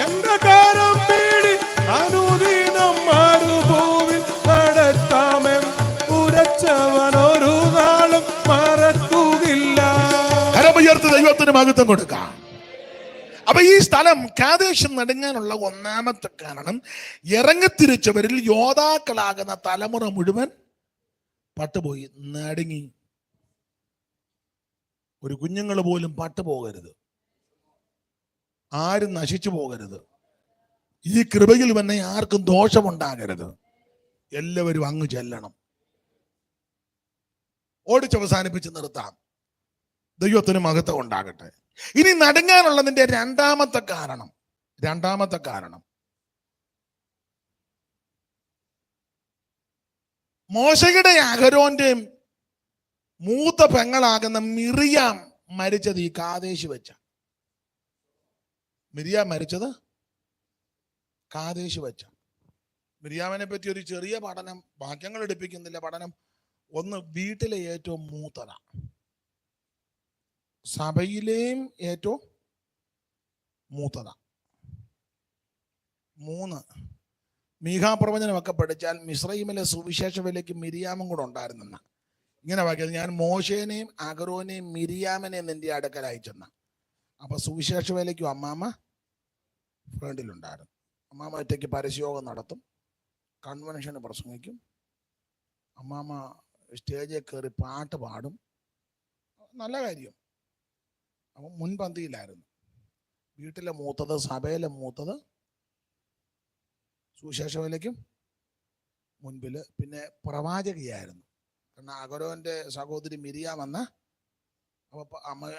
എന്റെ കാരം പേടി അനുദിനം മരുഭൂവിൽ നടത്താമെന്ന് ഉരച്ചവൻ ഒരു നാളും മറക്കുകയില്ല. കരമുയർത്ത് ദൈവത്തിന് മഹത്വം കൊടുക്കാം. അപ്പൊ ഈ സ്ഥലം കാദേശ് നടുങ്ങാനുള്ള ഒന്നാമത്തെ കാരണം ഇറങ്ങിത്തിരിച്ചവരിൽ യോദ്ധാക്കളാകുന്ന തലമുറ മുഴുവൻ പട്ടുപോയി, നടുങ്ങി. ഒരു കുഞ്ഞുങ്ങൾ പോലും പട്ടുപോകരുത്. ആരും നശിച്ചു പോകരുത്. ഈ കൃപയിൽ വന്നെ ആർക്കും ദോഷമുണ്ടാകരുത്. എല്ലാവരും അങ്ങ് ചെല്ലണം. ഓടിച്ചവസാനിപ്പിച്ച് നിർത്താം. ദൈവത്തിന് മഹത്വം ഉണ്ടാകട്ടെ. ഇനി നടുങ്ങാനുള്ളതിന്റെ രണ്ടാമത്തെ കാരണം മോശയുടെ അഹരോന്റെയും മൂത്ത പെങ്ങളാകുന്ന മിറിയാം മരിച്ചത് ഈ കാദേശ് വെച്ച. മിറിയാം മരിച്ചത് കാദേശ് വെച്ച. മിറിയാമിനെ പറ്റി ഒരു ചെറിയ പഠനം, വാക്യങ്ങൾ എടുപ്പിക്കുന്നില്ല, പഠനം. ഒന്ന്, വീട്ടിലെ ഏറ്റവും മൂത്തത, സഭയിലെയും ഏറ്റവും മൂത്തത. 3, മീഖാപ്രവചനമൊക്കെ പഠിച്ചാൽ മിസ്രൈമിലെ സുവിശേഷ വിലയ്ക്ക് മിരിയാമും കൂടെ ഉണ്ടായിരുന്നെന്ന. ഇങ്ങനെ വാക്കിയത്, ഞാൻ മോശേനെയും അഹരോനെയും മിരിയാമിനെയും നിന്റെ അടുക്കൽ അയച്ചെന്ന. അപ്പൊ സുവിശേഷ വേലയ്ക്കും അമ്മാമ്മ ഫ്രണ്ടിലുണ്ടായിരുന്നു. അമ്മാമ്മ ഒറ്റയ്ക്ക് പരസ്യയോഗം നടത്തും, കൺവെൻഷന് പ്രസംഗിക്കും, അമ്മാമ്മ സ്റ്റേജിൽ കയറി പാട്ട് പാടും. നല്ല കാര്യം. അപ്പം മുൻപന്തിയിലായിരുന്നു. വീട്ടിലെ മൂത്തത്, സഭയിലെ മൂത്തത്, സുവിശേഷ വേലയ്ക്കും മുൻപില്. പിന്നെ പ്രവാചകയായിരുന്നു. കാരണം അഹരോന്റെ സഹോദരി മിരിയാം എന്ന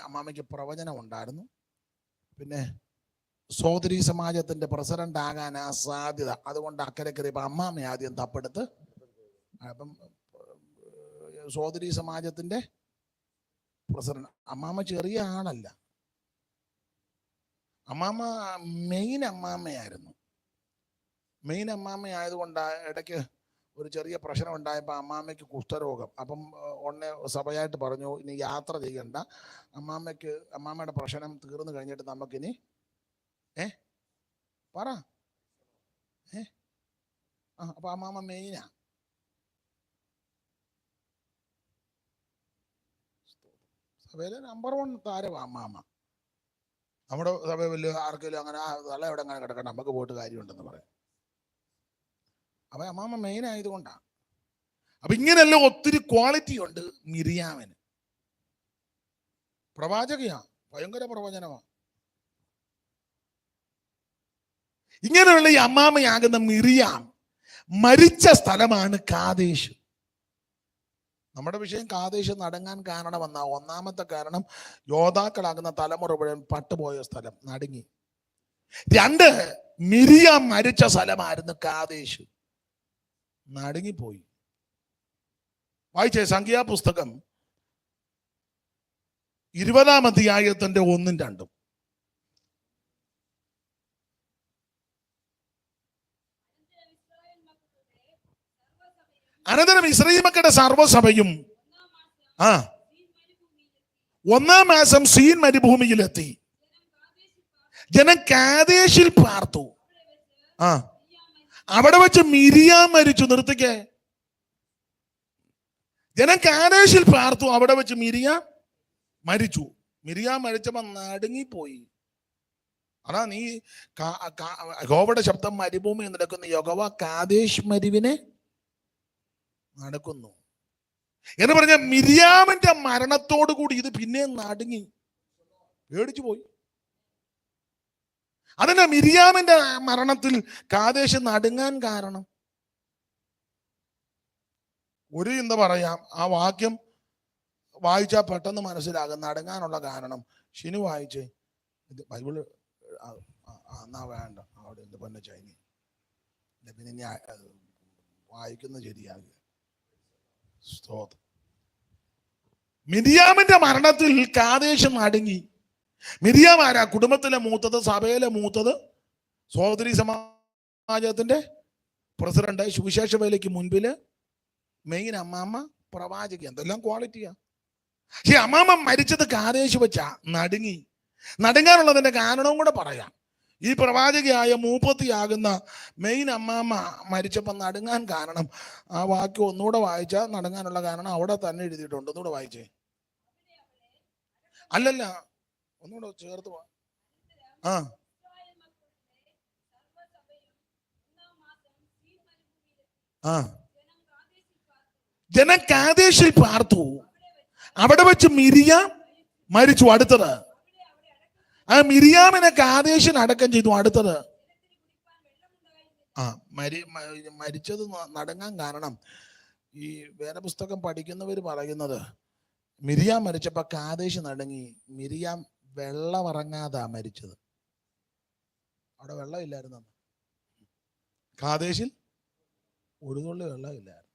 അമ്മയ്ക്ക് പ്രവചനം ഉണ്ടായിരുന്നു. പിന്നെ സോദരി സമാജത്തിന്റെ പ്രസിഡന്റ് ആകാനാ സാധ്യത. അതുകൊണ്ട് അക്കരെ കയറിയപ്പോ അമ്മാമ്മ ആദ്യം തപ്പെടുത്ത്. അപ്പം സോദരി സമാജത്തിന്റെ പ്രസിഡന്റ്. അമ്മാമ്മ ചെറിയ ആളല്ല, അമ്മാമ്മ മെയിൻ അമ്മാമ്മയായിരുന്നു. മെയിൻ അമ്മാമ്മയായതുകൊണ്ട് ഇടയ്ക്ക് ഒരു ചെറിയ പ്രശ്നം ഉണ്ടായപ്പോൾ അമ്മാമ്മയ്ക്ക് കുഷ്ഠരോഗം. അപ്പം ഉടനെ സഭയായിട്ട് പറഞ്ഞു, ഇനി യാത്ര ചെയ്യണ്ട, അമ്മാമ്മയുടെ പ്രശ്നം തീർന്നു കഴിഞ്ഞിട്ട് നമുക്കിനി പറ അപ്പൊ അമ്മാമ്മ മെയിനാ. സഭയിലെ നമ്പർ 1 താരമാണ് അമ്മാമ്മ. നമ്മുടെ സഭ വലിയ ആർക്കെങ്കിലും അങ്ങനെ തല എവിടെ അങ്ങനെ കിടക്കണ്ട, നമുക്ക് പോയിട്ട് കാര്യമുണ്ടെന്ന് പറയാം. അപ്പൊ അമ്മാമ്മ മെയിൻ ആയതുകൊണ്ടാണ്. അപ്പൊ ഇങ്ങനെയല്ല ഒത്തിരി ക്വാളിറ്റി ഉണ്ട് മിരിയാമിന്. പ്രവാചകയാ, ഭയങ്കര പ്രവചനമാ. ഇങ്ങനെയുള്ള ഈ അമ്മാമയാകുന്ന മിരിയാം മരിച്ച സ്ഥലമാണ് കാദേശ്. നമ്മുടെ വിഷയം കാദേശ് നടുങ്ങാൻ കാരണമെന്നാ. ഒന്നാമത്തെ കാരണം യോദ്ധാക്കളാകുന്ന തലമുറ മുഴുവൻ പട്ടുപോയ സ്ഥലം നടുങ്ങി. 2, മിരിയാം മരിച്ച സ്ഥലമായിരുന്നു കാദേശ്, നടുങ്ങിപ്പോയി. വായിച്ചേ സംഖ്യാപുസ്തകം 20-ാം അധ്യായത്തിന്റെ 1-ഉം 2-ഉം. അനന്തരം ഇസ്രായേൽ മക്കളുടെ സർവ്വസഭയും 1-ാം മാസം സീൻ മരുഭൂമിയിലെത്തി. ജനം കാദേശിൽ പാർത്തു. അവിടെ വെച്ച് മിരിയാം മരിച്ചു. നിർത്തിക്കേ. ജനം കാദേശിൽ പാർത്തു, അവിടെ വെച്ച് മിരിയാം മരിച്ചു. മിരിയാം മരിച്ചപ്പോ നടുങ്ങിപ്പോയി. അതാ നീ യഹോവയുടെ ശബ്ദം മരുഭൂമി നടക്കുന്ന യഹോവ കാദേശ് മരുവിനെ നടക്കുന്നു എന്ന് പറഞ്ഞ മിരിയാമിന്റെ മരണത്തോടു കൂടി ഇത് പിന്നെ നടുങ്ങി, പേടിച്ചു പോയി. അതന്നെ മിരിയാമിന്റെ മരണത്തിൽ കാദേശ് നടുങ്ങാൻ കാരണം. ഒരു എന്താ പറയാം, ആ വാക്യം വായിച്ചാൽ പെട്ടെന്ന് മനസ്സിലാകും നടുങ്ങാനുള്ള കാരണം. ഷിനു വായിച്ചേ ഇത് ബൈബിള്. എന്നാ വേണ്ട, അവിടെ എന്ത് പൊന്നെ ചൈനി പിന്നെ ഇനി വായിക്കുന്നത് ശരിയാകുക. മിരിയാമിന്റെ മരണത്തിൽ കാദേശ് നടുങ്ങി. മിരിയാം ആരാ? കുടുംബത്തിലെ മൂത്തത്, സഭയിലെ മൂത്തത്, സഹോദരി സമാജത്തിന്റെ പ്രസിഡന്റ്, സുവിശേഷ വേലയ്ക്ക് മുൻപില് മെയിൻ അമ്മാമ്മ, പ്രവാചക, എന്തെല്ലാം ക്വാളിറ്റിയാ. പക്ഷെ അമ്മാമ്മ മരിച്ചത് കാദേശ് വെച്ചാ നടുങ്ങി. നടുങ്ങാനുള്ളതിന്റെ കാരണവും കൂടെ പറയാം. ഈ പ്രവാചകയായ മൂപ്പത്തിയാകുന്ന മെയിൻ അമ്മാമ്മ മരിച്ചപ്പോൾ നടുങ്ങാൻ കാരണം, ആ വാക്യം ഒന്നുകൂടെ വായിച്ചാൽ നടുങ്ങാനുള്ള കാരണം അവിടെ തന്നെ എഴുതിയിട്ടുണ്ട്. ഒന്നുകൂടെ വായിച്ചേ. അല്ലല്ല, ഒന്നുകൂടെ ചേർത്ത് ജനം കാദേശിൽ പാർത്തു, അവിടെ വെച്ച് മിരിയാം മരിച്ചു. അടുത്തത് ആ മിരിയാമിനെ കാദേശിന് അടക്കം ചെയ്തു. അടുത്തത് മരിച്ചത് നടുങ്ങാൻ കാരണം ഈ വേദപുസ്തകം പഠിക്കുന്നവർ പറയുന്നത് മിരിയാം മരിച്ചപ്പോ കാദേശ് നടുങ്ങി. മിരിയാം വെള്ളമിറങ്ങാതാ മരിച്ചത്. അവിടെ വെള്ളമില്ലായിരുന്നു. കാദേശിൽ ഒരു തുള്ളി വെള്ളമില്ലായിരുന്നു.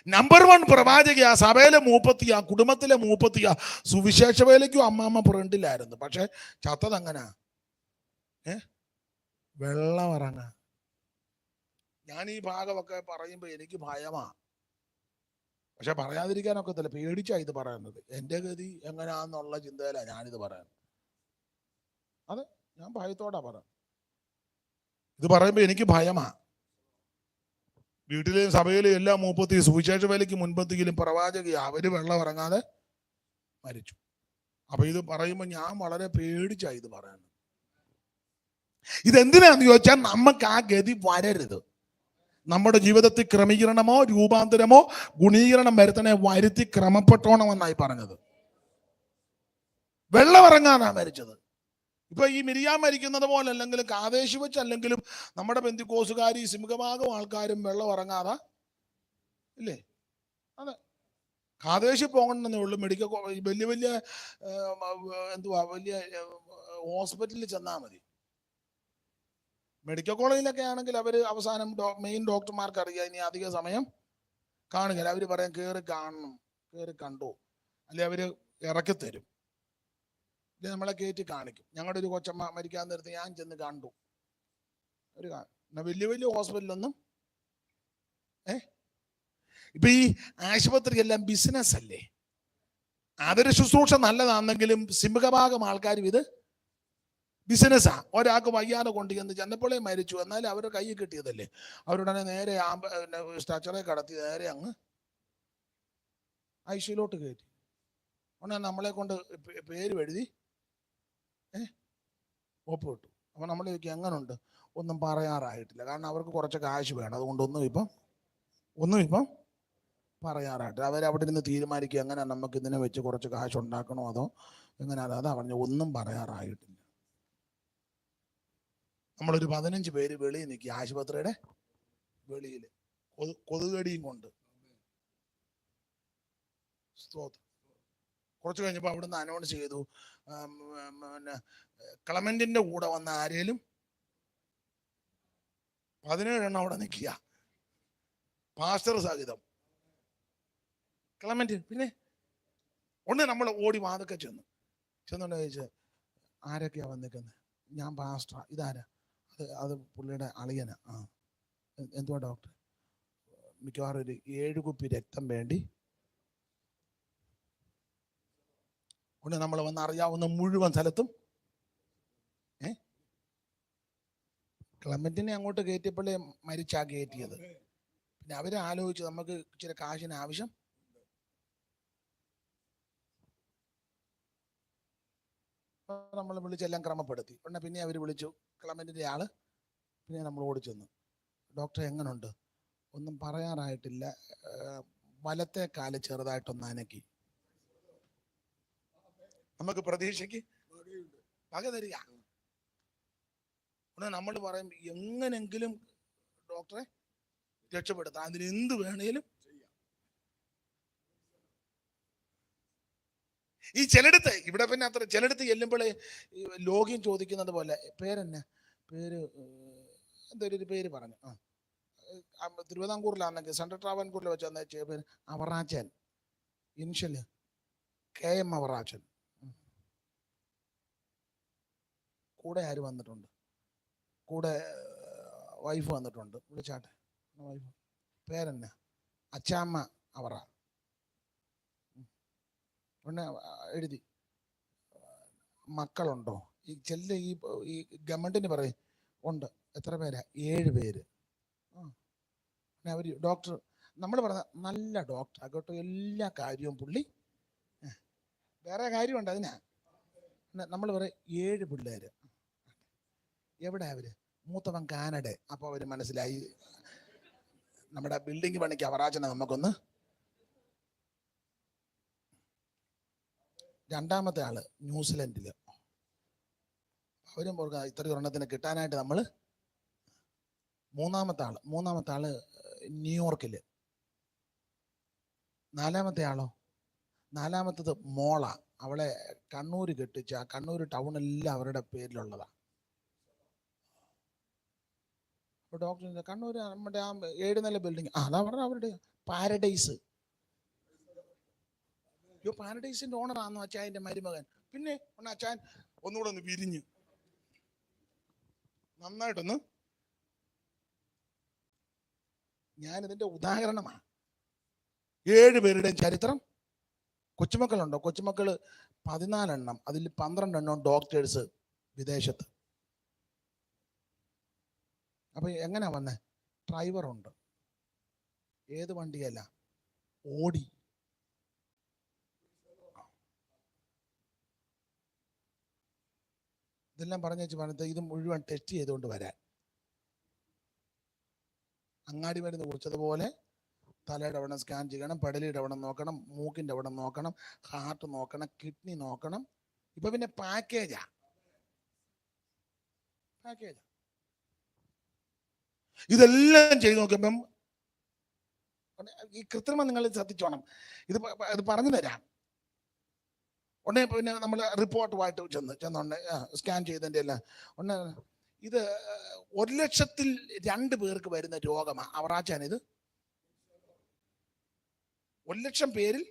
നമ്പർ 1 പ്രവാചകയാ, സഭയിലെ മൂപ്പത്തിയാ, കുടുംബത്തിലെ മൂപ്പത്തിയാ. സുവിശേഷ വേലയ്ക്കും അമ്മാമ്മ ഫ്രണ്ടിലായിരുന്നു. പക്ഷെ ചത്തത് അങ്ങനെ വെള്ളമിറങ്ങ. ഞാൻ ഈ ഭാഗമൊക്കെ പറയുമ്പോ എനിക്ക് ഭയമാ, പക്ഷെ പറയാതിരിക്കാനൊക്കത്തില്ല. പേടിച്ചാ ഇത് പറയുന്നത്. എന്റെ ഗതി എങ്ങനെയാന്നുള്ള ചിന്തയിലാണ് ഞാനിത് പറയുന്നത്. അതെ, ഞാൻ ഭയത്തോടാ പറയാം. ഇത് പറയുമ്പോ എനിക്ക് ഭയമാ. വീട്ടിലെയും സഭയിലെയും എല്ലാ മൂപ്പത്തിയും സുവിശേഷ വേലയ്ക്ക് മുൻപത്തിയിലും പ്രവാചക അവര് വെള്ളം ഇറങ്ങാതെ മരിച്ചു. അപ്പൊ ഇത് പറയുമ്പോൾ ഞാൻ വളരെ പേടിച്ചാ ഇത് പറയുന്നത്. ഇതെന്തിനാന്ന് ചോദിച്ചാൽ നമുക്ക് ആ ഗതി വരരുത്. നമ്മുടെ ജീവിതത്തിൽ ക്രമീകരണമോ രൂപാന്തരമോ ഗുണീകരണം വരുത്തണേ വരുത്തി ക്രമപ്പെട്ടോണമെന്നായി പറഞ്ഞത്. വെള്ളം ഇറങ്ങാനാ മരിച്ചത്. ഇപ്പൊ ഈ മിരിയാം മരിക്കുന്നത് പോലെ അല്ലെങ്കിലും കാദേശ് വെച്ച് അല്ലെങ്കിലും നമ്മുടെ പെന്തിക്കോസുകാരി സിംഹഭാഗം ആൾക്കാരും വെള്ളം ഇറങ്ങാതെ ഇല്ലേ? അതെ, കാദേശിൽ പോകണമെന്നേ ഉള്ളൂ. മെഡിക്കൽ വലിയ വലിയ എന്തുവാ വലിയ ഹോസ്പിറ്റലിൽ ചെന്നാൽ മതി. മെഡിക്കൽ കോളേജിലൊക്കെ ആണെങ്കിൽ അവർ അവസാനം മെയിൻ ഡോക്ടർമാർക്ക് അറിയാം ഇനി അധിക സമയം കാണുകയില്ല. അവർ പറയാം കയറി കാണണം, കയറി കണ്ടു, അല്ലെ അവർ ഇറക്കി തരും, ഇത് നമ്മളെ കയറ്റി കാണിക്കും. ഞങ്ങളുടെ ഒരു കൊച്ചമ്മ മരിക്കാൻ നേരത്ത് ഞാൻ ചെന്ന് കണ്ടു. ഒരു വലിയ വലിയ ഹോസ്പിറ്റലൊന്നും ഇപ്പൊ ഈ ആശുപത്രി എല്ലാം ബിസിനസ് അല്ലേ. അതൊരു ശുശ്രൂഷ നല്ലതാണെങ്കിലും സിംഹഭാഗം ആൾക്കാരും ഇത് ബിസിനസ്സാ. ഒരാൾക്ക് വയ്യാതെ കൊണ്ട് ചെന്ന് ചെന്നപ്പോഴേ മരിച്ചു, എന്നാലും അവരുടെ കയ്യിൽ കിട്ടിയതല്ലേ. അവരുടനെ നേരെ സ്ട്രക്ചറെ കടത്തി നേരെ അങ്ങ് ഐസിയിലോട്ട് കയറ്റി. ഉടനെ നമ്മളെ കൊണ്ട് പേര് എഴുതി ഒപ്പിട്ടു. അപ്പൊ നമ്മൾ ചോദിക്കും എങ്ങനുണ്ട്? ഒന്നും പറയാറായിട്ടില്ല, കാരണം അവർക്ക് കുറച്ച് കാശ് വേണം, അതുകൊണ്ട് ഒന്നും ഇപ്പം പറയാറായിട്ട് അവരവിടെ നിന്ന് തീരുമാനിക്കുക എങ്ങനെ നമുക്ക് ഇതിനെ വെച്ച് കുറച്ച് കാശ് ഉണ്ടാക്കണോ അതോ എങ്ങനെയാണ്. അതാ പറഞ്ഞു ഒന്നും പറയാറായിട്ടില്ല. നമ്മളൊരു 15 പേര് വെളിയിൽ നിൽക്കുക, ആശുപത്രിയുടെ വെളിയിൽ കൊതുകടിയും കൊണ്ട്. കുറച്ച് കഴിഞ്ഞപ്പോൾ അവിടുന്ന് അനൗൺസ് ചെയ്തു, പിന്നെ ക്ലമന്റിന്റെ കൂടെ വന്ന ആരേലും 17 എണ്ണം അവിടെ നിൽക്കുക, പാസ്റ്റർ സഹിതം. ക്ലമന്റ് പിന്നെ ഒന്ന് നമ്മൾ ഓടി വാതൊക്കെ ചെന്നോണ്ട് ചോദിച്ചു ആരൊക്കെയാ വന്നിരിക്കുന്നത്? ഞാൻ പാസ്റ്റർ. ഇതാരാ? അത് പുള്ളിയുടെ അളിയനാ. എന്തുവാ ഡോക്ടർ? മിക്കവാറും ഒരു 7 കുപ്പി രക്തം വേണ്ടി. ഒന്ന് നമ്മൾ വന്ന് അറിയാവുന്ന മുഴുവൻ സ്ഥലത്തും ക്ലമന്റിനെ അങ്ങോട്ട് കയറ്റിയപ്പോഴേ മരിച്ചാ കയറ്റിയത്. പിന്നെ അവരെ ആലോചിച്ച് നമുക്ക് ഇച്ചിരി കാശിന് ആവശ്യം. നമ്മൾ വിളിച്ചെല്ലാം ക്രമപ്പെടുത്തി. ഉടനെ പിന്നെ അവർ വിളിച്ചു ക്ലമന്റിന്റെ ആള്. പിന്നെ നമ്മൾ ഓടിച്ചെന്നു, ഡോക്ടർ എങ്ങനുണ്ട്? ഒന്നും പറയാറായിട്ടില്ല, വലത്തെ കാല് ചെറുതായിട്ടൊന്ന് അനക്കി. നമുക്ക് പ്രതീക്ഷയ്ക്ക് വക തരിക. ഉടനെ നമ്മൾ പറയും എങ്ങനെങ്കിലും ഡോക്ടറെ രക്ഷപ്പെടുത്താം, അതിന് എന്ത് വേണേലും ചെയ്യാം. ഈ ചിലടത്ത് ഇവിടെ പിന്നെ അത്ര ചിലടത്ത് ചെല്ലുമ്പോഴേ ലോഗ്യം ചോദിക്കുന്നത് പോലെ പേരെന്നെ പേര് എന്തൊരു പേര് പറഞ്ഞു. തിരുവിതാംകൂറിലാണെങ്കിൽ സെൻട്രൽ ട്രാവൻകൂറിൽ വെച്ച് വന്ന പേര് അവറാച്ചൻ, ഇൻഷ്യല് KM അവറാച്ചൻ. കൂടെ ആര് വന്നിട്ടുണ്ട്? കൂടെ വൈഫ് വന്നിട്ടുണ്ട്. വിളിച്ചാട്ടെ വൈഫ് പേരെന്നെ അച്ചാമ്മ അവറ. പിന്നെ എഴുതി മക്കളുണ്ടോ? ഈ ചെല്ല് ഈ ഗവൺമെന്റിന് പറയും ഉണ്ട്. എത്ര പേരാ? 7 പേര്. പിന്നെ അവർ ഡോക്ടർ നമ്മൾ പറഞ്ഞ നല്ല ഡോക്ടർ കേട്ടോ, എല്ലാ കാര്യവും പുള്ളി. വേറെ കാര്യമുണ്ട് അതിനാ. നമ്മൾ പറയും 7 പിള്ളേര്. എവിടെ അവര്? മൂത്തവൻ കാനഡ. അപ്പൊ അവര് മനസ്സിലായി നമ്മുടെ ബിൽഡിംഗ് പണിക്ക് അവറാച്ചനെ നമുക്കൊന്ന്. രണ്ടാമത്തെ ആള് ന്യൂസിലൻഡില്. അവരും ഇത്ര ഒരെണ്ണത്തിന് കിട്ടാനായിട്ട് നമ്മള്. മൂന്നാമത്തെ ആള് ന്യൂയോർക്കില്. നാലാമത്തത് മോള. അവളെ കണ്ണൂര് കെട്ടിച്ച കണ്ണൂർ ടൗണെല്ലാം അവരുടെ പേരിലുള്ളതാ. ഡോക്ടർ കണ്ണൂർ നമ്മുടെ ആ 7 നില ബിൽഡിംഗ് അതാ പറഞ്ഞ അവരുടെ പാരഡൈസ്. പാരഡൈസിന്റെ ഓണറാണോ അച്ചായന്റെ മരുമകൻ? പിന്നെ അച്ചായൻ ഒന്നുകൂടെ ഒന്ന് വിരിഞ്ഞു നന്നായിട്ടൊന്ന്. ഞാനിതിന്റെ ഉദാഹരണമാണ്. 7 പേരുടെയും ചരിത്രം. കൊച്ചുമക്കളുണ്ടോ? കൊച്ചുമക്കള് 14 എണ്ണം, അതിൽ 12 എണ്ണം ഡോക്ടേഴ്സ് വിദേശത്ത്. അപ്പൊ എങ്ങനെയാ വന്നേ? ഡ്രൈവറുണ്ട്. ഏത് വണ്ടിയല്ല, ഓടി. ഇതെല്ലാം പറഞ്ഞു വെച്ച് പറഞ്ഞത് ഇത് മുഴുവൻ ടെസ്റ്റ് ചെയ്തുകൊണ്ട് വരാൻ. അങ്ങാടി മരുന്ന് കുറിച്ചതുപോലെ തലയുടെ അവിടെ സ്കാൻ ചെയ്യണം, പെടലിയുടെ അവിടെ നോക്കണം, മൂക്കിന്റെ അവിടെ നോക്കണം, ഹാർട്ട് നോക്കണം, കിഡ്നി നോക്കണം. ഇപ്പൊ പിന്നെ പാക്കേജാ. ഇതെല്ലാം ചെയ്ത് നോക്കുമ്പം ഈ കൃത്രിമം നിങ്ങൾ ശ്രദ്ധിച്ചോണം. ഇത് പറഞ്ഞു തരാം. ഉടനെ പിന്നെ നമ്മൾ റിപ്പോർട്ടുമായിട്ട് ചെന്നോണ്ട് സ്കാൻ ചെയ്തതിൻ്റെ എല്ലാം ഒന്ന് ഇത് 1,00,000 പേർക്ക് വരുന്ന രോഗമാണ് അവറാച്ചാൻ. ഇത് 1,00,000 പേരിൽ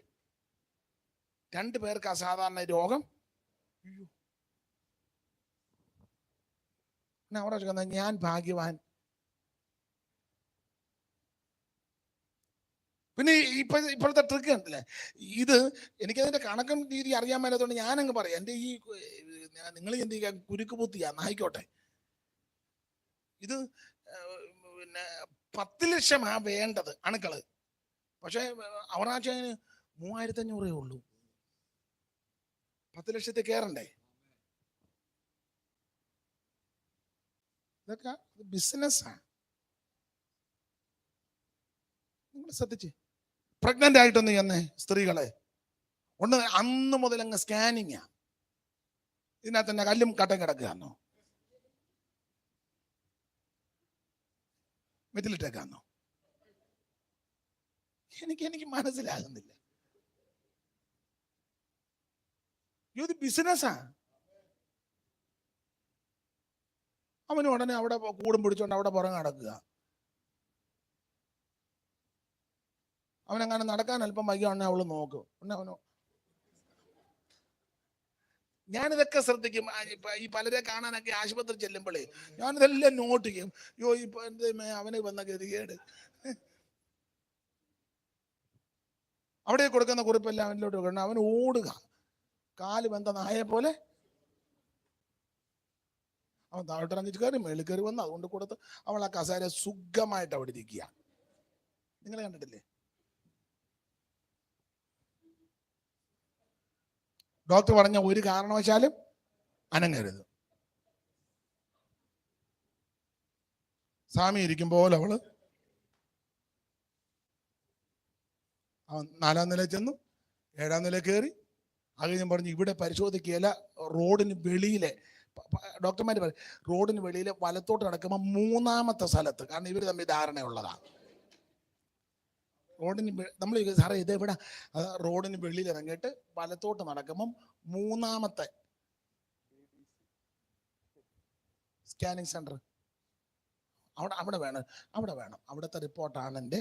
2 പേർക്ക് അസാധാരണ രോഗം. അവറാച്ച ഞാൻ ഭാഗ്യവാൻ. പിന്നെ ഇപ്പോഴത്തെ ട്രിക്ക് കണ്ടില്ലേ, ഇത് എനിക്കതിന്റെ കണക്കും രീതി അറിയാൻ മേലാത്തതുകൊണ്ട് ഞാനങ്ങ് പറയാം. എൻ്റെ ഈ നിങ്ങൾ എന്ത് ചെയ്യാൻ കുരുക്ക് പൂത്തിയാ ആയിക്കോട്ടെ. ഇത് പിന്നെ 10,00,000 വേണ്ടത് അണുക്കള്. പക്ഷെ അവറാച്ചന് 3,500 ഉള്ളൂ. 10,00,000 കയറണ്ടേ? ഇതൊക്കെ ബിസിനസ്സാണ്. നിങ്ങൾ ശ്രദ്ധിച്ച് പ്രഗ്നന്റ് ആയിട്ടൊന്ന് ചെന്നേ സ്ത്രീകളെ ഒന്ന് അന്ന് മുതൽ അങ്ങ് സ്കാനിങ്ങാ. ഇതിനകത്ത് തന്നെ കല്ലും കട്ടയും കിടക്കുകയാണോ, മെറ്റിലിട്ടേക്കാന്നോ? എനിക്ക് മനസ്സിലാകുന്നില്ല. ഇത് ബിസിനസ്സാ. അവന് ഉടനെ അവിടെ കൂടും പിടിച്ചോണ്ട് അവിടെ പുറം നടക്കുക. അവനെങ്ങനെ നടക്കാൻ അല്പം വൈകിയാണെ അവള് നോക്കും. അവനോ ഞാനിതൊക്കെ ശ്രദ്ധിക്കും. ഈ പലരെ കാണാനൊക്കെ ആശുപത്രി ചെല്ലുമ്പോഴേ ഞാനിതെല്ലാം നോട്ട് ചെയ്യും. ഇപ്പൊ അവന് വന്ന ഗതികേട്. അവിടെ കൊടുക്കുന്ന കുറിപ്പെല്ലാം അവനിലോട്ട് കൊടുക്കണം. അവൻ ഓടുക, കാല് ബന്ധ നായെ പോലെ. അവൻ താഴോട്ടിറങ്ങി കയറി മേളിൽ കയറി വന്ന് അതുകൊണ്ട് കൊടുത്ത് അവൾ ആ കസേര സുഖമായിട്ട് അവിടെ ഇരിക്കുക. നിങ്ങൾ കണ്ടിട്ടില്ലേ? ഡോക്ടർ പറഞ്ഞ ഒരു കാരണവശാലും അനങ്ങരുത്. സ്വാമി ഇരിക്കുമ്പോൾ അവള് 4-ാം നില ചെന്നു, 7-ാം നില കയറി. അത് ഞാൻ പറഞ്ഞു ഇവിടെ പരിശോധിക്കുകയില്ല. റോഡിന് വെളിയിലെ ഡോക്ടർമാർ പറയും റോഡിന് വെളിയിലെ വലത്തോട്ട് നടക്കുമ്പോൾ 3-ാമത്തെ സ്ഥലത്ത്, കാരണം ഇവർ തമ്മിൽ ധാരണയുള്ളതാണ്. റോഡിന് നമ്മൾ സാറേ ഇത് എവിടെ? റോഡിന് വെളിയിൽ ഇറങ്ങിയിട്ട് വലത്തോട്ട് നടക്കുമ്പം 3-ാമത്തെ സ്കാനിങ് സെന്റർ അവിടെ വേണം. അവിടുത്തെ റിപ്പോർട്ടാണ് എൻ്റെ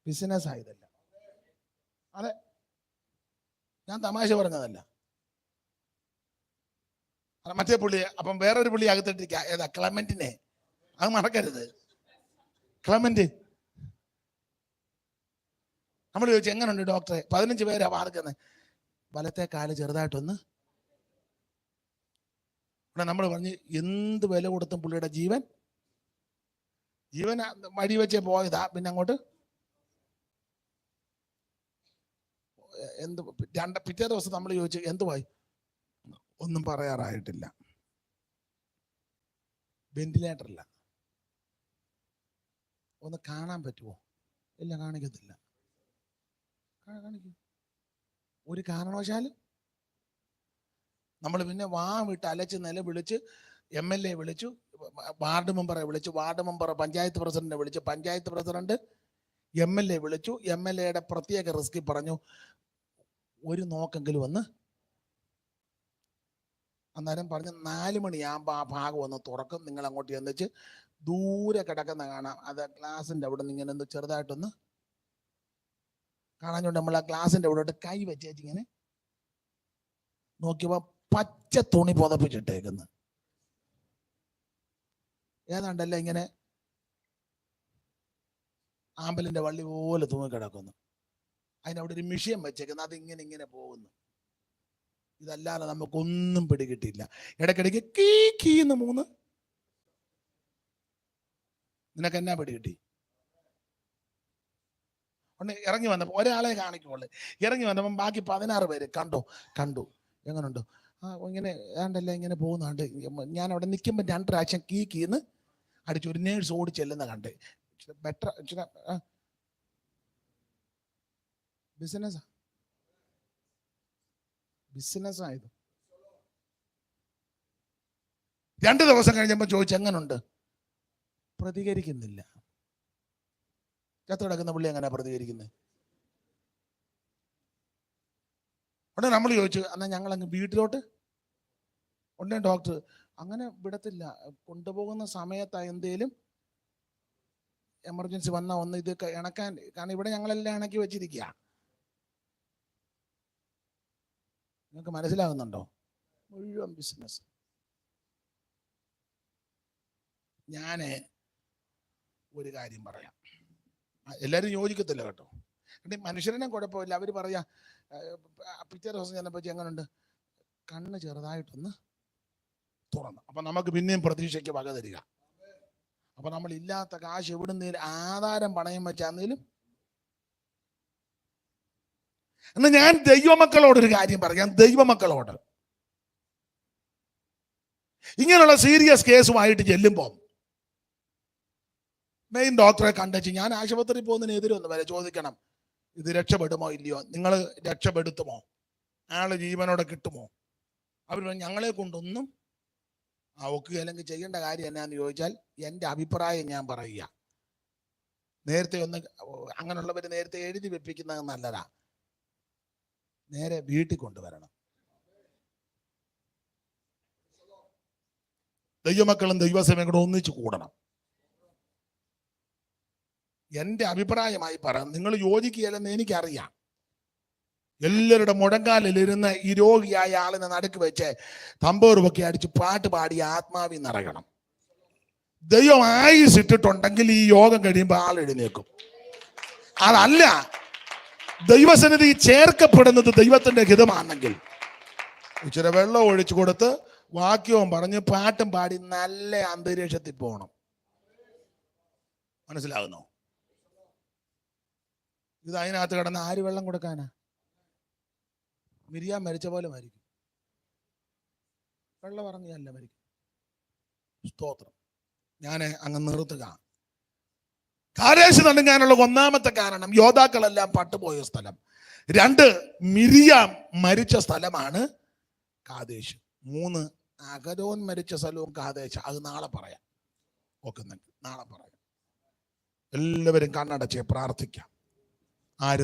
ബിസിനസ് ആയതല്ല. അതെ, ഞാൻ തമാശ പറഞ്ഞതല്ല. മറ്റേ പുള്ളി അപ്പം വേറൊരു പുള്ളി അകത്തിട്ടിരിക്കുക. ഏതാ? ക്ലമന്റിനെ. അത് മറക്കരുത്. ക്ലമന്റ്. നമ്മൾ ചോദിച്ചു എങ്ങനെയുണ്ട് ഡോക്ടറെ? 15 പേരാ വാർക്കുന്നത്. വലത്തെ കാല് ചെറുതായിട്ടൊന്ന്. ഇവിടെ നമ്മൾ പറഞ്ഞ് എന്ത് വില കൊടുത്തും പുള്ളിയുടെ ജീവൻ വഴി വെച്ചേ പോയതാ. പിന്നെ അങ്ങോട്ട് പിറ്റേ ദിവസം നമ്മൾ ചോദിച്ചു എന്തുവായി? ഒന്നും പറയാറായിട്ടില്ല. വെന്റിലേറ്ററില്ല. ഒന്ന് കാണാൻ പറ്റുമോ? ഇല്ല, കാണിക്കത്തില്ല. കാണിക്കും. ഒരു കാരണവശാലും നമ്മൾ പിന്നെ വാ വിട്ട് അലച്ച് വിളിച്ച് MLA വിളിച്ചു, വാർഡ് മെമ്പറെ വിളിച്ചു, വാർഡ് മെമ്പർ പഞ്ചായത്ത് പ്രസിഡന്റിനെ വിളിച്ചു, പഞ്ചായത്ത് പ്രസിഡന്റ് MLA വിളിച്ചു. MLAയുടെ പ്രത്യേക റിസ്കിൽ പറഞ്ഞു ഒരു നോക്കെങ്കിലും വന്ന്. അന്നേരം പറഞ്ഞ് 4 മണിയാകുമ്പോൾ ആ ഭാഗം ഒന്ന് തുറക്കും. നിങ്ങൾ അങ്ങോട്ട് ചെന്നിച്ച് ദൂരെ കിടക്കുന്ന കാണാം. അത് ഗ്ലാസിന്റെ അവിടെ നിന്ന് ഇങ്ങനെ ഒന്ന് ചെറുതായിട്ടൊന്ന് കാണാഞ്ഞോണ്ട് നമ്മൾ ആ ഗ്ലാസിന്റെ അവിടെ കൈ വെച്ചേച്ച് ഇങ്ങനെ നോക്കിയപ്പോ പച്ച തുണി പുതപ്പിച്ചിട്ടേക്കുന്നു. ഏതാണ്ടല്ല ഇങ്ങനെ ആമ്പലിന്റെ വള്ളി പോലെ തൂങ്ങി കിടക്കുന്നു. അതിനവിടെ ഒരു മിഷ്യൻ വെച്ചേക്കുന്നു. അതിങ്ങനെ ഇങ്ങനെ പോകുന്നു. ഇതല്ലാതെ നമുക്കൊന്നും പിടികിട്ടില്ല. ഇടയ്ക്കിടയ്ക്ക് കീ കീന്ന് 3. നിനക്ക് എന്നാ പിടികിട്ടി? ഒന്ന് ഇറങ്ങി വന്നപ്പോൾ ഒരാളെ കാണിക്കുള്ളൂ. ഇറങ്ങി വന്നപ്പം ബാക്കി 16 പേര് കണ്ടു. എങ്ങനുണ്ട്? ഇങ്ങനെ ഏണ്ടല്ല ഇങ്ങനെ പോകുന്നുണ്ട്. ഞാൻ അവിടെ നിൽക്കുമ്പോൾ 2 പ്രാവശ്യം കീന്ന് അടിച്ചു. ഒരു നേഴ്സ് ഓടി ചെല്ലുന്ന കണ്ട്. ബെറ്റർ ബിസിനസ്സായത്. 2 ദിവസം കഴിഞ്ഞപ്പോൾ ചോദിച്ചു എങ്ങനുണ്ട്? പ്രതികരിക്കുന്നില്ല. ചത്തു കിടക്കുന്ന പുള്ളി എങ്ങനെ പ്രതികരിക്കുന്നത്? ഉടനെ നമ്മൾ ചോദിച്ചു, എന്നാൽ ഞങ്ങൾ അങ്ങ് വീട്ടിലോട്ട്. ഉടനെ ഡോക്ടർ അങ്ങനെ വിടത്തില്ല, കൊണ്ടുപോകുന്ന സമയത്ത് എന്തേലും എമർജൻസി വന്നാൽ ഒന്ന് ഇത് ഇണക്കാൻ, കാരണം ഇവിടെ ഞങ്ങളെല്ലാം ഇണക്കി വെച്ചിരിക്കുക. നിങ്ങൾക്ക് മനസ്സിലാകുന്നുണ്ടോ? മുഴുവൻ ബിസിനസ്. ഞാൻ ഒരു കാര്യം പറയാം, എല്ലാവരും യോജിക്കത്തില്ല കേട്ടോ. എന്നിട്ട് മനുഷ്യരനെ കുഴപ്പമില്ല, അവർ പറയാ പിറ്റേ ദിവസം ചെന്നപ്പോ എങ്ങനെയുണ്ട്, കണ്ണ് ചെറുതായിട്ടൊന്ന് തുറന്നു. അപ്പൊ നമുക്ക് പിന്നെയും പ്രതീക്ഷയ്ക്ക് വക തരിക. അപ്പൊ നമ്മൾ ഇല്ലാത്ത കാശ് എവിടുന്നേലും ആധാരം പണയം വെച്ചാന്നേലും. എന്ന് ഞാൻ ദൈവമക്കളോടൊരു കാര്യം പറയാം, ദൈവമക്കളോട് ഇങ്ങനെയുള്ള സീരിയസ് കേസുമായിട്ട് ചെല്ലുമ്പോൾ മെയിൻ ഡോക്ടറെ കണ്ടുവച്ച് ഞാൻ ആശുപത്രിയിൽ പോകുന്നതിനെതിരൊന്നും വരെ ചോദിക്കണം, ഇത് രക്ഷപ്പെടുമോ ഇല്ലയോ, നിങ്ങൾ രക്ഷപ്പെടുത്തുമോ, അയാളെ ജീവനോടെ കിട്ടുമോ? അവർ ഞങ്ങളെ കൊണ്ടൊന്നും ഒക്കുകയില്ലെങ്കിൽ ചെയ്യേണ്ട കാര്യം എന്നാന്ന് ചോദിച്ചാൽ എൻ്റെ അഭിപ്രായം ഞാൻ പറയുക. നേരത്തെ ഒന്ന് അങ്ങനെയുള്ളവർ നേരത്തെ എഴുതി വെപ്പിക്കുന്നത് നല്ലതാ. നേരെ വീട്ടിൽ കൊണ്ടുവരണം. ദൈവമക്കളും ദൈവസേനയും കൂടെ ഒന്നിച്ചു കൂടണം. എൻ്റെ അഭിപ്രായമായി പറയാം, നിങ്ങൾ യോജിക്കുകയല്ലെന്ന് എനിക്കറിയാം. എല്ലാവരുടെ മുഴങ്കാലിലിരുന്ന് ഈ രോഗിയായ ആളിനെ നടുക്ക് വെച്ച് തമ്പൂറുമൊക്കെ അടിച്ച് പാട്ട് പാടി ആത്മാവിൽ നിറയണം. ദൈവം ആയുസിട്ടിട്ടുണ്ടെങ്കിൽ ഈ യോഗം കഴിയുമ്പോൾ ആൾ എഴുന്നേക്കും. അതല്ല ദൈവസന്നിധി ചേർക്കപ്പെടുന്നത് ദൈവത്തിന്റെ ഹിതമാണെങ്കിൽ ഇച്ചിരി വെള്ളം ഒഴിച്ചു കൊടുത്ത് വാക്യവും പറഞ്ഞ് പാട്ടും പാടി നല്ല അന്തരീക്ഷത്തിൽ പോകണം. മനസ്സിലാകുന്നോ? ഇത് അതിനകത്ത് കിടന്ന് ആര് വെള്ളം കൊടുക്കാനാ? മിരിയാൻ മരിച്ച പോലെ മരിക്കും. വെള്ളം ഇറങ്ങിയല്ല മരിക്കും. സ്തോത്രം. ഞാൻ അങ്ങ് നിർത്തുക. കാദേശ് നടുങ്ങാനുള്ള ഒന്നാമത്തെ കാരണം യോദ്ധാക്കളെല്ലാം പട്ടുപോയ സ്ഥലം. 2 മിരിയാം മരിച്ച സ്ഥലമാണ് കാദേശ്. 3 അഹരോൻ മരിച്ച സ്ഥലവും കാദേശ്. അത് നാളെ പറയാം. ഓക്കെ, നാളെ പറയാം. എല്ലാവരും കണ്ണടച്ച് പ്രാർത്ഥിക്കാം. ആരും